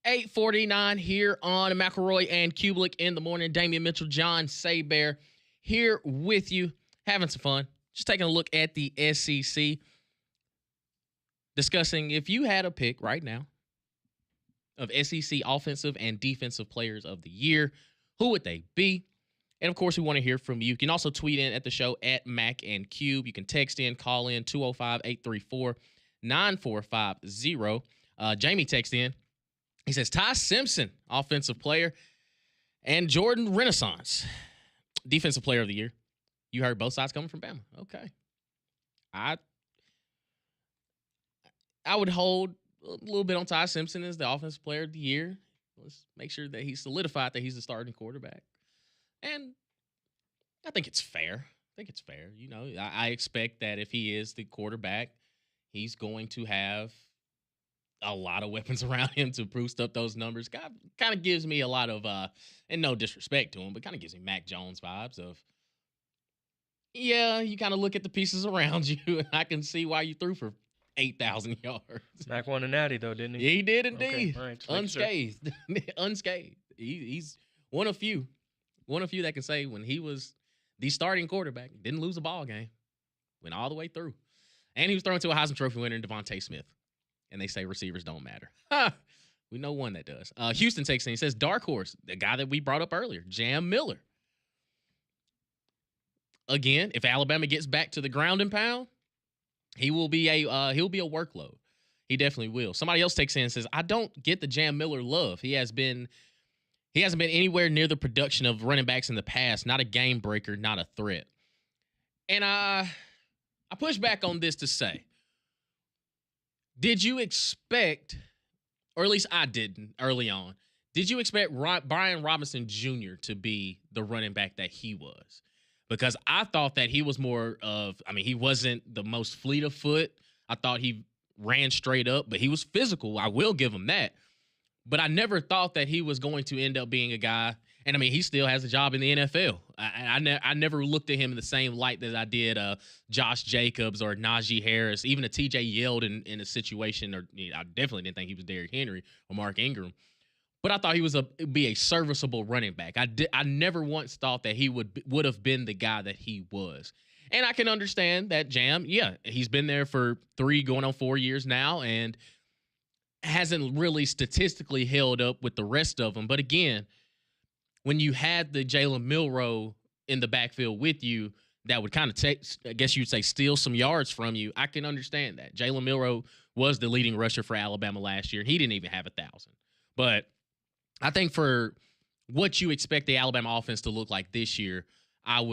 8:49 here on McElroy and Cubelic in the morning. Damian Mitchell, John Saybear here with you, having some fun. Just taking a look at the SEC, discussing if you had a pick right now of SEC offensive and defensive players of the year, who would they be? And, of course, we want to hear from you. You can also tweet in at the show at Mac and Cube. You can text in, call in, 205-834-9450. Jamie texts in. He says, Ty Simpson, offensive player, and Jordan Renaissance, defensive player of the year. You heard both sides coming from Bama. Okay. I would hold a little bit on Ty Simpson as the offensive player of the year. Let's make sure that he's solidified that he's the starting quarterback. And I think it's fair. You know, I expect that if he is the quarterback, he's going to have a lot of weapons around him to boost up those numbers. Kind of gives me a lot of, and no disrespect to him, but kind of gives me Mac Jones vibes of, yeah, you kind of look at the pieces around you, and I can see why you threw for 8,000 yards. Mac won a natty, though, didn't he? Yeah, he did indeed. Okay. All right, unscathed. Unscathed. He's one of few that can say when he was the starting quarterback, didn't lose a ball game, went all the way through. And he was thrown to a Heisman Trophy winner in Devontae Smith. And they say receivers don't matter. We know one that does. Houston takes in. He says, dark horse, the guy that we brought up earlier, Jam Miller. Again, if Alabama gets back to the ground and pound, he'll be a workload. He definitely will. Somebody else takes in and says, I don't get the Jam Miller love. He hasn't been anywhere near the production of running backs in the past. Not a game breaker, not a threat. And I push back on this to say, did you expect, or at least I didn't early on, did you expect Brian Robinson Jr. to be the running back that he was? Because I thought that he was more of, he wasn't the most fleet of foot. I thought he ran straight up, but he was physical. I will give him that. But I never thought that he was going to end up being a guy, and he still has a job in the NFL. I never looked at him in the same light that I did Josh Jacobs or Najee Harris, even a TJ Yeldon in a situation, or I definitely didn't think he was Derrick Henry or Mark Ingram. But I thought he was be a serviceable running back. I never once thought that he would have been the guy that he was. And I can understand that Jam, yeah, he's been there for 3 going on 4 years now and hasn't really statistically held up with the rest of them. But again, when you had the Jalen Milroe in the backfield with you, that would kind of take, I guess you'd say, steal some yards from you. I can understand that. Jalen Milroe was the leading rusher for Alabama last year, and he didn't even have 1,000. But I think for what you expect the Alabama offense to look like this year, I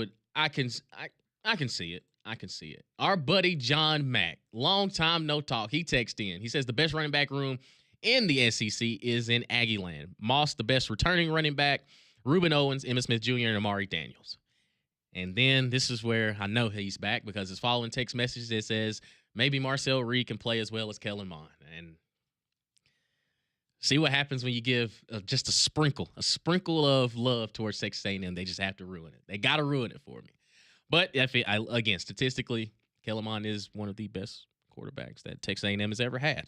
can see it. I can see it. Our buddy John Mack, long time no talk. He texted in. He says the best running back room in the SEC is in Aggieland. Moss, the best returning running back. Reuben Owens, Emmitt Smith Jr., and Amari Daniels. And then this is where I know he's back because his following text message that says maybe Marcel Reed can play as well as Kellen Mond. And see what happens when you give just a sprinkle of love towards Texas A&M. They just have to ruin it. They got to ruin it for me. But again, statistically, Kellen Mond is one of the best quarterbacks that Texas A&M has ever had.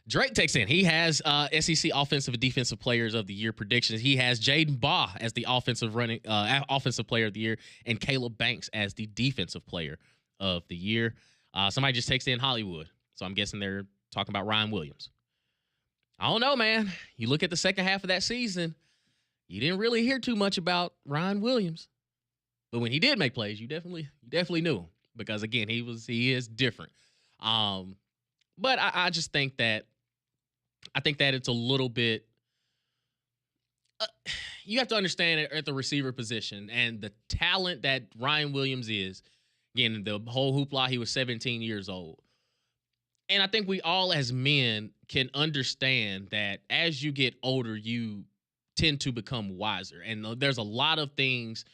Drake takes in. He has SEC Offensive and Defensive Players of the Year predictions. He has Jaden Baugh as the Offensive Player of the Year and Caleb Banks as the Defensive Player of the Year. Somebody just texted in Hollywood, so I'm guessing they're talking about Ryan Williams. I don't know, man. You look at the second half of that season, you didn't really hear too much about Ryan Williams. But when he did make plays, you definitely knew him because, again, he is different. But I just think that it's a little bit you have to understand it at the receiver position and the talent that Ryan Williams is. Again, the whole hoopla, he was 17 years old. And I think we all as men can understand that as you get older, you tend to become wiser. And there's a lot of things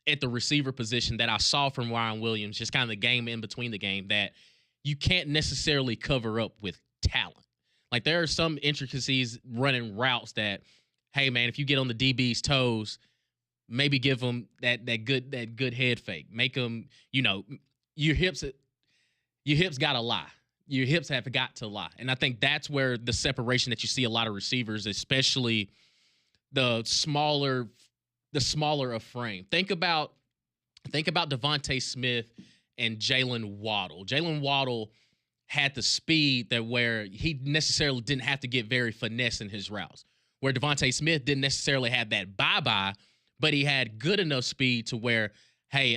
at the receiver position that I saw from Ryan Williams, just kind of the game in between the game, that you can't necessarily cover up with talent. Like there are some intricacies running routes that, hey man, if you get on the DB's toes, maybe give them that good head fake. Make them, your hips got to lie. your hips have got to lie. And I think that's where the separation that you see a lot of receivers, especially the smaller of frame. Think about Devontae Smith and Jalen Waddle. Jalen Waddle had the speed that where he necessarily didn't have to get very finesse in his routes. Where Devontae Smith didn't necessarily have that bye-bye, but he had good enough speed to where, hey,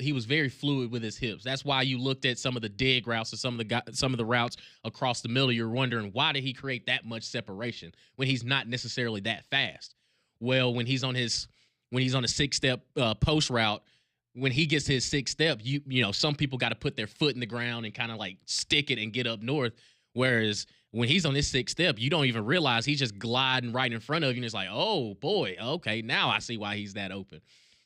he was very fluid with his hips. That's why you looked at some of the dig routes or some of the routes across the middle. You're wondering, why did he create that much separation when he's not necessarily that fast? Well, when he's on a 6-step post route, when he gets his 6th step, you know, some people got to put their foot in the ground and kind of like stick it and get up north. Whereas when he's on his 6th step, you don't even realize he's just gliding right in front of you. And it's like, oh boy, okay, now I see why he's that open.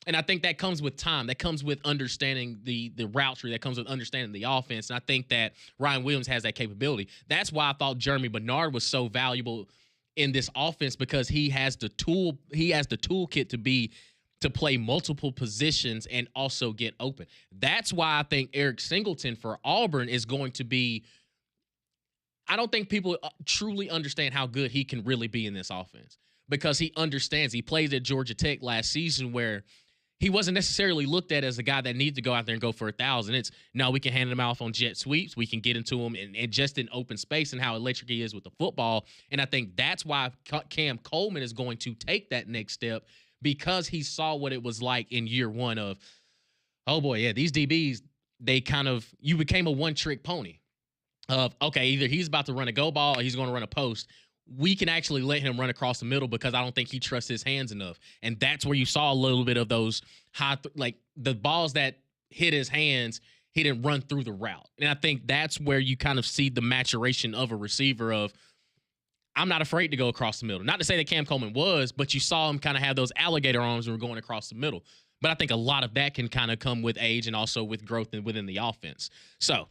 And I think that comes with time. That comes with understanding the route tree. That comes with understanding the offense. And I think that Ryan Williams has that capability. That's why I thought Jeremy Bernard was so valuable in this offense, because he has the toolkit to play multiple positions and also get open. That's why I think Eric Singleton for Auburn is going to be. I don't think people truly understand how good he can really be in this offense, because he understands. He played at Georgia Tech last season where he wasn't necessarily looked at as a guy that needs to go out there and go for 1,000. It's, no, we can hand him off on jet sweeps. We can get into him and just in open space, and how electric he is with the football. And I think that's why Cam Coleman is going to take that next step, because he saw what it was like in year one of, oh boy, yeah, these DBs, you became a one-trick pony of, okay, either he's about to run a go ball or he's going to run a post. We can actually let him run across the middle, because I don't think he trusts his hands enough. And that's where you saw a little bit of those like the balls that hit his hands, he didn't run through the route. And I think that's where you kind of see the maturation of a receiver of, I'm not afraid to go across the middle. Not to say that Cam Coleman was, but you saw him kind of have those alligator arms when we're going across the middle. But I think a lot of that can kind of come with age and also with growth within the offense. So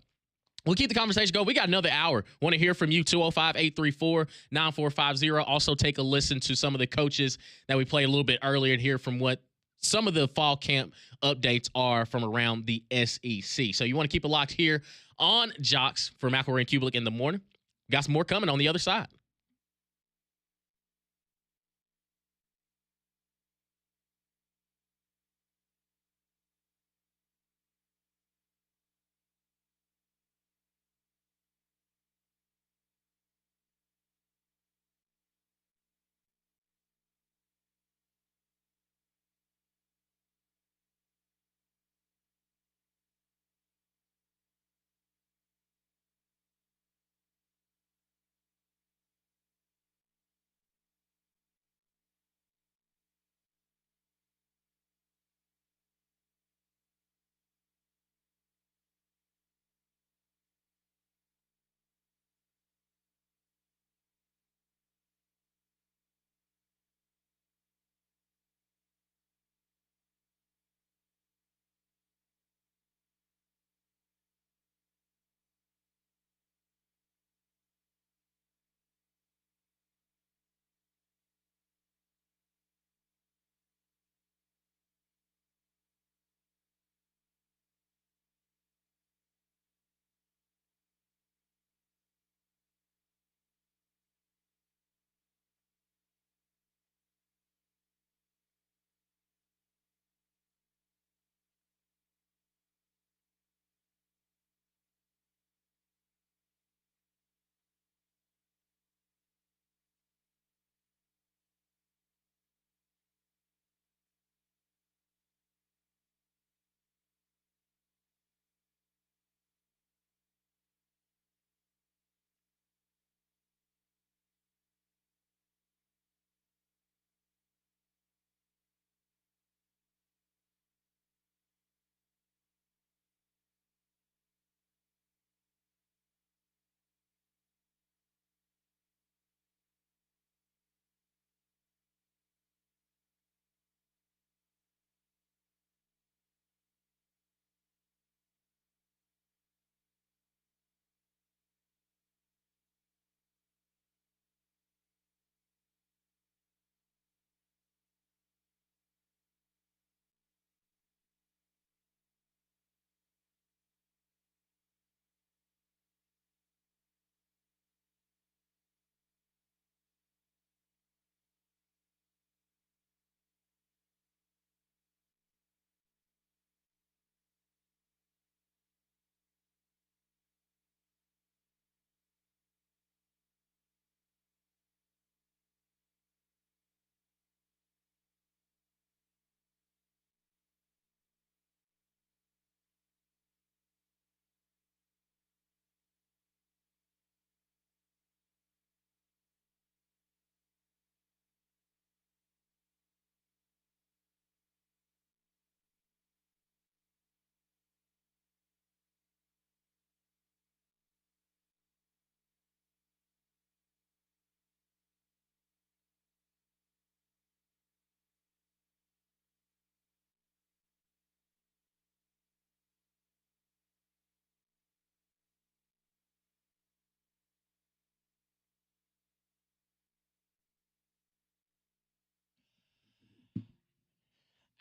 we'll keep the conversation going. We got another hour. Want to hear from you, 205-834-9450. Also take a listen to some of the coaches that we played a little bit earlier and hear from what some of the fall camp updates are from around the SEC. So you want to keep it locked here on Jox for McElroy and Cubelic in the morning. Got some more coming on the other side.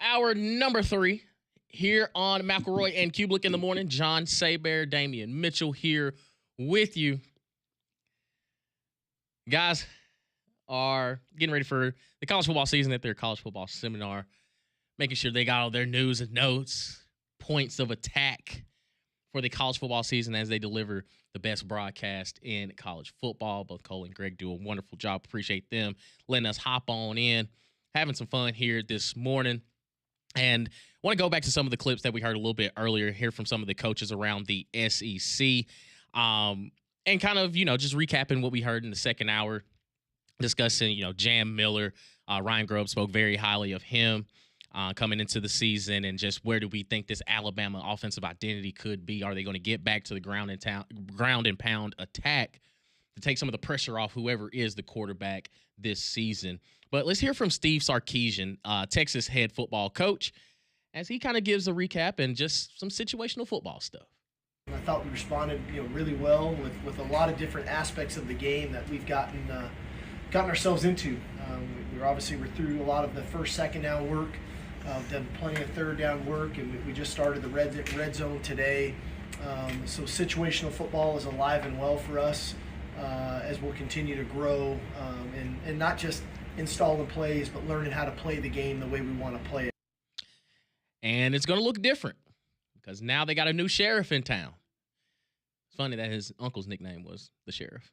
Hour number 3 here on McElroy and Cubelic in the morning. John Saber, Damian Mitchell here with you. Guys are getting ready for the college football season at their college football seminar, making sure they got all their news and notes, points of attack for the college football season as they deliver the best broadcast in college football. Both Cole and Greg do a wonderful job. Appreciate them letting us hop on in, having some fun here this morning. And I want to go back to some of the clips that we heard a little bit earlier, hear from some of the coaches around the SEC, and kind of, just recapping what we heard in the second hour, discussing, Jam Miller. Ryan Grubb spoke very highly of him coming into the season, and just where do we think this Alabama offensive identity could be? Are they going to get back to the ground and pound attack to take some of the pressure off whoever is the quarterback this season? But let's hear from Steve Sarkisian, Texas head football coach, as he kind of gives a recap and just some situational football stuff. I thought we responded, really well with a lot of different aspects of the game that we've gotten ourselves into. We're through a lot of the first, second down work, done plenty of third down work, and we just started the red zone today. So situational football is alive and well for us as we'll continue to grow and not just installing plays, but learning how to play the game the way we want to play it. And it's going to look different because now they got a new sheriff in town. It's funny that his uncle's nickname was the sheriff.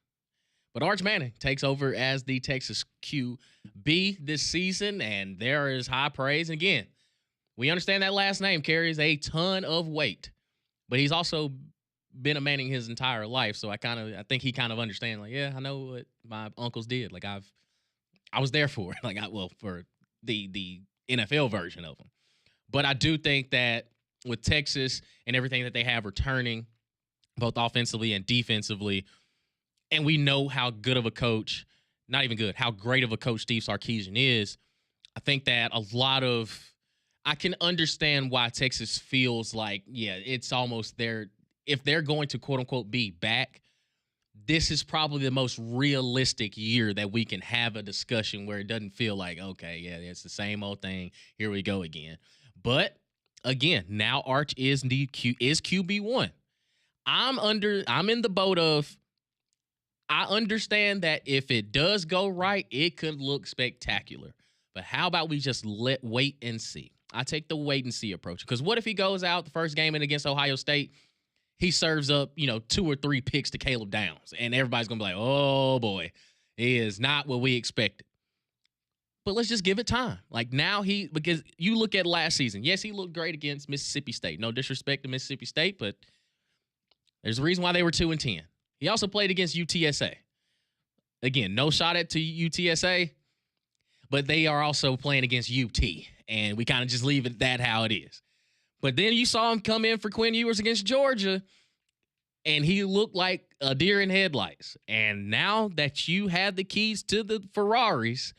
But Arch Manning takes over as the Texas QB this season, and there is high praise. And again, we understand that last name carries a ton of weight, but he's also been a Manning his entire life. So I think he kind of understands, I know what my uncles did. I was there for it. For the NFL version of them. But I do think that with Texas and everything that they have returning, both offensively and defensively, and we know how good of a coach, not even good, how great of a coach Steve Sarkisian is, I think that I can understand why Texas feels like, it's almost there. If they're going to, quote unquote, be back, this is probably the most realistic year that we can have a discussion where it doesn't feel like, it's the same old thing. Here we go again. But again, now Arch is QB1. I'm in the boat of, I understand that if it does go right, it could look spectacular. But how about we just wait and see? I take the wait and see approach. Because what if he goes out the first game against Ohio State, he serves up, 2 or 3 picks to Caleb Downs, and everybody's going to be like, oh, boy, he is not what we expected. But let's just give it time. Because you look at last season. Yes, he looked great against Mississippi State. No disrespect to Mississippi State, but there's a reason why they were 2-10. He also played against UTSA. Again, no shot at to UTSA, but they are also playing against UT, and we kind of just leave it that how it is. But then you saw him come in for Quinn Ewers against Georgia, and he looked like a deer in headlights. And now that you have the keys to the Ferraris,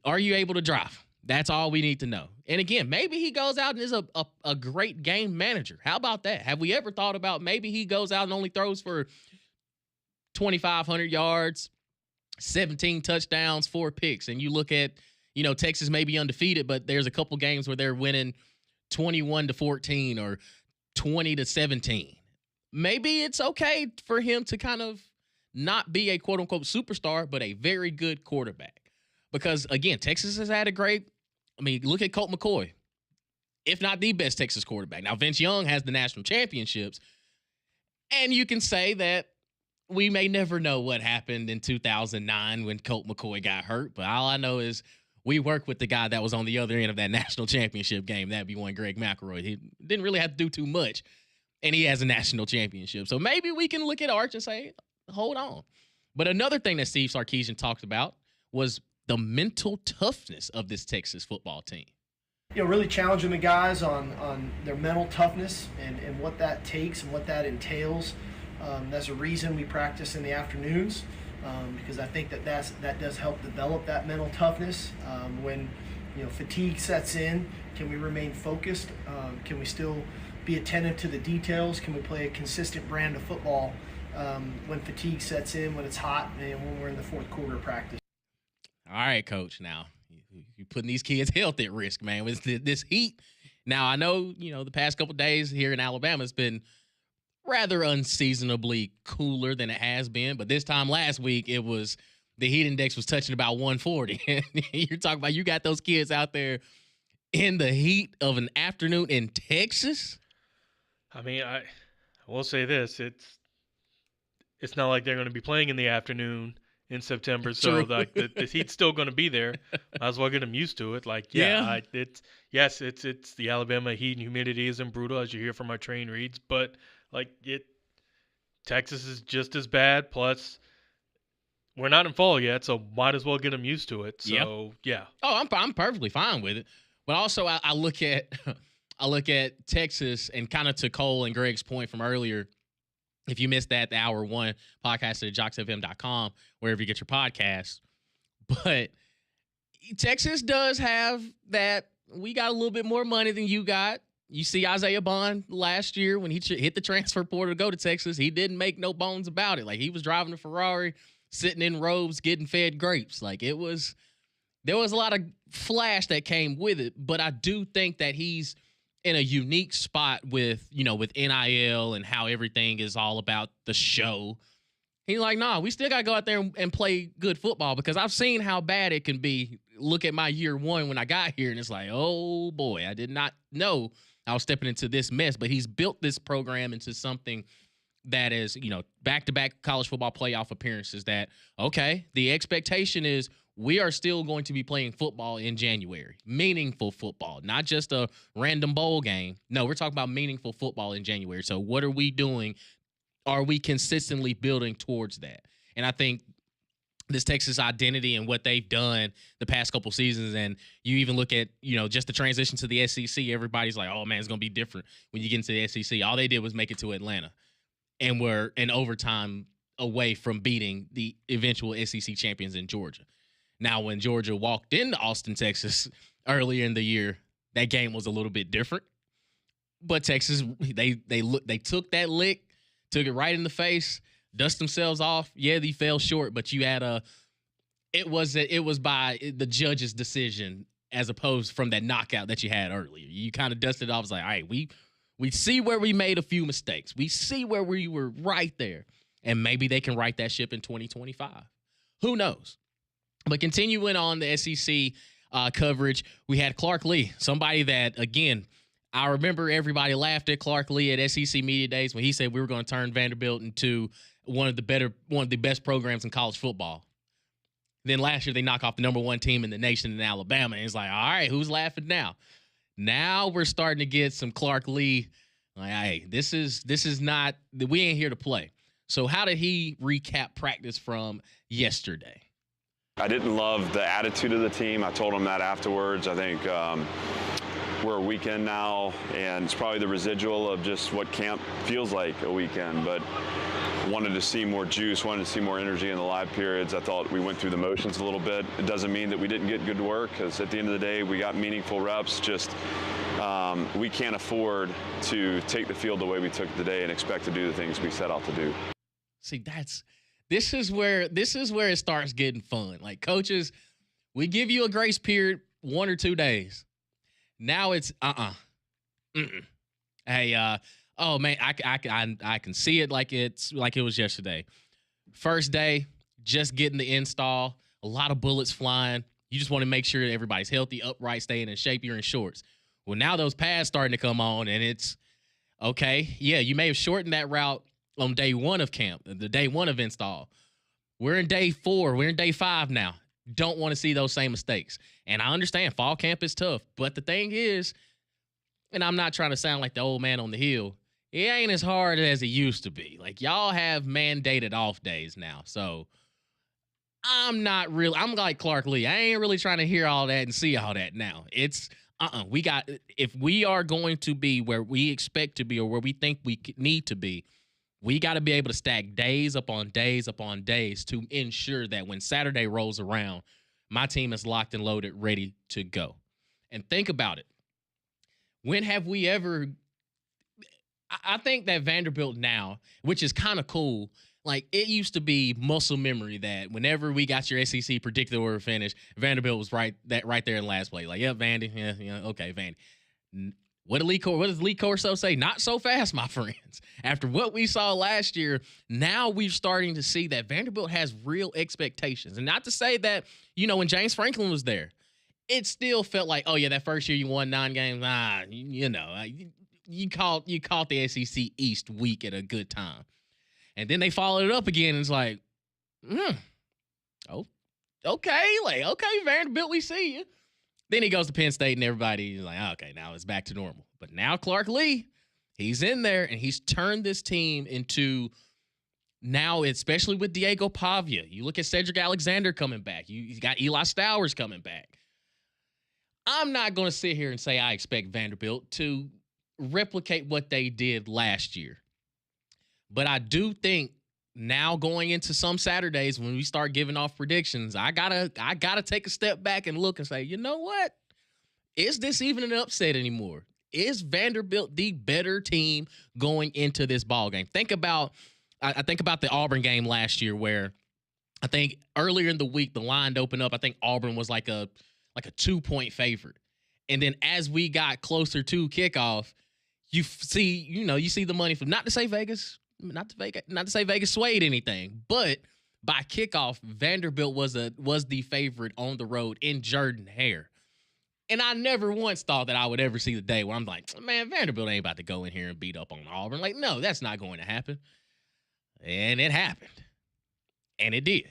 are you able to drive? That's all we need to know. And again, maybe he goes out and is a great game manager. How about that? Have we ever thought about maybe he goes out and only throws for 2,500 yards, 17 touchdowns, 4 picks, and you look at, Texas may be undefeated, but there's a couple games where they're winning 21-14 or 20-17. Maybe it's okay for him to kind of not be a quote unquote superstar, but a very good quarterback. Because again, Texas has had look at Colt McCoy, if not the best Texas quarterback. Now, Vince Young has the national championships, and you can say that we may never know what happened in 2009 when Colt McCoy got hurt, but all I know is we work with the guy that was on the other end of that national championship game. That'd be one Greg McElroy. He didn't really have to do too much, and he has a national championship. So maybe we can look at Arch and say, hold on. But another thing that Steve Sarkisian talked about was the mental toughness of this Texas football team. Really challenging the guys on their mental toughness and what that takes and what that entails. That's a reason we practice in the afternoons. Because I think that does help develop that mental toughness. When fatigue sets in, can we remain focused? Can we still be attentive to the details? Can we play a consistent brand of football when fatigue sets in, when it's hot, and when we're in the fourth quarter of practice? All right, Coach. Now You're putting these kids' health at risk, man. With this heat. Now, I know, the past couple of days here in Alabama, it's been rather unseasonably cooler than it has been. But this time last week, the heat index was touching about 140. And you're talking about you got those kids out there in the heat of an afternoon in Texas. I mean, I will say this: it's not like they're going to be playing in the afternoon in September, so like the heat's still going to be there. Might as well get them used to it. Like, it's the Alabama heat and humidity isn't brutal as you hear from our train reads, but like Texas is just as bad. Plus, we're not in fall yet, so might as well get them used to it. So yeah. Oh, I'm perfectly fine with it. But also, I look at Texas, and kind of to Cole and Greg's point from earlier. If you missed that, the Hour 1 podcast at joxfm.com, wherever you get your podcasts. But Texas does have that. We got a little bit more money than you got. You see Isaiah Bond last year when he hit the transfer portal to go to Texas. He didn't make no bones about it. Like, he was driving a Ferrari, sitting in robes, getting fed grapes. Like, there was a lot of flash that came with it. But I do think that he's in a unique spot with NIL and how everything is all about the show. He's like, nah, we still got to go out there and play good football, because I've seen how bad it can be. Look at my year one when I got here, and it's like, oh boy, I did not know I was stepping into this mess. But he's built this program into something that is, back-to-back college football playoff appearances that, okay, the expectation is we are still going to be playing football in January. Meaningful football, not just a random bowl game. No, we're talking about meaningful football in January. So what are we doing? Are we consistently building towards that? And I think this Texas identity and what they've done the past couple seasons, and you even look at, just the transition to the SEC, everybody's like, oh, man, it's going to be different when you get into the SEC. All they did was make it to Atlanta, and we're in overtime away from beating the eventual SEC champions in Georgia. Now, when Georgia walked into Austin, Texas earlier in the year, that game was a little bit different. But Texas, they took that lick, took it right in the face, dust themselves off. Yeah, they fell short, but you had it was by the judge's decision as opposed from that knockout that you had earlier. You kind of dusted it off. It's like, all right, we see where we made a few mistakes. We see where we were right there. And maybe they can right that ship in 2025. Who knows? But continuing on the SEC coverage, we had Clark Lee, somebody that, again, I remember everybody laughed at Clark Lee at SEC Media Days when he said we were going to turn Vanderbilt into one of the best programs in college football. Then last year they knock off the number one team in the nation in Alabama, and it's like, all right, who's laughing now? Now we're starting to get some Clark Lee. Like, hey, this is not, we ain't here to play. So how did he recap practice from yesterday? I didn't love the attitude of the team. I told him that afterwards. I think we're a weekend now, and it's probably the residual of just what camp feels like a weekend. But wanted to see more juice, wanted to see more energy in the live periods. I thought we went through the motions a little bit. It doesn't mean that we didn't get good work, because at the end of the day, we got meaningful reps. Just we can't afford to take the field the way we took it today and expect to do the things we set out to do. See, this is where it starts getting fun. Like, coaches, we give you a grace period 1 or 2 days. Now it's Hey, oh man, I can see it like it was yesterday. First day, just getting the install, a lot of bullets flying. You just want to make sure that everybody's healthy, upright, staying in shape. You're in shorts. Well, now those pads starting to come on, and it's okay. Yeah, you may have shortened that route on day one of camp, the day one of install. We're in day 4. We're in day 5 now. Don't want to see those same mistakes. And I understand fall camp is tough, but the thing is, and I'm not trying to sound like the old man on the hill, it ain't as hard as it used to be. Like, y'all have mandated off days now. So I'm like Clark Lee. I ain't really trying to hear all that and see all that now. It's if we are going to be where we expect to be or where we think we need to be, we got to be able to stack days upon days upon days to ensure that when Saturday rolls around, my team is locked and loaded, ready to go. And think about it. When have we ever – I think that Vanderbilt now, which is kind of cool, Like, it used to be muscle memory that whenever we got your SEC predicted order finish, Vanderbilt was right there in last place. Like, yep, Vandy. Yeah, okay, Vandy. What does Lee Corso say? Not so fast, my friends. After what we saw last year, now we're starting to see that Vanderbilt has real expectations. And not to say that, when James Franklin was there, it still felt like, oh, yeah, that first year you won 9 games. You caught the SEC East weak at a good time. And then they followed it up again, and it's like, okay, Vanderbilt, we see you. Then he goes to Penn State, and everybody's like, oh, okay, now it's back to normal. But now Clark Lee, he's in there, and he's turned this team into now, especially with Diego Pavia. You look at Cedric Alexander coming back. You got Eli Stowers coming back. I'm not going to sit here and say I expect Vanderbilt to replicate what they did last year. But I do think now going into some Saturdays when we start giving off predictions, I gotta take a step back and look and say, you know what? Is this even an upset anymore? Is Vanderbilt the better team going into this ball game? I think about the Auburn game last year where I think earlier in the week the line opened up. I think Auburn was like a 2-point favorite. And then as we got closer to kickoff, you see the money from not to say Vegas swayed anything, but by kickoff, Vanderbilt was the favorite on the road in Jordan-Hare. And I never once thought that I would ever see the day where I'm like, man, Vanderbilt ain't about to go in here and beat up on Auburn. Like, no, that's not going to happen. And it happened. And it did.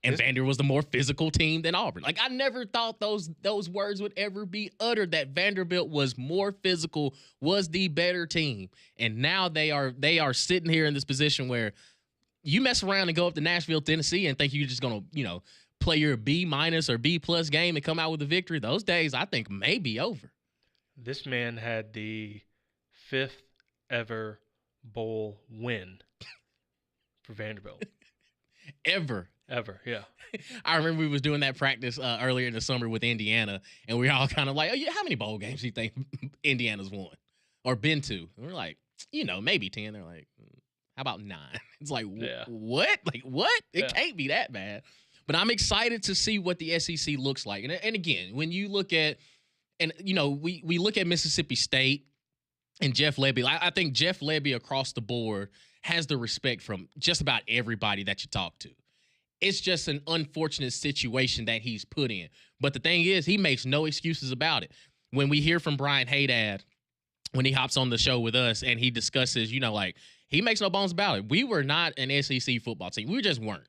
And Vanderbilt was the more physical team than Auburn. Like, I never thought those words would ever be uttered, that Vanderbilt was more physical, was the better team. And now they are sitting here in this position where you mess around and go up to Nashville, Tennessee, and think you're just going to, play your B- or B+ game and come out with a victory. Those days, I think, may be over. This man had the 5th ever bowl win for Vanderbilt. Ever, yeah. I remember we was doing that practice earlier in the summer with Indiana, and we were all kind of like, oh, yeah, how many bowl games do you think Indiana's won or been to? And we're like, maybe 10. They're like, how about 9? It's like, what? Like, what? It can't be that bad. But I'm excited to see what the SEC looks like. And again, when you look at, we look at Mississippi State and Jeff Lebby. I think Jeff Lebby across the board has the respect from just about everybody that you talk to. It's just an unfortunate situation that he's put in. But the thing is, he makes no excuses about it. When we hear from Brian Haydad, when he hops on the show with us and he discusses, he makes no bones about it. We were not an SEC football team. We just weren't.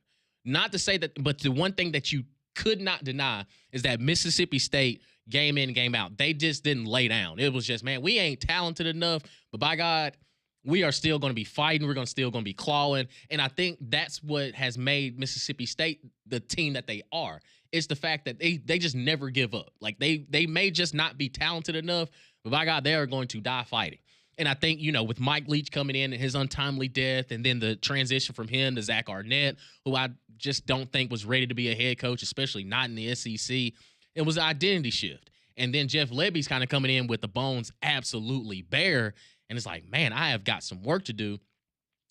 Not to say that, but the one thing that you could not deny is that Mississippi State, game in, game out, they just didn't lay down. It was just, man, we ain't talented enough, but by God, we are still going to be fighting. We're still going to be clawing. And I think that's what has made Mississippi State the team that they are. It's the fact that they just never give up. Like, they may just not be talented enough, but by God, they are going to die fighting. And I think, with Mike Leach coming in and his untimely death, and then the transition from him to Zach Arnett, who I just don't think was ready to be a head coach, especially not in the SEC, it was an identity shift. And then Jeff Lebby's kind of coming in with the bones absolutely bare. And it's like, man, I have got some work to do.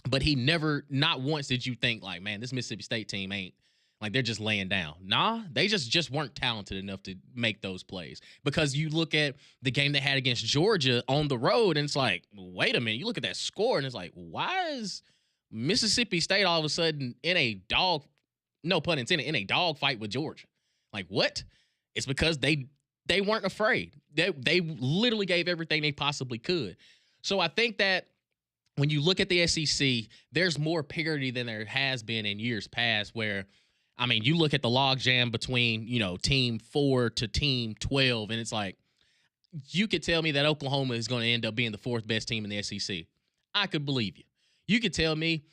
But he never, not once did you think like, man, this Mississippi State team ain't, like, they're just laying down. Nah, they just weren't talented enough to make those plays. Because you look at the game they had against Georgia on the road, and it's like, wait a minute. You look at that score, and it's like, why is Mississippi State all of a sudden in a dog, no pun intended, in a dog fight with Georgia? Like, what? It's because they weren't afraid. They literally gave everything they possibly could. So I think that when you look at the SEC, there's more parity than there has been in years past where, I mean, you look at the logjam between, team 4 to team 12, and it's like, you could tell me that Oklahoma is going to end up being the 4th best team in the SEC. I could believe you. You could tell me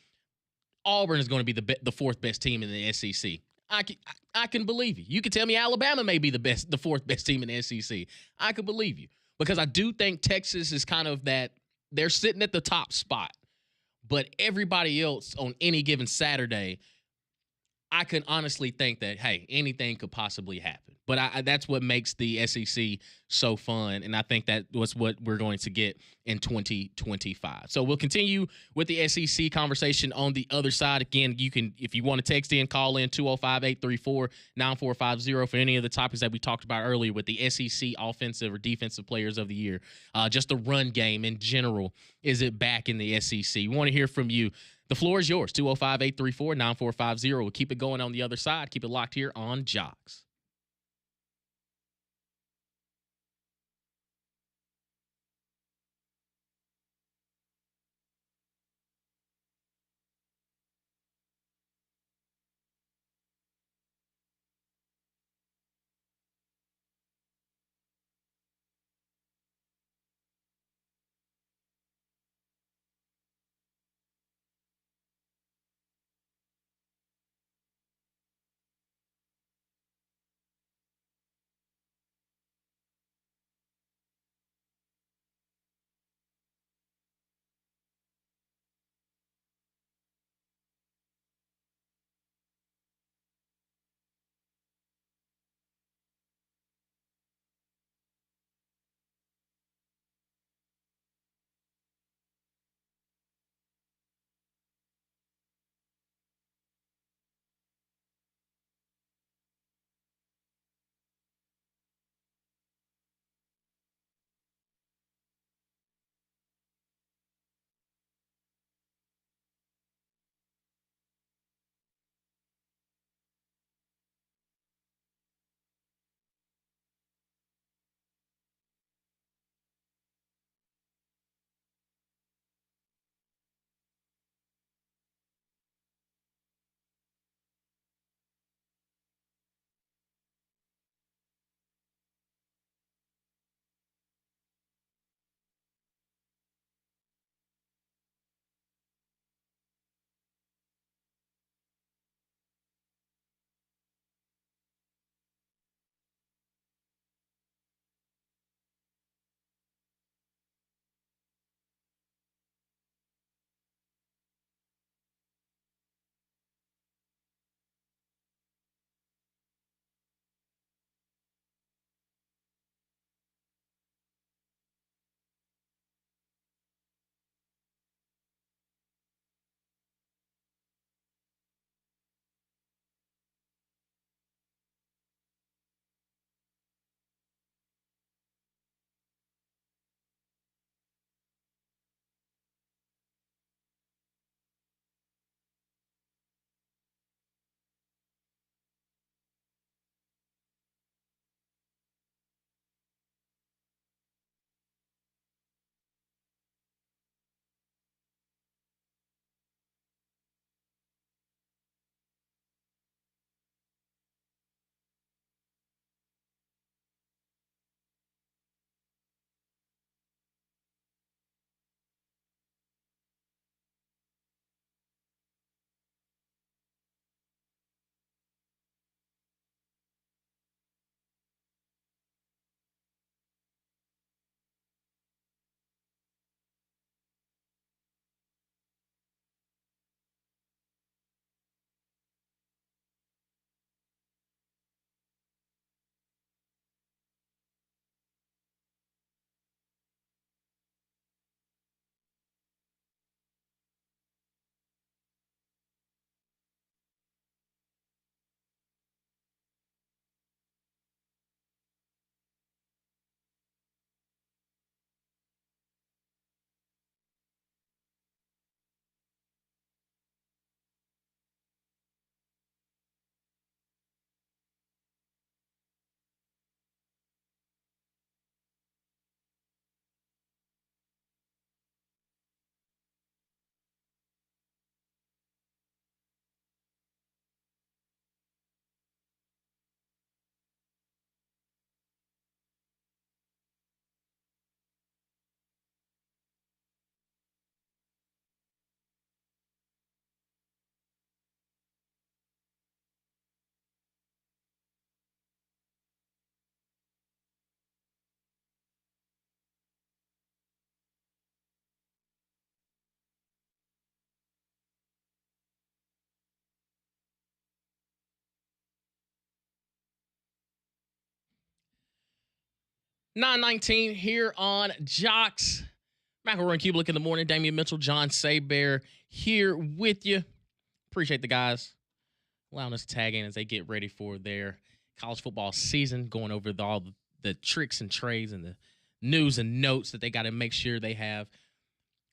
Auburn is going to be the 4th best team in the SEC. I can believe you. You could tell me Alabama may be the 4th best team in the SEC. I could believe you. Because I do think Texas is kind of that, they're sitting at the top spot. But everybody else on any given Saturday, I can honestly think that, hey, anything could possibly happen. But that's what makes the SEC so fun, and I think that was what we're going to get in 2025. So we'll continue with the SEC conversation on the other side. Again, you can, if you want to text in, call in 205-834-9450 for any of the topics that we talked about earlier with the SEC offensive or defensive players of the year. Just the run game in general, is it back in the SEC? We want to hear from you. The floor is yours, 205-834-9450. We'll keep it going on the other side. Keep it locked here on Jox. 9:19 here on Jox. McElroy and Cubelic in the morning. Damian Mitchell, John Saybear here with you. Appreciate the guys allowing us to tag in as they get ready for their college football season, going over all the tricks and trades and the news and notes that they got to make sure they have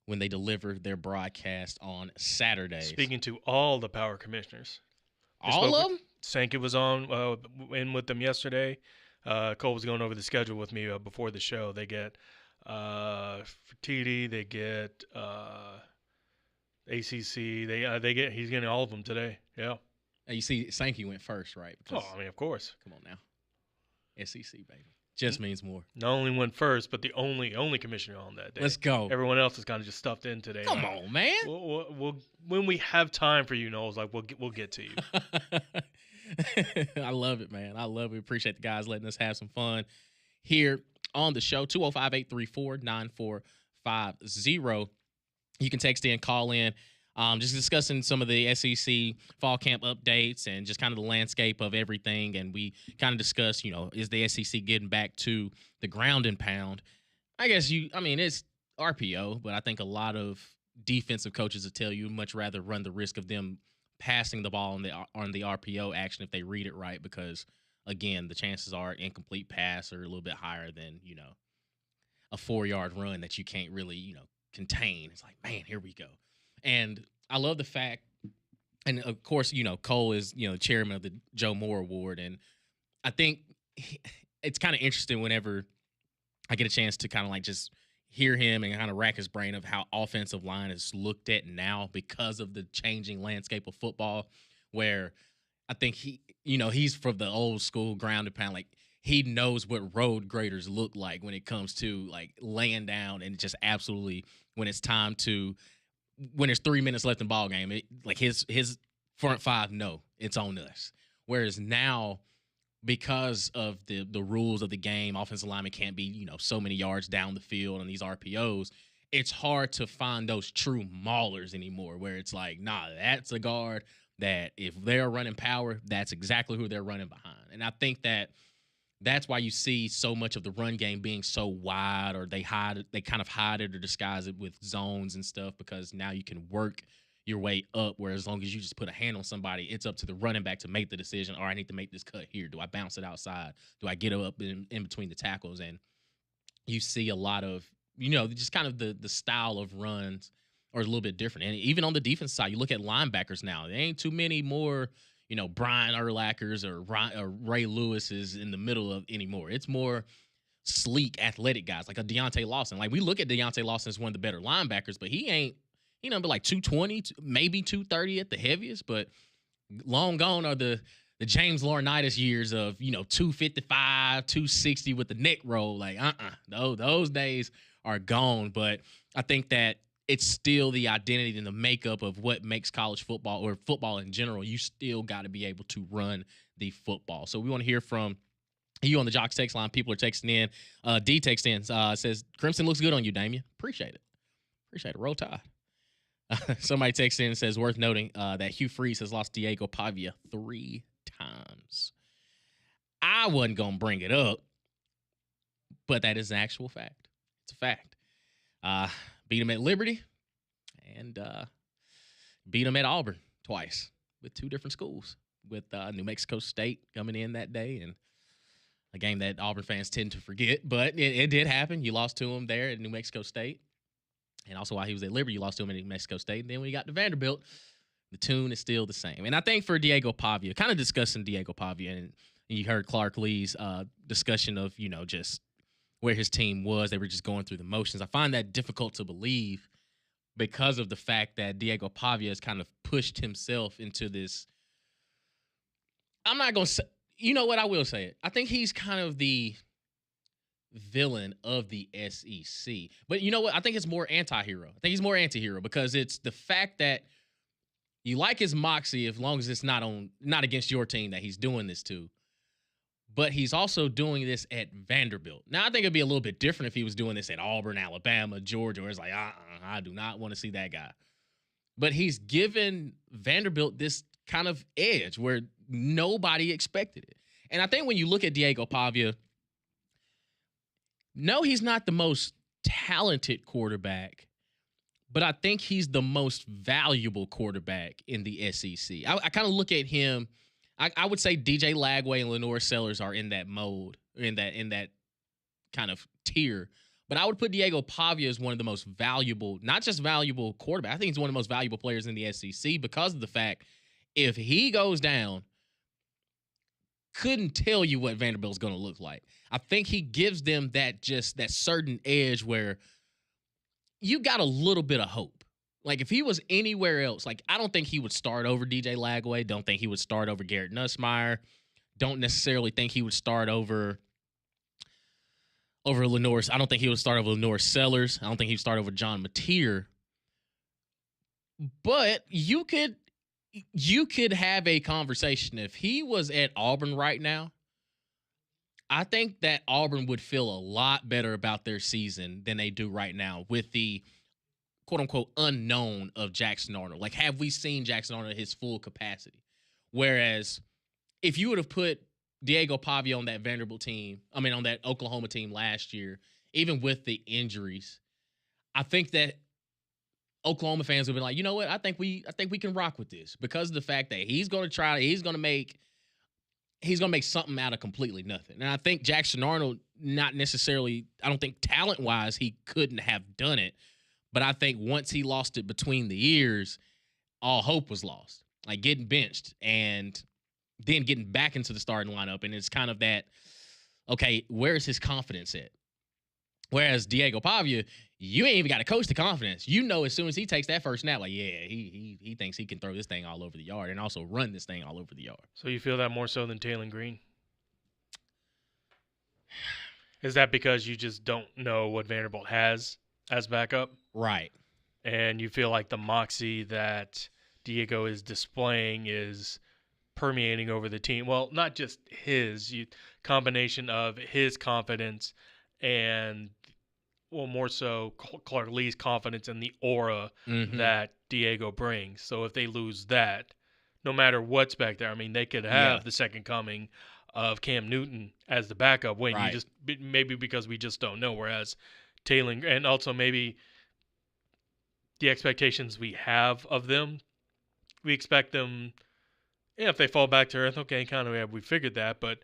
when they deliver their broadcast on Saturdays. Speaking to all the power commissioners. All of them? Sankey was on in with them yesterday. Cole was going over the schedule with me before the show. They get for TD, they get ACC. They get. He's getting all of them today. Yeah. You see, Sankey went first, right? Because, I mean, of course. Come on now, SEC baby, just means more. Not only went first, but the only commissioner on that day. Let's go. Everyone else is kind of just stuffed in today. Come on, man. We'll when we have time for you, Knowles, like we'll get to you. I love it, man. I love it. Appreciate the guys letting us have some fun here on the show. 205-834-9450. You can text in, call in. Just discussing some of the SEC fall camp updates and just kind of the landscape of everything. And we kind of discussed, is the SEC getting back to the ground and pound? I guess it's RPO, but I think a lot of defensive coaches will tell you much rather run the risk of them passing the ball on the RPO action if they read it right, because, again, the chances are incomplete pass are a little bit higher than, a 4-yard run that you can't really, contain. It's like, man, here we go. And I love the fact, and of course, Cole is, chairman of the Joe Moore Award. And I think it's kind of interesting whenever I get a chance to kind of like just hear him and kind of rack his brain of how offensive line is looked at now because of the changing landscape of football, where I think he's from the old school ground and pound. Like, he knows what road graders look like when it comes to like laying down and just absolutely when it's time to, when there's 3 minutes left in the ball game, his front five know it's on us. Whereas now, because of the rules of the game, offensive linemen can't be, so many yards down the field on these RPOs. It's hard to find those true maulers anymore, where it's like, nah, that's a guard that if they're running power, that's exactly who they're running behind. And I think that's why you see so much of the run game being so wide, or they kind of hide it or disguise it with zones and stuff, because now you can work your way up, where as long as you just put a hand on somebody, it's up to the running back to make the decision, or I need to make this cut here. Do I bounce it outside? Do I get up in between the tackles? And you see a lot of, just kind of the style of runs are a little bit different. And even on the defense side, you look at linebackers now. There ain't too many more Brian Urlachers or Ray Lewis's in the middle of anymore. It's more sleek, athletic guys like a Deontay Lawson. Like, we look at Deontay Lawson as one of the better linebackers, but he ain't, but like 220, maybe 230 at the heaviest. But long gone are the James Laurinaitis years of, 255, 260 with the neck roll. Like, those days are gone. But I think that it's still the identity and the makeup of what makes college football, or football in general. You still got to be able to run the football. So we want to hear from you on the Jox text line. People are texting in. D texts in, says, Crimson looks good on you, Damien. Appreciate it. Roll Tide. Somebody texts in and says, worth noting that Hugh Freeze has lost Diego Pavia 3 times. I wasn't going to bring it up, but that is an actual fact. It's a fact. Beat him at Liberty and beat him at Auburn twice with 2 different schools, with New Mexico State coming in that day, and a game that Auburn fans tend to forget, but it did happen. You lost to him there at New Mexico State. And also while he was at Liberty, you lost to him at New Mexico State. And then when you got to Vanderbilt, the tune is still the same. And I think for Diego Pavia, kind of discussing Diego Pavia, and you heard Clark Lee's discussion of, just where his team was. They were just going through the motions. I find that difficult to believe because of the fact that Diego Pavia has kind of pushed himself into this. I'm not going to say, I will say it. I think he's kind of the villain of the SEC. But you know what? I think it's more anti-hero. I think he's more anti-hero because it's the fact that you like his moxie as long as it's not against your team that he's doing this to. But he's also doing this at Vanderbilt. Now, I think it'd be a little bit different if he was doing this at Auburn, Alabama, Georgia, where it's like, I do not want to see that guy. But he's given Vanderbilt this kind of edge where nobody expected it. And I think when you look at Diego Pavia, no, he's not the most talented quarterback, but I think he's the most valuable quarterback in the SEC. I kind of look at him. I would say DJ Lagway and Lenore Sellers are in that mode, in that kind of tier. But I would put Diego Pavia as one of the most valuable, not just valuable quarterback. I think he's one of the most valuable players in the SEC because of the fact if he goes down, couldn't tell you what Vanderbilt's going to look like. I think he gives them that certain edge where you got a little bit of hope. Like if he was anywhere else, like I don't think he would start over DJ Lagway. Don't think he would start over Garrett Nussmeier. Don't necessarily think he would start over Lenore. I don't think he would start over Lenore Sellers. I don't think he would start over John Mateer. But you could have a conversation. If he was at Auburn right now, I think that Auburn would feel a lot better about their season than they do right now with the quote-unquote unknown of Jackson Arnold. Like, have we seen Jackson Arnold at his full capacity? Whereas if you would have put Diego Pavia on that Vanderbilt team, on that Oklahoma team last year, even with the injuries, I think that Oklahoma fans would be like, you know what? I think we can rock with this because of the fact that he's going to make something out of completely nothing. And I think Jackson Arnold, not necessarily, I don't think talent-wise he couldn't have done it, but I think once he lost it between the ears, all hope was lost. Like getting benched and then getting back into the starting lineup, and it's kind of that, okay, where's his confidence at? Whereas Diego Pavia, you ain't even got to coach the confidence. You know, as soon as he takes that first snap, like, yeah, he thinks he can throw this thing all over the yard and also run this thing all over the yard. So you feel that more so than Taylor Green? Is that because you just don't know what Vanderbilt has as backup? Right. And you feel like the moxie that Diego is displaying is permeating over the team. Well, not just his combination of his confidence and, well, more so Clark Lee's confidence in the aura that Diego brings. So if they lose that, no matter what's back there, they could have the second coming of Cam Newton as the backup when you just maybe because we just don't know. Whereas Taylor, and also maybe the expectations we have of them, we expect them. Yeah, if they fall back to earth, okay, kind of we figured that, but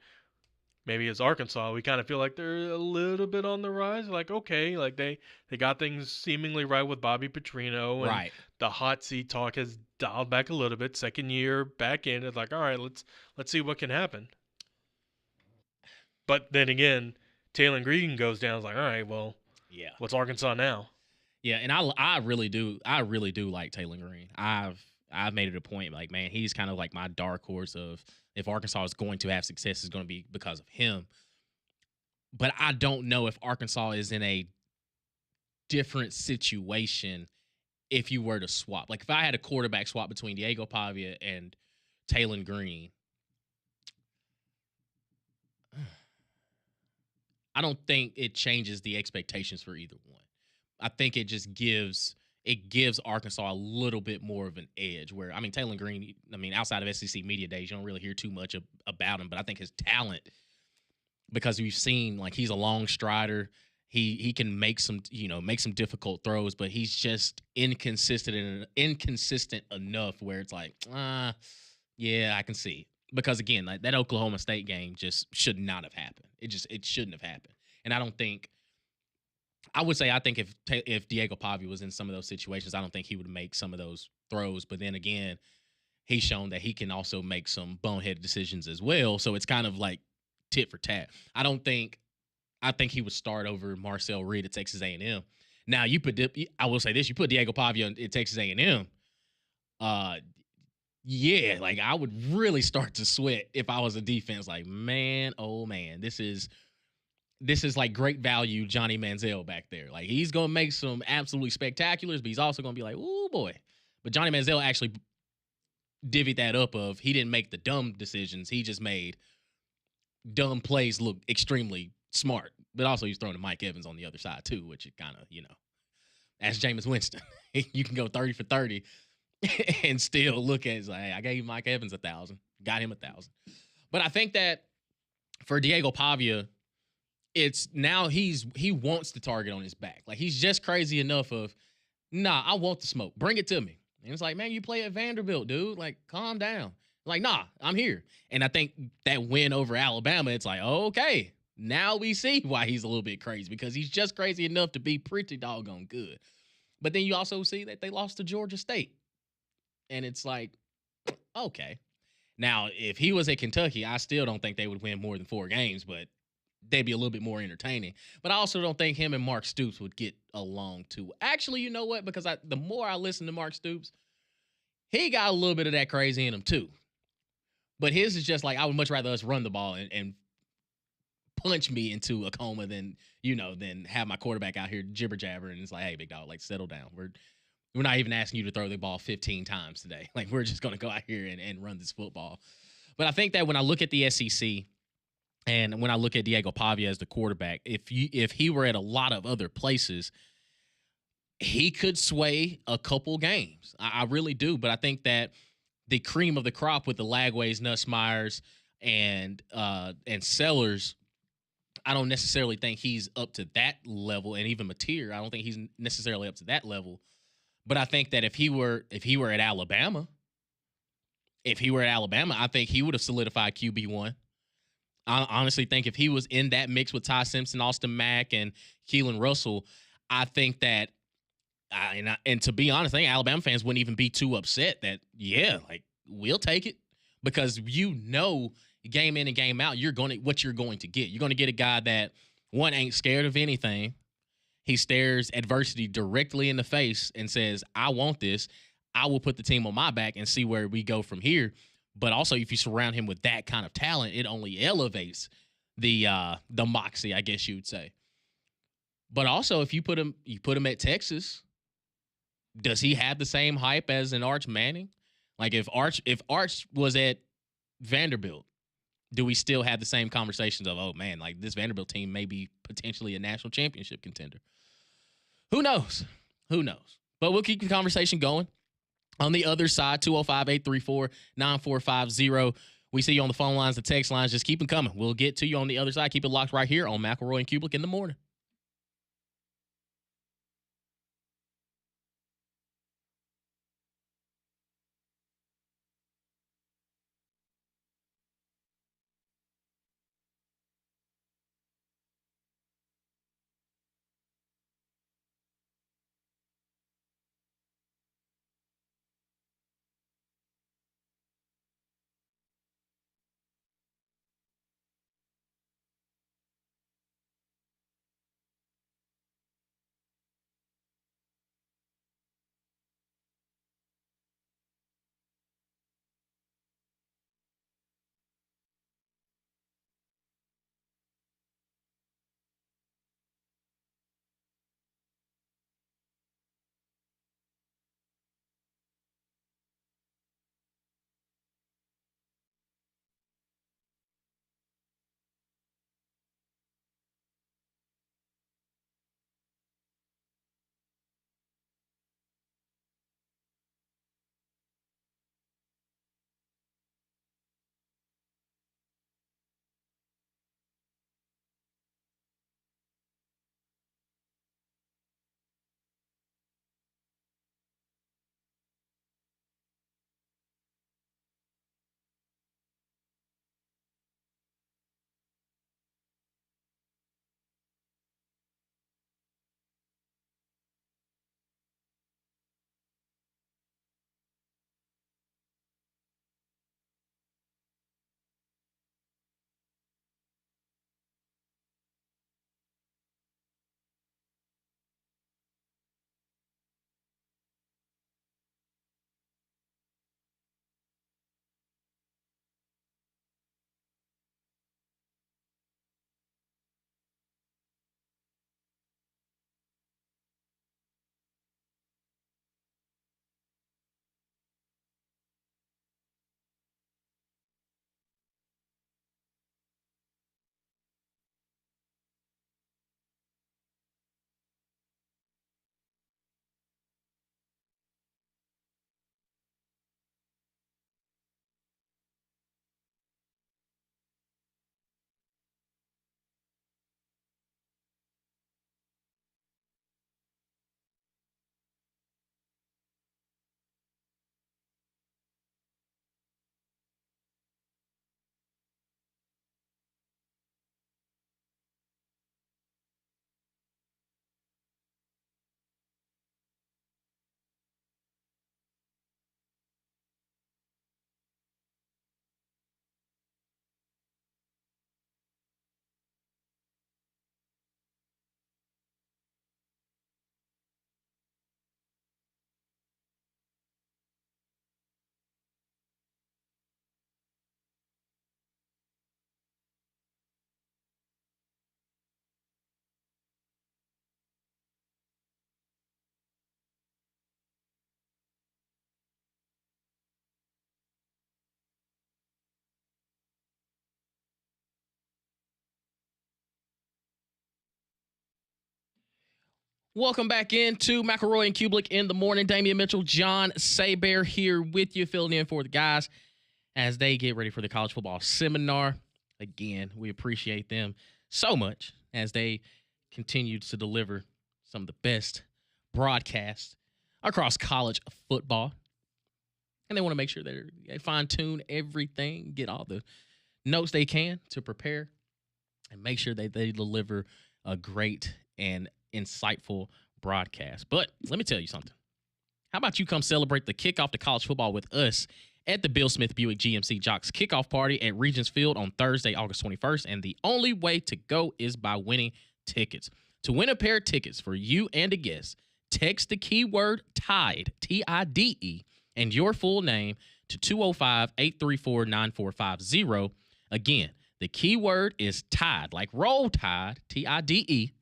maybe as Arkansas, we kind of feel like they're a little bit on the rise. Like, okay, like they got things seemingly right with Bobby Petrino, and the hot seat talk has dialed back a little bit. Second year back in, it's like, all right, let's see what can happen. But then again, Taylor Green goes down. It's like, all right, well, what's Arkansas now? Yeah, and I really do like Taylor Green. I've made it a point, like, man, he's kind of like my dark horse of if Arkansas is going to have success, it's going to be because of him. But I don't know if Arkansas is in a different situation if you were to swap. Like, if I had a quarterback swap between Diego Pavia and Taylor Green, I don't think it changes the expectations for either one. I think it just gives Arkansas a little bit more of an edge where, Taylor Green, outside of SEC media days, you don't really hear too much about him, but I think his talent, because we've seen, like, he's a long strider. He can make some difficult throws, but he's just inconsistent enough where it's like, yeah, I can see. Because again, like that Oklahoma State game just should not have happened. It shouldn't have happened. And I think if Diego Pavia was in some of those situations, I don't think he would make some of those throws. But then again, he's shown that he can also make some boneheaded decisions as well. So it's kind of like tit for tat. I think he would start over Marcel Reed at Texas A&M. Now I will say this: you put Diego Pavia at Texas A&M. Yeah, like I would really start to sweat if I was a defense. Like, man, oh man, this is like great value Johnny Manziel back there. Like, he's gonna make some absolutely spectaculars, but he's also gonna be like, oh boy. But Johnny Manziel actually divvied that up of he didn't make the dumb decisions. He just made dumb plays look extremely smart. But also he's throwing to Mike Evans on the other side too, which it kind of, as Jameis Winston. You can go 30 for 30 and still look at it like, hey, I gave Mike Evans 1,000, got him 1,000. But I think that for Diego Pavia, it's now he wants the target on his back. Like he's just crazy enough of, nah, I want the smoke. Bring it to me. And it's like, man, you play at Vanderbilt, dude. Like, calm down. Like, nah, I'm here. And I think that win over Alabama, it's like, okay, now we see why he's a little bit crazy, because he's just crazy enough to be pretty doggone good. But then you also see that they lost to Georgia State. And it's like, okay. Now, if he was at Kentucky, I still don't think they would win more than 4 games, but they'd be a little bit more entertaining. But I also don't think him and Mark Stoops would get along too. Actually, you know what? Because the more I listen to Mark Stoops, he got a little bit of that crazy in him too. But his is just like, I would much rather us run the ball and punch me into a coma than have my quarterback out here jibber jabber. And it's like, hey, big dog, like settle down. We're not even asking you to throw the ball 15 times today. Like, we're just going to go out here and run this football. But I think that when I look at the SEC and when I look at Diego Pavia as the quarterback, if he were at a lot of other places, he could sway a couple games. I really do. But I think that the cream of the crop with the Lagways, Nussmeyers, and Sellers, I don't necessarily think he's up to that level. And even Mateer, I don't think he's necessarily up to that level. But I think that if he were at Alabama, I think he would have solidified QB1. I honestly think if he was in that mix with Ty Simpson, Austin Mack, and Keelan Russell, I think that, and to be honest, I think Alabama fans wouldn't even be too upset that, yeah, like, we'll take it, because game in and game out, what you're going to get. You're going to get a guy that, one, ain't scared of anything. He stares adversity directly in the face and says, I want this. I will put the team on my back and see where we go from here. But also, if you surround him with that kind of talent, it only elevates the moxie, I guess you would say. But also, if you put him at Texas, does he have the same hype as an Arch Manning? Like, if Arch was at Vanderbilt, do we still have the same conversations of, oh man, like, this Vanderbilt team may be potentially a national championship contender? Who knows? But we'll keep the conversation going. On the other side, 205-834-9450. We see you on the phone lines, the text lines. Just keep them coming. We'll get to you on the other side. Keep it locked right here on McElroy and Cubelic in the morning. Welcome back into McElroy and Cubelic in the morning. Damian Mitchell, John Saber here with you, filling in for the guys as they get ready for the college football seminar. Again, we appreciate them so much as they continue to deliver some of the best broadcasts across college football. And they want to make sure they fine-tune everything, get all the notes they can to prepare, and make sure that they deliver a great and insightful broadcast. But let me tell you something. How about you come celebrate the kickoff to college football with us at the Bill Smith Buick GMC Jox kickoff party at Regents Field on Thursday, August 21st. And the only way to go is by winning tickets. To win a pair of tickets for you and a guest, text the keyword TIDE, T-I-D-E, and your full name to 205-834-9450. Again, the keyword is TIDE, like Roll Tide, T-I-D-E,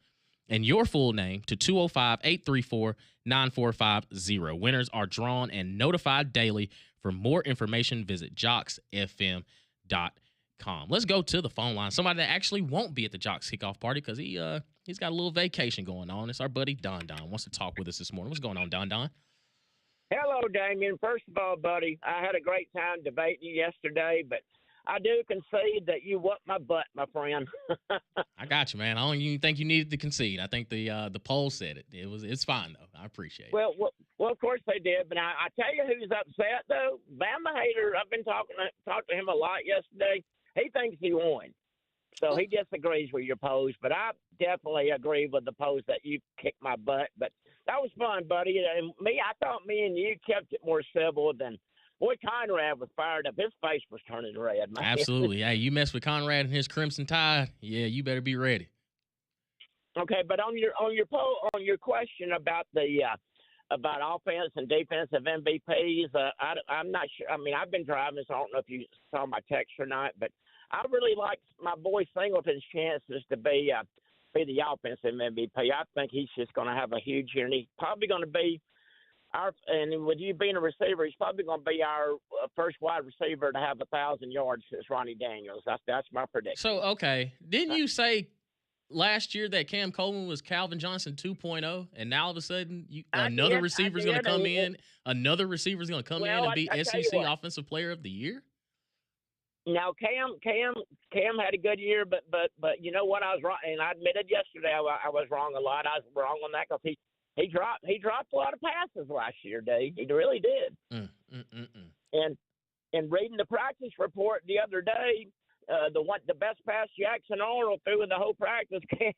and your full name to 205-834-9450. Winners are drawn and notified daily. For more information, visit joxfm.com. Let's go to the phone line. Somebody that actually won't be at the Jox kickoff party because he's got a little vacation going on. It's our buddy Don wants to talk with us this morning. What's going on, Don? Hello, Damien. First of all, buddy, I had a great time debating you yesterday, but I do concede that you whooped my butt, my friend. I got you, man. I don't even think you needed to concede. I think the poll said it. It's fine though. I appreciate it. Well, of course they did, but I tell you who's upset though. Bama Hater. I've been talked to him a lot yesterday. He thinks he won, so he disagrees with your pose. But I definitely agree with the pose that you kicked my butt. But that was fun, buddy. And I thought me and you kept it more civil than. Boy, Conrad was fired up. His face was turning red, man. Absolutely. Hey, you mess with Conrad and his Crimson Tide, yeah, you better be ready. Okay, but on your question about the about offense and defensive MVPs, I'm not sure. I mean, I've been driving, so I don't know if you saw my text or not, but I really like my boy Singleton's chances to be the offensive MVP. I think he's just going to have a huge year, and he's probably going to be. And with you being a receiver, he's probably going to be our first wide receiver to have 1,000 yards since Ronnie Daniels. That's my prediction. So, okay. Didn't you say last year that Cam Coleman was Calvin Johnson 2.0, and now all of a sudden another receiver is going to come in? Another receiver is going to come in and be SEC Offensive Player of the Year? Now, Cam had a good year, but you know what? I was wrong, and I admitted yesterday I was wrong a lot. I was wrong on that because he dropped a lot of passes last year, Dave. He really did. And reading the practice report the other day, the best pass Jackson Arnold threw in the whole practice, Cam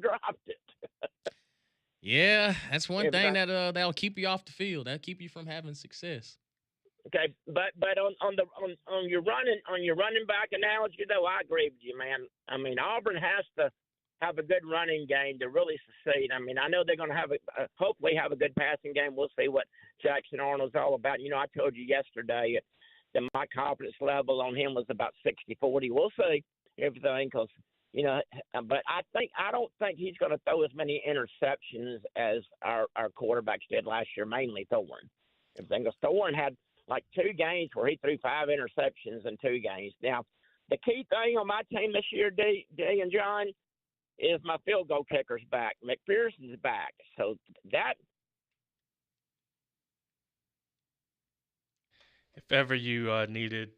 dropped it. Yeah, that's one thing that'll keep you off the field. That'll keep you from having success. Okay, but on your running back analogy though, I agree with you, man. I mean, Auburn has to have a good running game to really succeed. I mean, I know they're going to have hopefully have a good passing game. We'll see what Jackson Arnold's all about. You know, I told you yesterday that my confidence level on him was about 60-40. We'll see everything because, you know, but I don't think he's going to throw as many interceptions as our quarterbacks did last year, mainly Thorne. Everything because Thorne had like 2 games where he threw 5 interceptions in 2 games. Now, the key thing on my team this year, D and John, is my field goal kicker's back. McPherson's back. So that. If ever you needed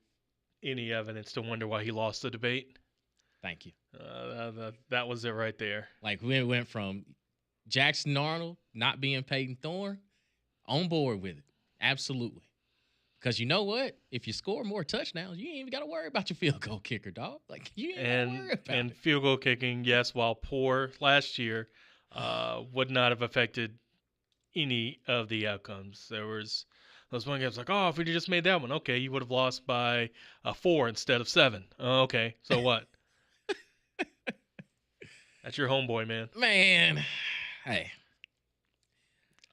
any evidence to wonder why he lost the debate. Thank you. That was it right there. Like we went from Jackson Arnold not being Peyton Thorne on board with it. Absolutely. Because you know what? If you score more touchdowns, you ain't even got to worry about your field goal kicker, dog. Like you ain't got to worry about it. Field goal kicking, yes, while poor last year, would not have affected any of the outcomes. There was those one games like, oh, if we just made that one, okay, you would have lost by 4 instead of 7. Oh, okay, so what? That's your homeboy, man. Man, hey.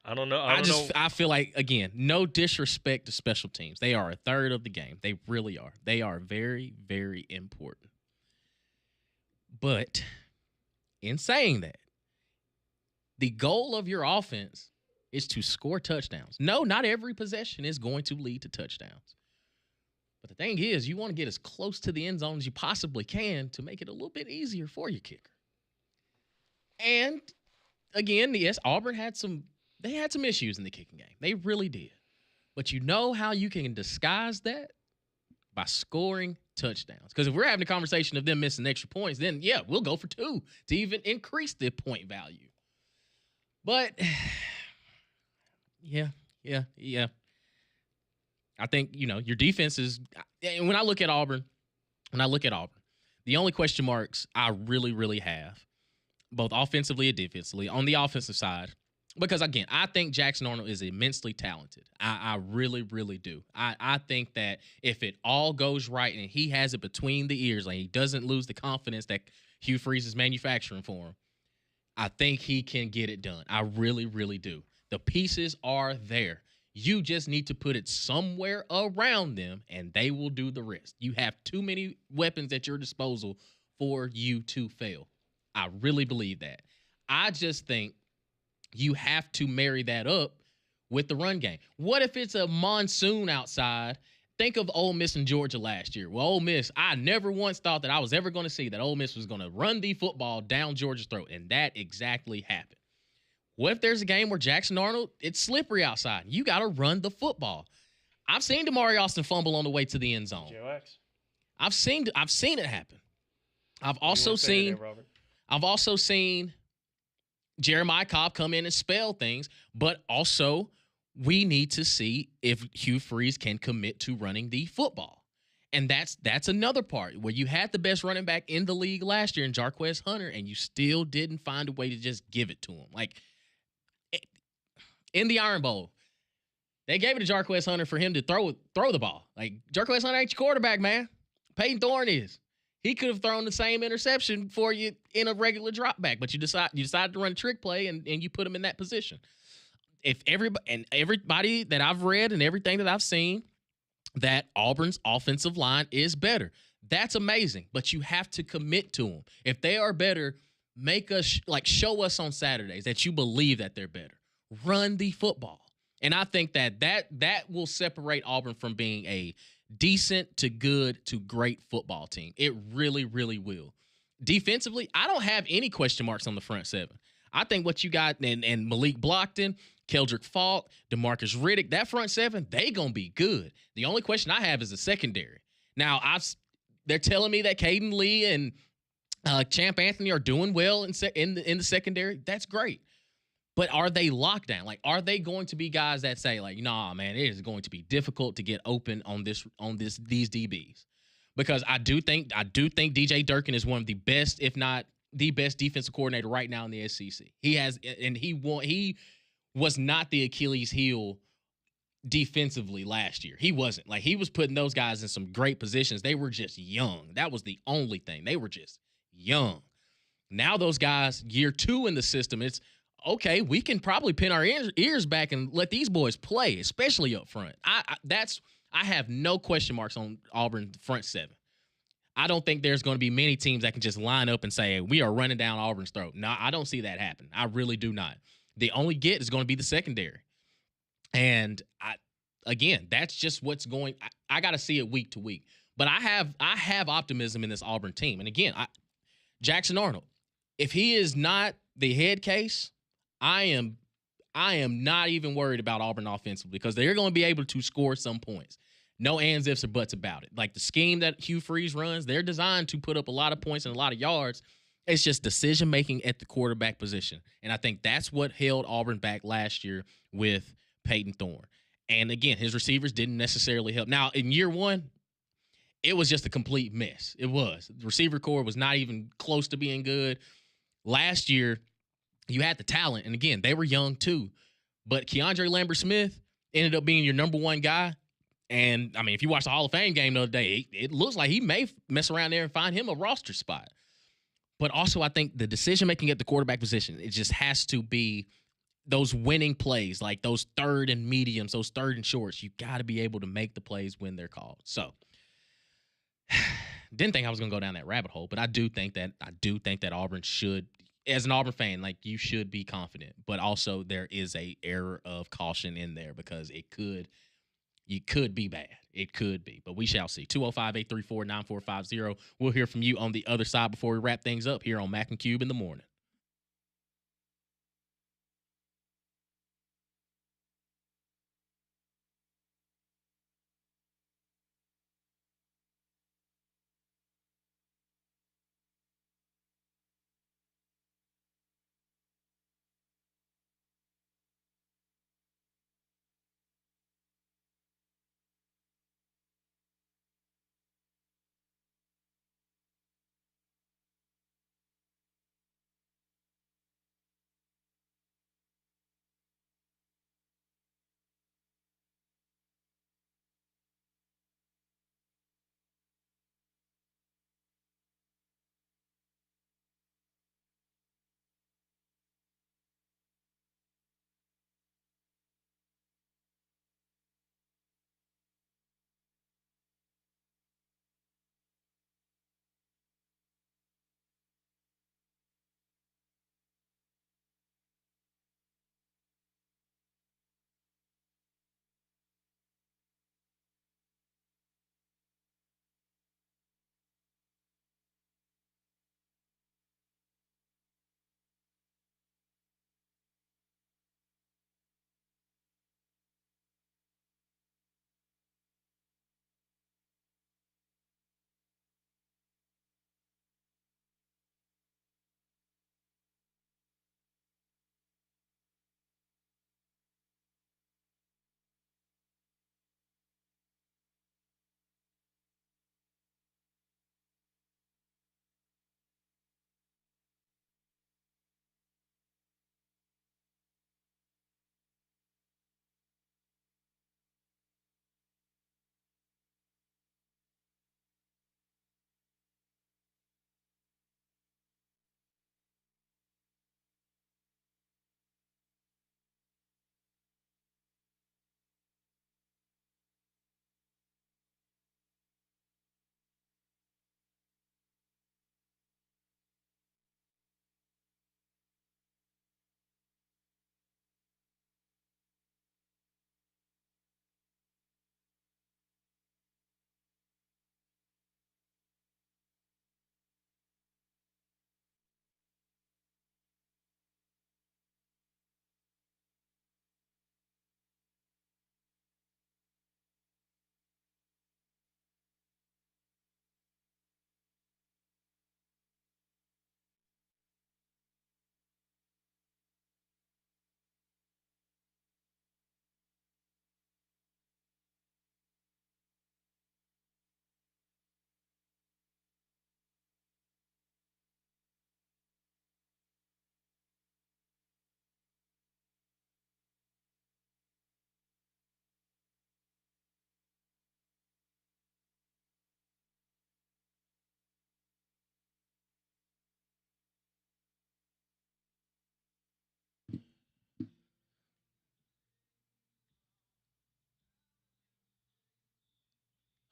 I don't know. I feel like, again, no disrespect to special teams. They are a third of the game. They really are. They are very, very important. But in saying that, the goal of your offense is to score touchdowns. No, not every possession is going to lead to touchdowns. But the thing is, you want to get as close to the end zone as you possibly can to make it a little bit easier for your kicker. And again, yes, Auburn had some issues in the kicking game. They really did. But you know how you can disguise that? By scoring touchdowns. Because if we're having a conversation of them missing extra points, then yeah, we'll go for 2 to even increase the point value. But yeah. I think, your defense is, and when I look at Auburn, the only question marks I really, really have, both offensively and defensively, on the offensive side, because, again, I think Jackson Arnold is immensely talented. I really, really do. I think that if it all goes right and he has it between the ears, like he doesn't lose the confidence that Hugh Freeze is manufacturing for him, I think he can get it done. I really, really do. The pieces are there. You just need to put it somewhere around them, and they will do the rest. You have too many weapons at your disposal for you to fail. I really believe that. I just think you have to marry that up with the run game. What if it's a monsoon outside? Think of Ole Miss and Georgia last year. Well, Ole Miss, I never once thought that I was ever going to see that Ole Miss was going to run the football down Georgia's throat, and that exactly happened. What if there's a game where Jackson Arnold, it's slippery outside? You got to run the football. I've seen Damari Austin fumble on the way to the end zone. Jox. I've seen it happen. I've also seen Jeremiah Cobb come in and spell things, but also we need to see if Hugh Freeze can commit to running the football. And that's another part where you had the best running back in the league last year in Jarquez Hunter, and you still didn't find a way to just give it to him. Like, in the Iron Bowl, they gave it to Jarquez Hunter for him to throw the ball. Like, Jarquez Hunter ain't your quarterback, man. Peyton Thorne is. He could have thrown the same interception for you in a regular drop back, but you decided to run a trick play and you put him in that position. If everybody that I've read and everything that I've seen, that Auburn's offensive line is better. That's amazing, but you have to commit to them. If they are better, make us show us on Saturdays that you believe that they're better. Run the football. And I think that will separate Auburn from being a decent to good to great football team. It really, really will. Defensively, I don't have any question marks on the front seven. I think what you got and Malik Blockton, Keldrick Falk, DeMarcus Riddick, that front seven, they going to be good. The only question I have is the secondary. Now, they're telling me that Caden Lee and Champ Anthony are doing well in the secondary. That's great. But are they locked down? Like, are they going to be guys that say, like, nah, man, it is going to be difficult to get open on these DBs? Because I do think DJ Durkin is one of the best, if not the best defensive coordinator right now in the SEC. He was not the Achilles heel defensively last year. He wasn't. Like, he was putting those guys in some great positions. They were just young. That was the only thing. They were just young. Now those guys, year 2 in the system, it's okay, we can probably pin our ears back and let these boys play, especially up front. I have no question marks on Auburn front seven. I don't think there's going to be many teams that can just line up and say, hey, we are running down Auburn's throat. No, I don't see that happen. I really do not. The only get is going to be the secondary. And again, that's just what's going. I got to see it week to week. But I have optimism in this Auburn team. And again, Jackson Arnold, if he is not the head case, I am not even worried about Auburn offensively because they're going to be able to score some points. No ands, ifs, or buts about it. Like the scheme that Hugh Freeze runs, they're designed to put up a lot of points and a lot of yards. It's just decision-making at the quarterback position. And I think that's what held Auburn back last year with Peyton Thorne. And again, his receivers didn't necessarily help. Now, in year 1, it was just a complete mess. It was. The receiver core was not even close to being good. Last year, you had the talent, and again, they were young too. But Keandre Lambert-Smith ended up being your number 1 guy. And, I mean, if you watch the Hall of Fame game the other day, it looks like he may mess around there and find him a roster spot. But also, I think the decision-making at the quarterback position, it just has to be those winning plays, like those 3rd and mediums, those 3rd and shorts. You got to be able to make the plays when they're called. So, didn't think I was going to go down that rabbit hole, but I do think that Auburn should, as an Auburn fan, like, you should be confident. But also there is a error of caution in there because it could be bad. It could be. But we shall see. 205-834-9450. We'll hear from you on the other side before we wrap things up here on Mac and Cube in the morning.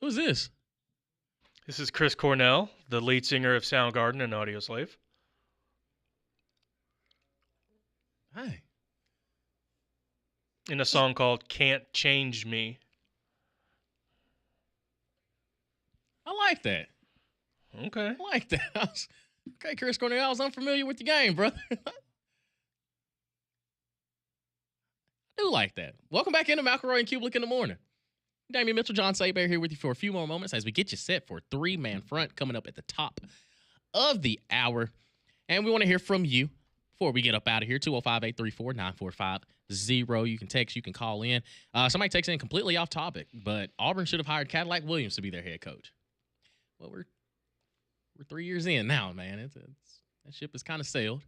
Who's this? This is Chris Cornell, the lead singer of Soundgarden and Audioslave. Hey. In a song called Can't Change Me. I like that. Okay. I like that. Okay, Chris Cornell, I was unfamiliar with the game, brother. I do like that. Welcome back into McElroy and Cubelic in the morning. Damian Mitchell, John Saber here with you for a few more moments as we get you set for a three-man front coming up at the top of the hour. And we want to hear from you before we get up out of here. 205-834-9450. You can text, you can call in. Somebody texts in completely off topic, but Auburn should have hired Cadillac Williams to be their head coach. Well, we're 3 years in now, man. That ship has kind of sailed.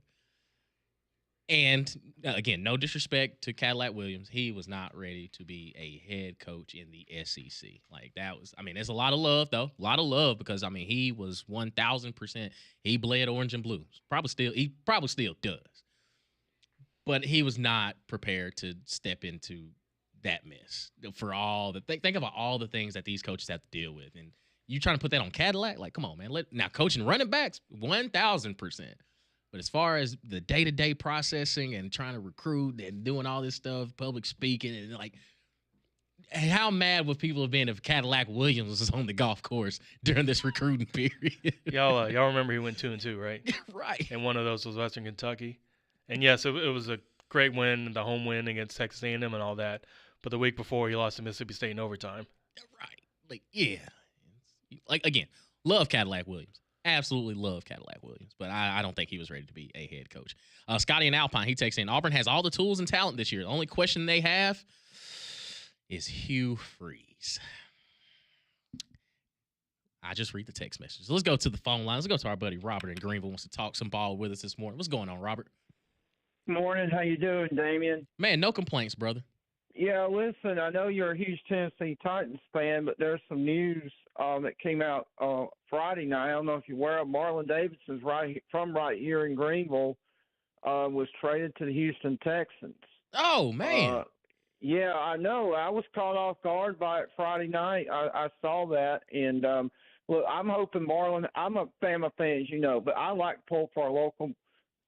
And again, no disrespect to Cadillac Williams. He was not ready to be a head coach in the SEC. Like that was, I mean, there's a lot of love though. A lot of love because I mean, he was 1000%. He bled orange and blues. He probably still does. But he was not prepared to step into that mess for all the think about all the things that these coaches have to deal with. And you trying to put that on Cadillac? Like, come on, man. Now coaching running backs, 1000%. But as far as the day-to-day processing and trying to recruit and doing all this stuff, public speaking, and like, how mad would people have been if Cadillac Williams was on the golf course during this recruiting period? Y'all remember he went 2-2, right? Right. And one of those was Western Kentucky. And yes, it was a great win, the home win against Texas A&M and all that. But the week before, he lost to Mississippi State in overtime. Right. Like, yeah. Like, again, love Cadillac Williams. Absolutely love Cadillac Williams, but I don't think he was ready to be a head coach. Scotty in Alpine, he takes in, Auburn has all the tools and talent this year. The only question they have is Hugh Freeze. I just read the text messages. Let's go to the phone line. Let's go to our buddy Robert in Greenville wants to talk some ball with us this morning. What's going on, Robert? Morning. How you doing, Damian? Man, no complaints, brother. Yeah, listen, I know you're a huge Tennessee Titans fan, but there's some news that came out Friday night. I don't know if you're aware of Marlon Davidson's right here in Greenville was traded to the Houston Texans. Oh, man. Yeah, I know. I was caught off guard by it Friday night. I saw that. And, look, I'm hoping Marlon – I'm a Bama fan, as you know, but I like to pull for our local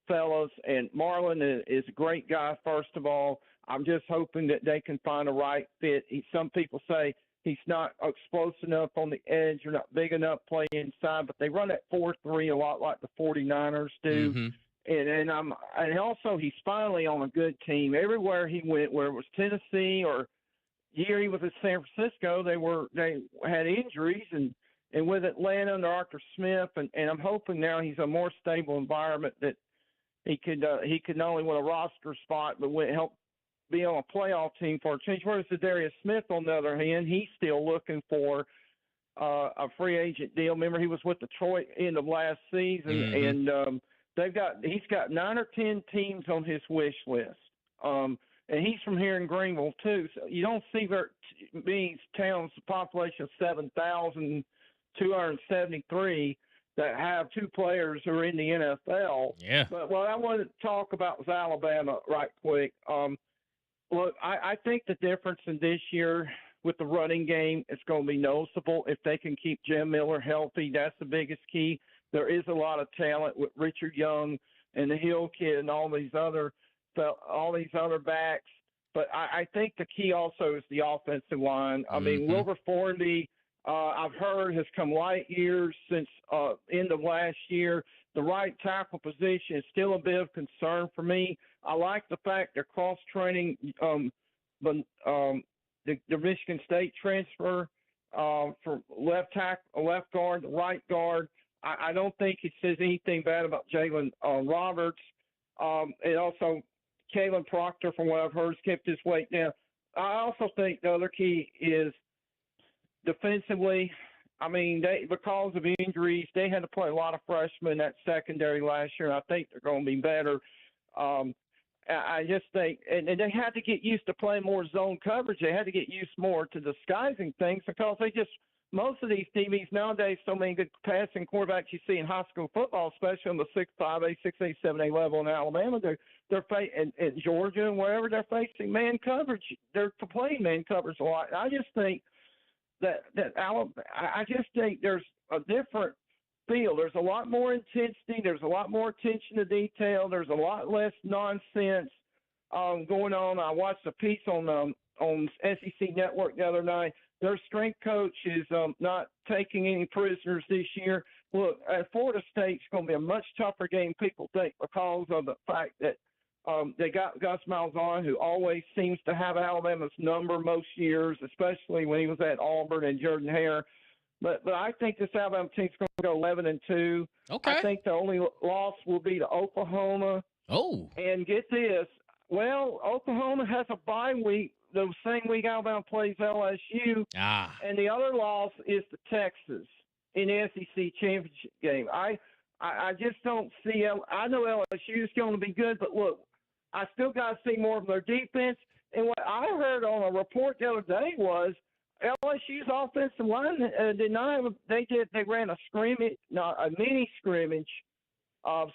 fellas. And Marlon is a great guy, first of all. I'm just hoping that they can find a right fit. Some people say he's not explosive enough on the edge or not big enough play inside, but they run that 4-3 a lot like the 49ers do. Mm-hmm. And also he's finally on a good team. Everywhere he went, where it was Tennessee or year he was at San Francisco, they had injuries and with Atlanta under Arthur Smith and I'm hoping now he's a more stable environment that he could not only win a roster spot but help be on a playoff team for a change. Whereas Darius Smith, on the other hand, he's still looking for a free agent deal. Remember, he was with Detroit end of last season, and he's got 9 or 10 teams on his wish list. And he's from here in Greenville too. So you don't see these towns, population of 7,273 that have two players who are in the NFL. Yeah. But what I wanted to talk about was Alabama right quick. Look, I think the difference in this year with the running game is going to be noticeable. If they can keep Jim Miller healthy, that's the biggest key. There is a lot of talent with Richard Young and the Hill kid and all these other backs. But I think the key also is the offensive line. I mean, Wilbur Fornby, I've heard, has come light years since end of last year. The right tackle position is still a bit of concern for me. I like the fact they're cross-training the Michigan State transfer for left guard, the right guard. I don't think it says anything bad about Jalen Roberts. And also Kalen Proctor, from what I've heard, has kept his weight down. I also think the other key is defensively. I mean, because of injuries, they had to play a lot of freshmen in that secondary last year, and I think they're going to be better. I just think – and they had to get used to playing more zone coverage. They had to get used more to disguising things because most of these TVs nowadays, so many good passing quarterbacks you see in high school football, especially on the 6'5", 6'8", 7'8" level in Alabama, in Georgia and wherever they're facing man coverage. They're playing man coverage a lot. I just think that Alabama, I just think there's a different feel. There's a lot more intensity. There's a lot more attention to detail. There's a lot less nonsense going on. I watched a piece on SEC Network the other night. Their strength coach is not taking any prisoners this year. Look, Florida State's going to be a much tougher game, people think, because of the fact that they got Gus Malzahn, who always seems to have Alabama's number most years, especially when he was at Auburn, and Jordan Hare. But I think this Alabama team's going to go 11-2. Okay. I think the only loss will be to Oklahoma. Oh. And get this. Well, Oklahoma has a bye week the same week Alabama plays LSU. And the other loss is to Texas in the SEC championship game. I just don't see – I know LSU is going to be good, but look, I still got to see more of their defense. And what I heard on a report the other day was LSU's offensive line did not have they ran a mini scrimmage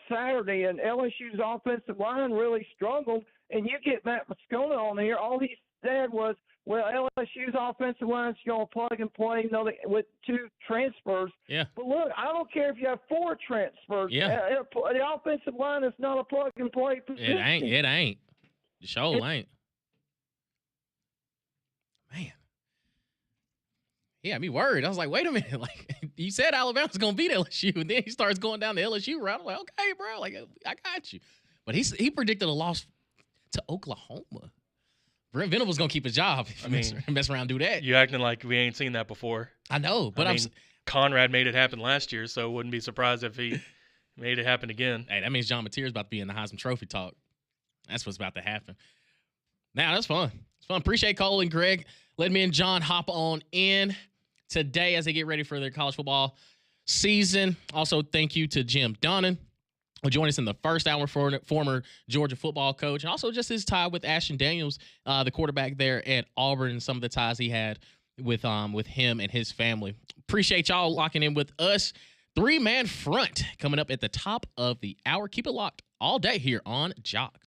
Saturday, and LSU's offensive line really struggled. And you get Matt Moscona on here, all he said was, well, LSU's offensive line is going to plug and play, with 2 transfers. Yeah. But look, I don't care if you have 4 transfers. Yeah. The offensive line is not a plug and play position. It ain't. The show ain't. Man. Yeah, me worried. I was like, wait a minute. Like, you said Alabama's going to beat LSU, and then he starts going down the LSU route. I'm like, okay, bro. Like, I got you. But he predicted a loss to Oklahoma. Brent Venable's going to keep his job if mess around and do that. You acting like we ain't seen that before. I know, but Conrad made it happen last year, so wouldn't be surprised if he made it happen again. Hey, that means John Mateer's about to be in the Heisman Trophy talk. That's what's about to happen. Now, that's fun. It's fun. Appreciate Cole and Greg letting me and John hop on in today as they get ready for their college football season. Also, thank you to Jim Donnan, who joined us in the first hour, for former Georgia football coach, and also just his tie with Ashton Daniels, the quarterback there at Auburn, and some of the ties he had with him and his family. Appreciate y'all locking in with us. 3-man front coming up at the top of the hour. Keep it locked all day here on Jox.